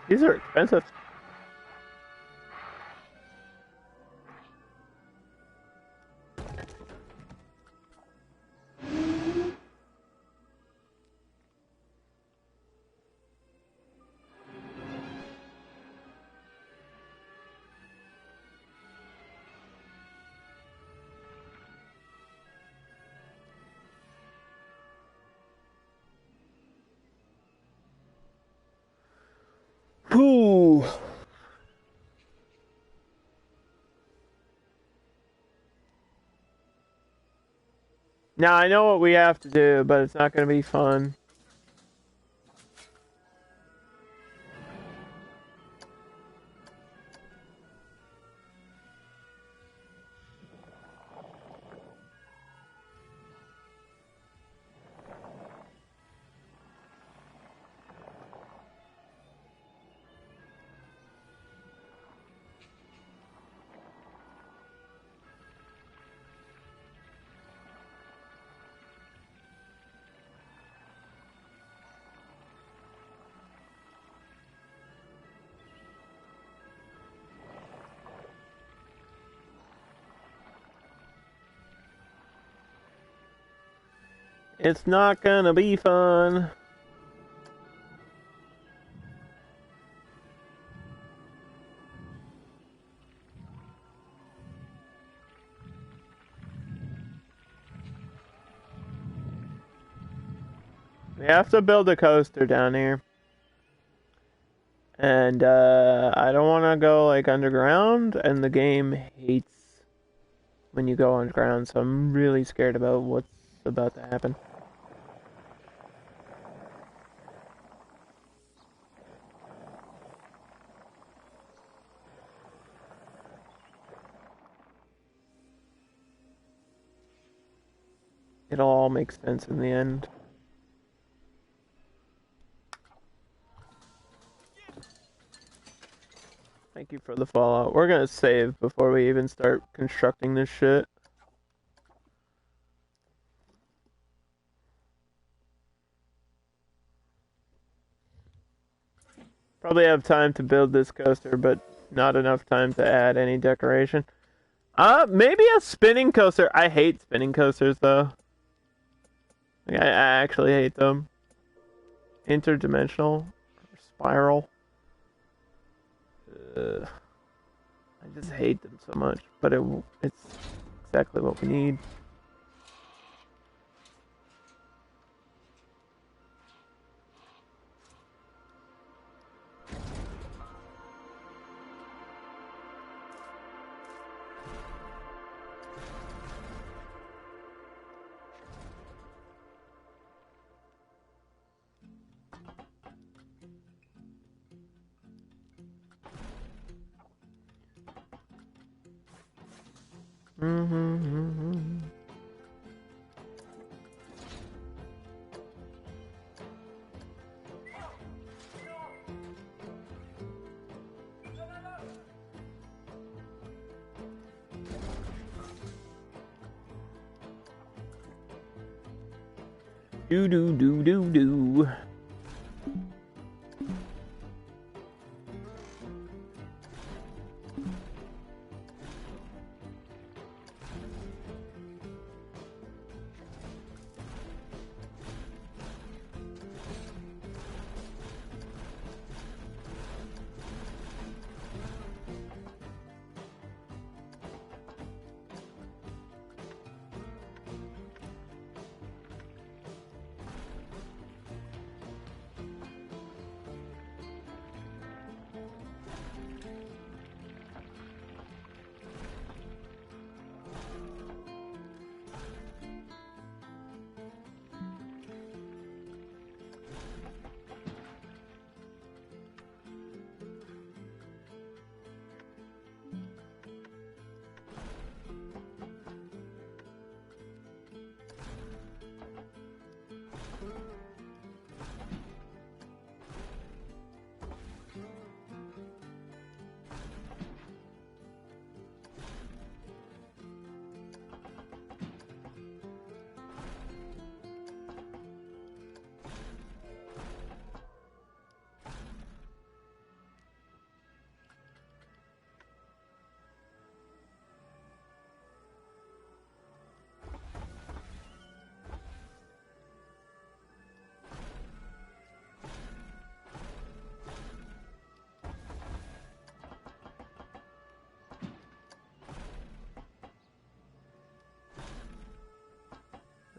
These are expensive. Whew. Now I know what we have to do, but it's not going to be fun. It's not going to be fun. We have to build a coaster down here. And I don't want to go like underground, and the game hates when you go underground, so I'm really scared about what's about to happen. It'll all make sense in the end. Thank you for the fallout. We're gonna save before we even start constructing this shit. Probably have time to build this coaster, but not enough time to add any decoration. Maybe a spinning coaster. I hate spinning coasters though. Like, I actually hate them. Interdimensional or spiral. I just hate them so much, but it's exactly what we need. Do do do do do.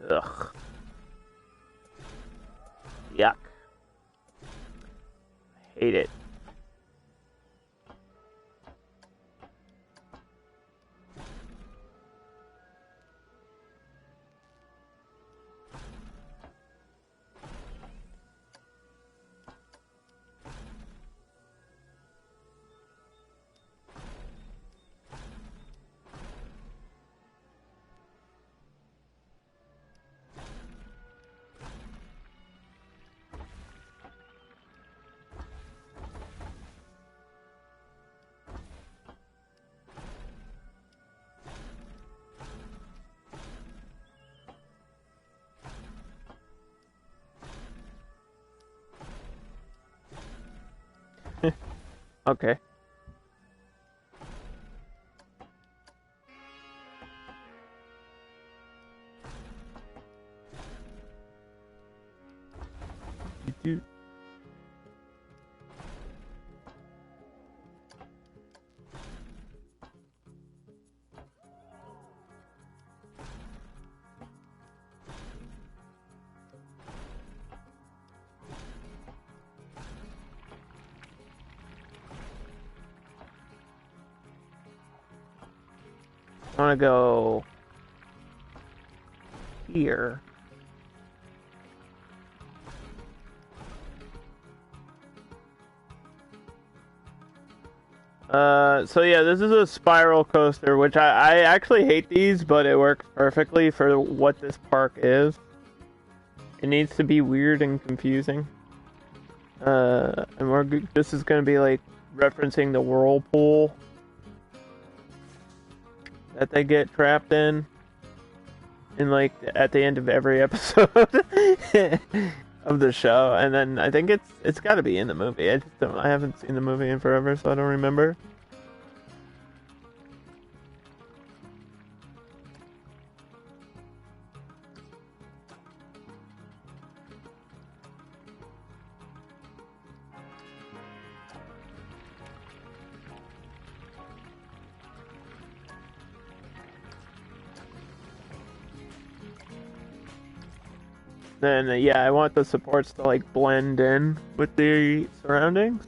Ugh. Yuck. Hate it. Okay. Do. I want to go here. So yeah, this is a spiral coaster, which I actually hate these, but it works perfectly for what this park is. It needs to be weird and confusing. And this is gonna be like referencing the whirlpool that they get trapped in like at the end of every episode of the show, and then I think it's got to be in the movie. I haven't seen the movie in forever, so I don't remember. Then yeah, I want the supports to like blend in with the surroundings.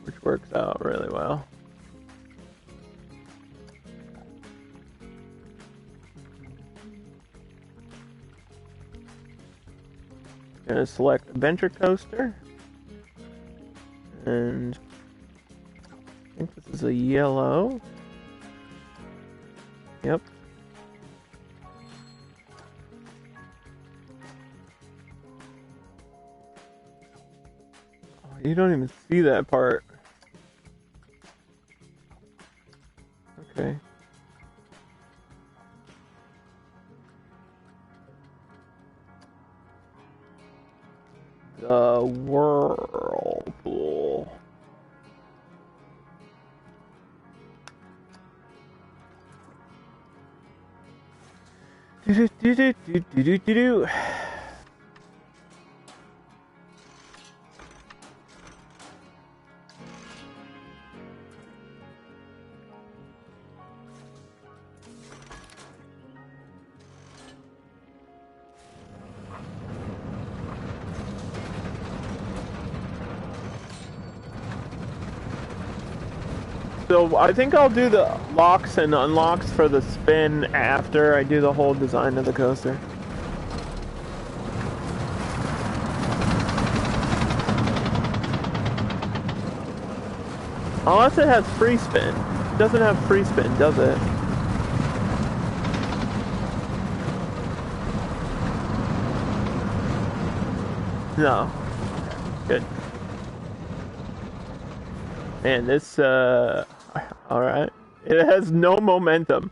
Which works out really well. Gonna select Adventure Coaster. And I think this is a yellow. Yep. Oh, you don't even see that part. Okay. The whirlpool. Do do do do do do do do. So I think I'll do the locks and unlocks for the spin after I do the whole design of the coaster. Unless it has free spin. It doesn't have free spin, does it? No. Good. Man, this, alright. It has no momentum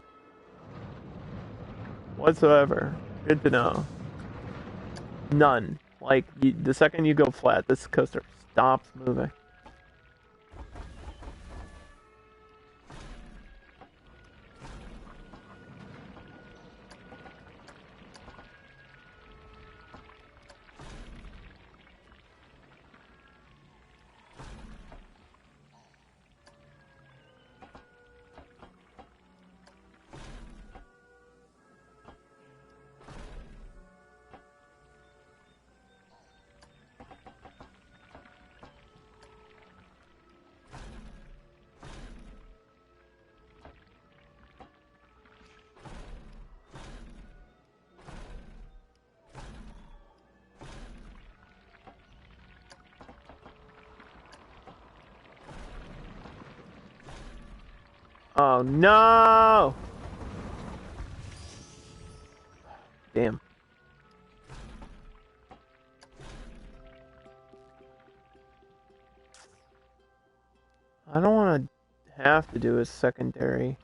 whatsoever. Good to know. None. Like, the second you go flat, this coaster stops moving. Oh no! Damn. I don't want to have to do a secondary.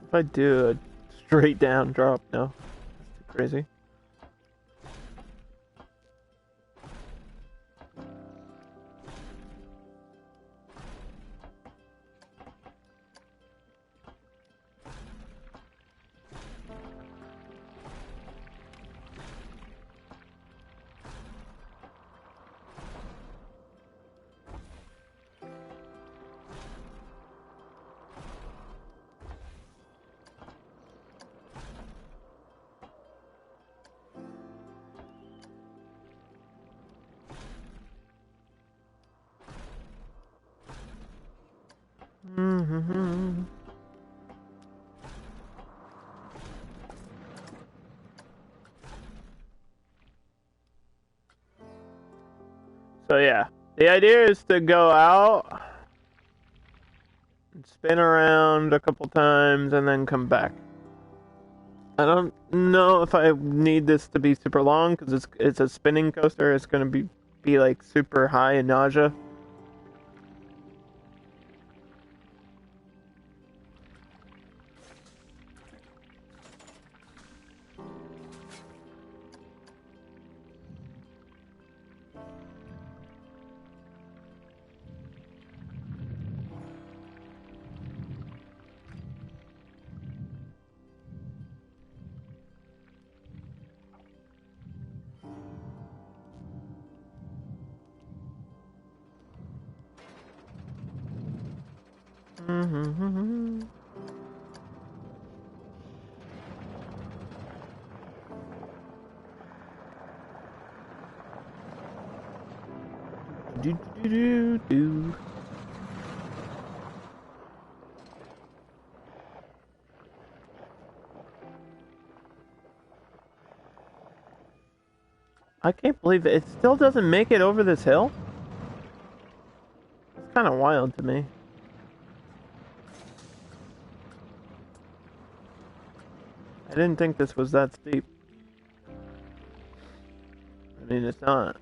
If I do a straight down drop, no. That's too crazy. Mm-hmm. So yeah, the idea is to go out, and spin around a couple times, and then come back. I don't know if I need this to be super long because it's a spinning coaster. It's gonna be like super high in nausea. Mm-hmm. Do do do do. I can't believe it still doesn't make it over this hill. It's kind of wild to me. I didn't think this was that steep. mean, it's not.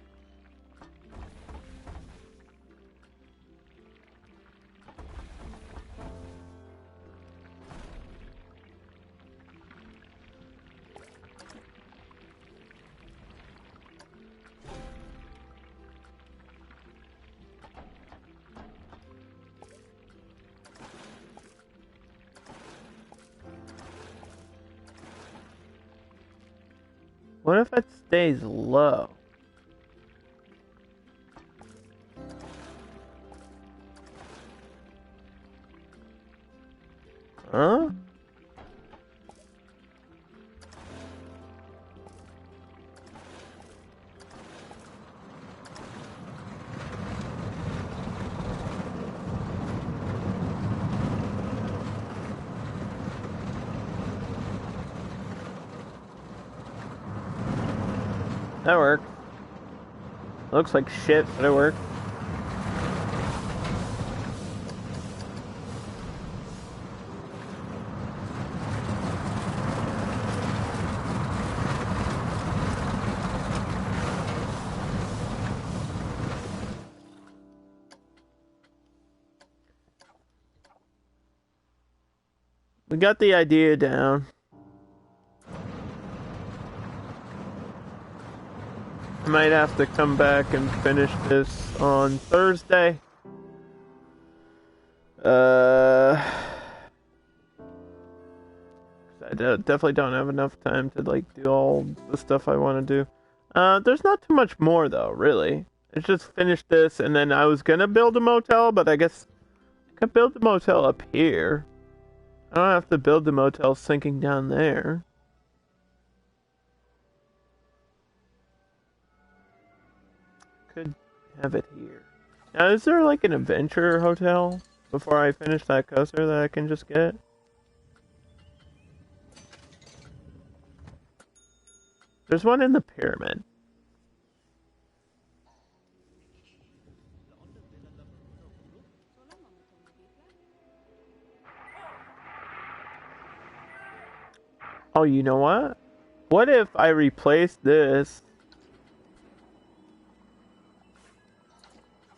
What if it stays low? Huh? That worked. Looks like shit, but it worked. We got the idea down. I might have to come back and finish this on Thursday. I definitely don't have enough time to like do all the stuff I want to do. There's not too much more though, really. It's just finish this, and then I was gonna build a motel, but I guess I could build the motel up here. I don't have to build the motel sinking down there. Could have it here. Now, is there like an adventure hotel before I finish that coaster that I can just get? There's one in the pyramid. Oh, you know what? What if I replace this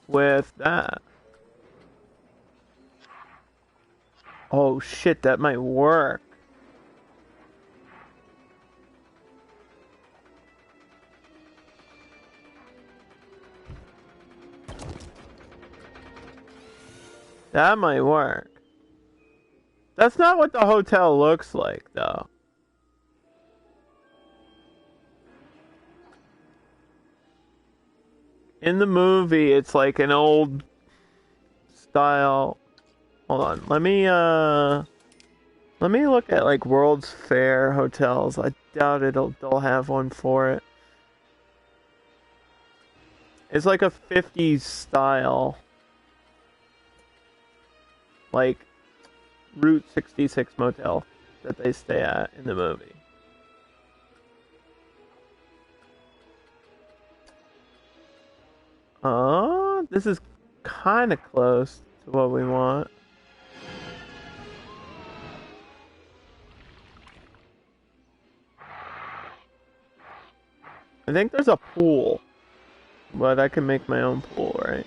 with that? Oh shit, that might work. That might work. That's not what the hotel looks like, though. In the movie, it's like an old style. Hold on, let me look at like World's Fair hotels. I doubt they'll have one for it. It's like a 50s style. Like Route 66 motel that they stay at in the movie. This is kind of close to what we want. I think there's a pool, but I can make my own pool, right?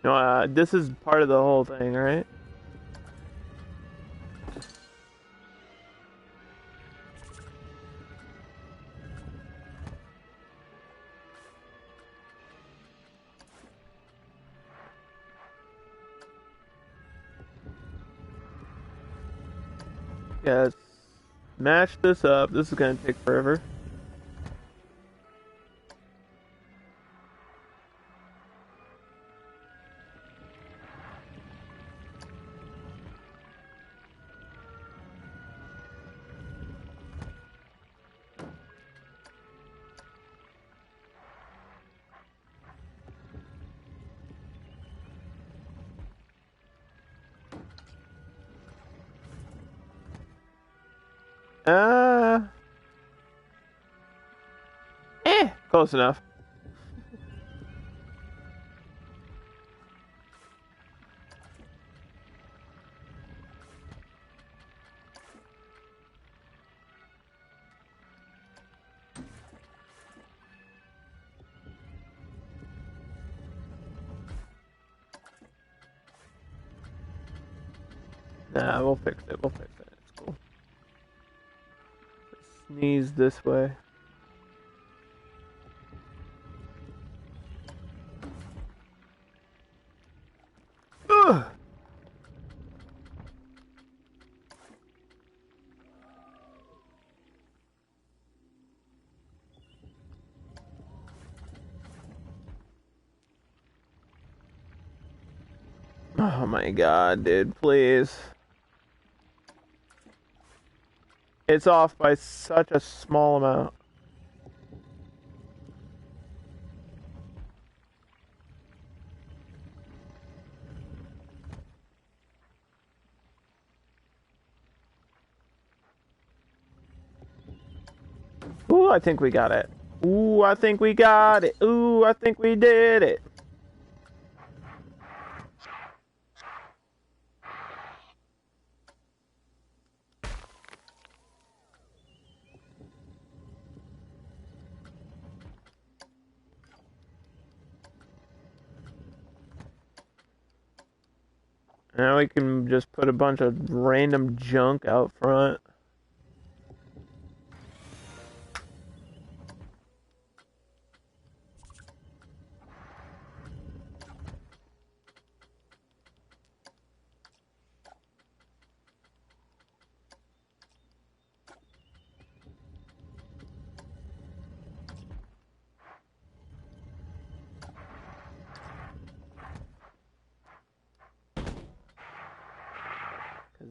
No, this is part of the whole thing, right? Yeah, let's match this up. This is gonna take forever. Uh, close enough. Nah, we'll fix it. We'll fix it. It's cool. Sneeze this way. Ugh. Oh my god, dude, please. It's off by such a small amount. Ooh, I think we got it. Ooh, I think we got it. Ooh, I think we did it. Now we can just put a bunch of random junk out front.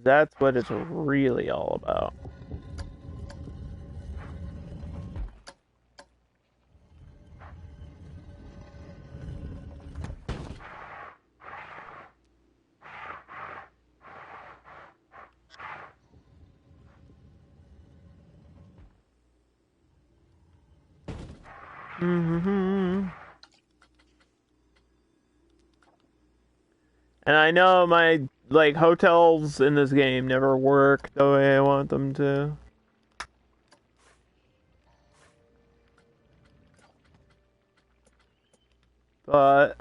That's what it's really all about. Mm-hmm. And I know my like hotels in this game never work the way I want them to. But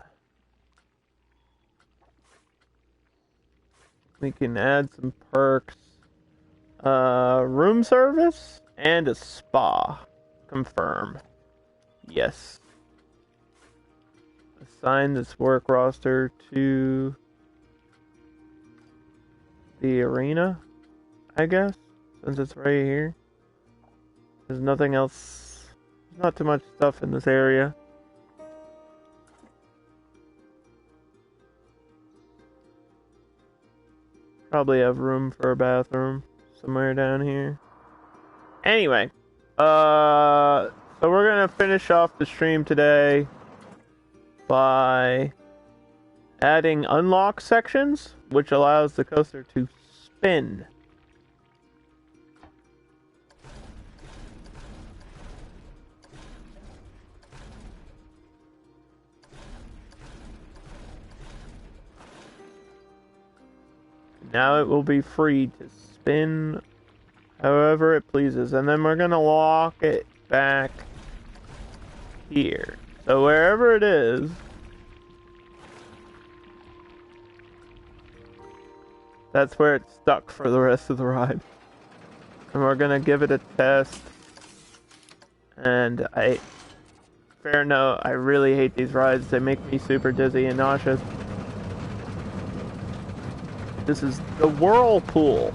we can add some perks. Room service and a spa. Confirm. Yes. Assign this work roster to the arena, I guess, since it's right here. There's nothing else. There's not too much stuff in this area. Probably have room for a bathroom somewhere down here. Anyway, so we're gonna finish off the stream today by adding unlock sections, which allows the coaster to spin. Now it will be free to spin however it pleases. And then we're going to lock it back here. So wherever it is, That's where it's stuck for the rest of the ride. And we're gonna give it a test. And fair note, I really hate these rides. They make me super dizzy and nauseous. This is the Whirlpool.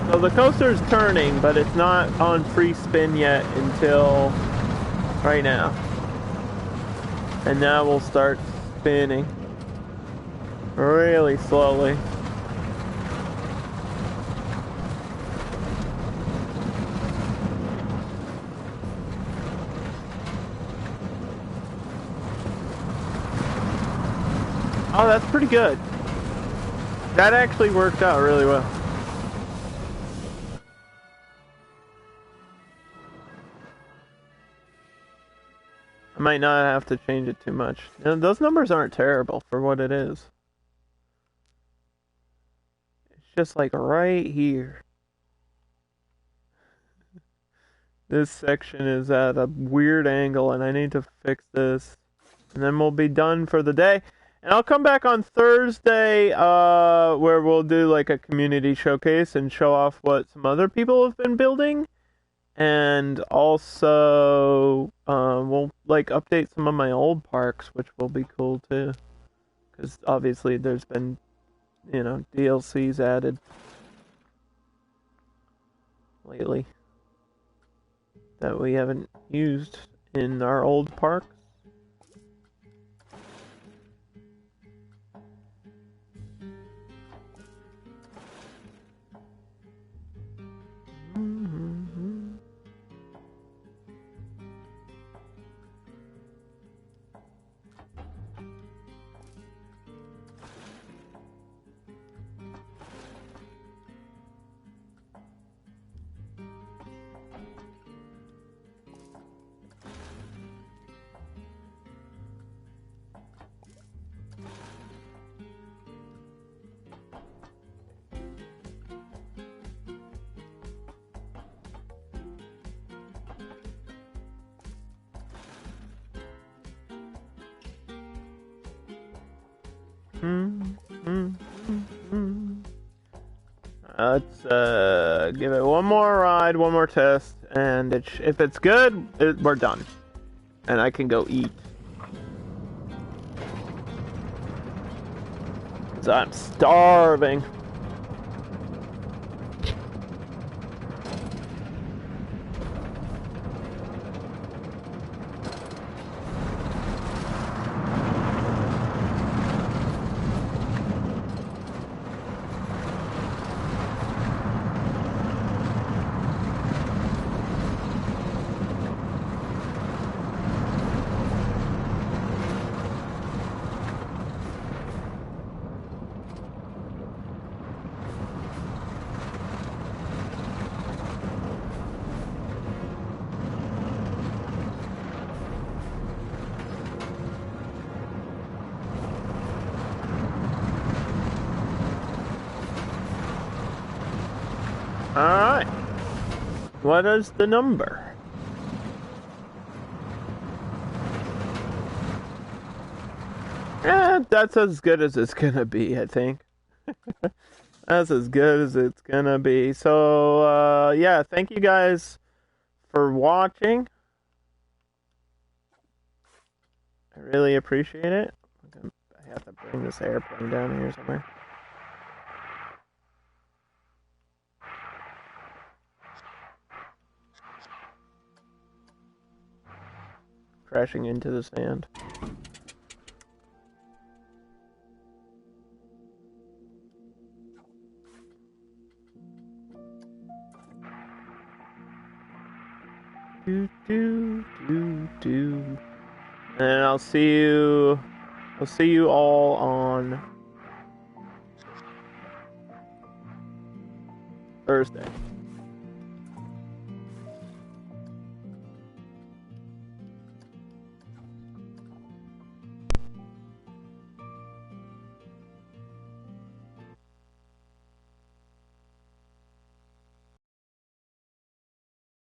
So the coaster's turning, but it's not on free spin yet until right now. And now we'll start spinning really slowly. Oh, that's pretty good. That actually worked out really well. I might not have to change it too much. Those numbers aren't terrible for what it is. It's just like right here. This section is at a weird angle and I need to fix this. And then we'll be done for the day. And I'll come back on Thursday where we'll do like a community showcase and show off what some other people have been building. And also, we'll like update some of my old parks, which will be cool too. Because obviously there's been, DLCs added lately that we haven't used in our old parks. Let's give it one more ride, one more test, and if it's good, we're done. And I can go eat. 'Cause I'm starving. Alright. What is the number? That's as good as it's gonna be, I think. That's as good as it's gonna be. So, yeah, thank you guys for watching. I really appreciate it. I have to bring this airplane down here somewhere. Crashing into the sand. Do do do do. And I'll see you all on Thursday.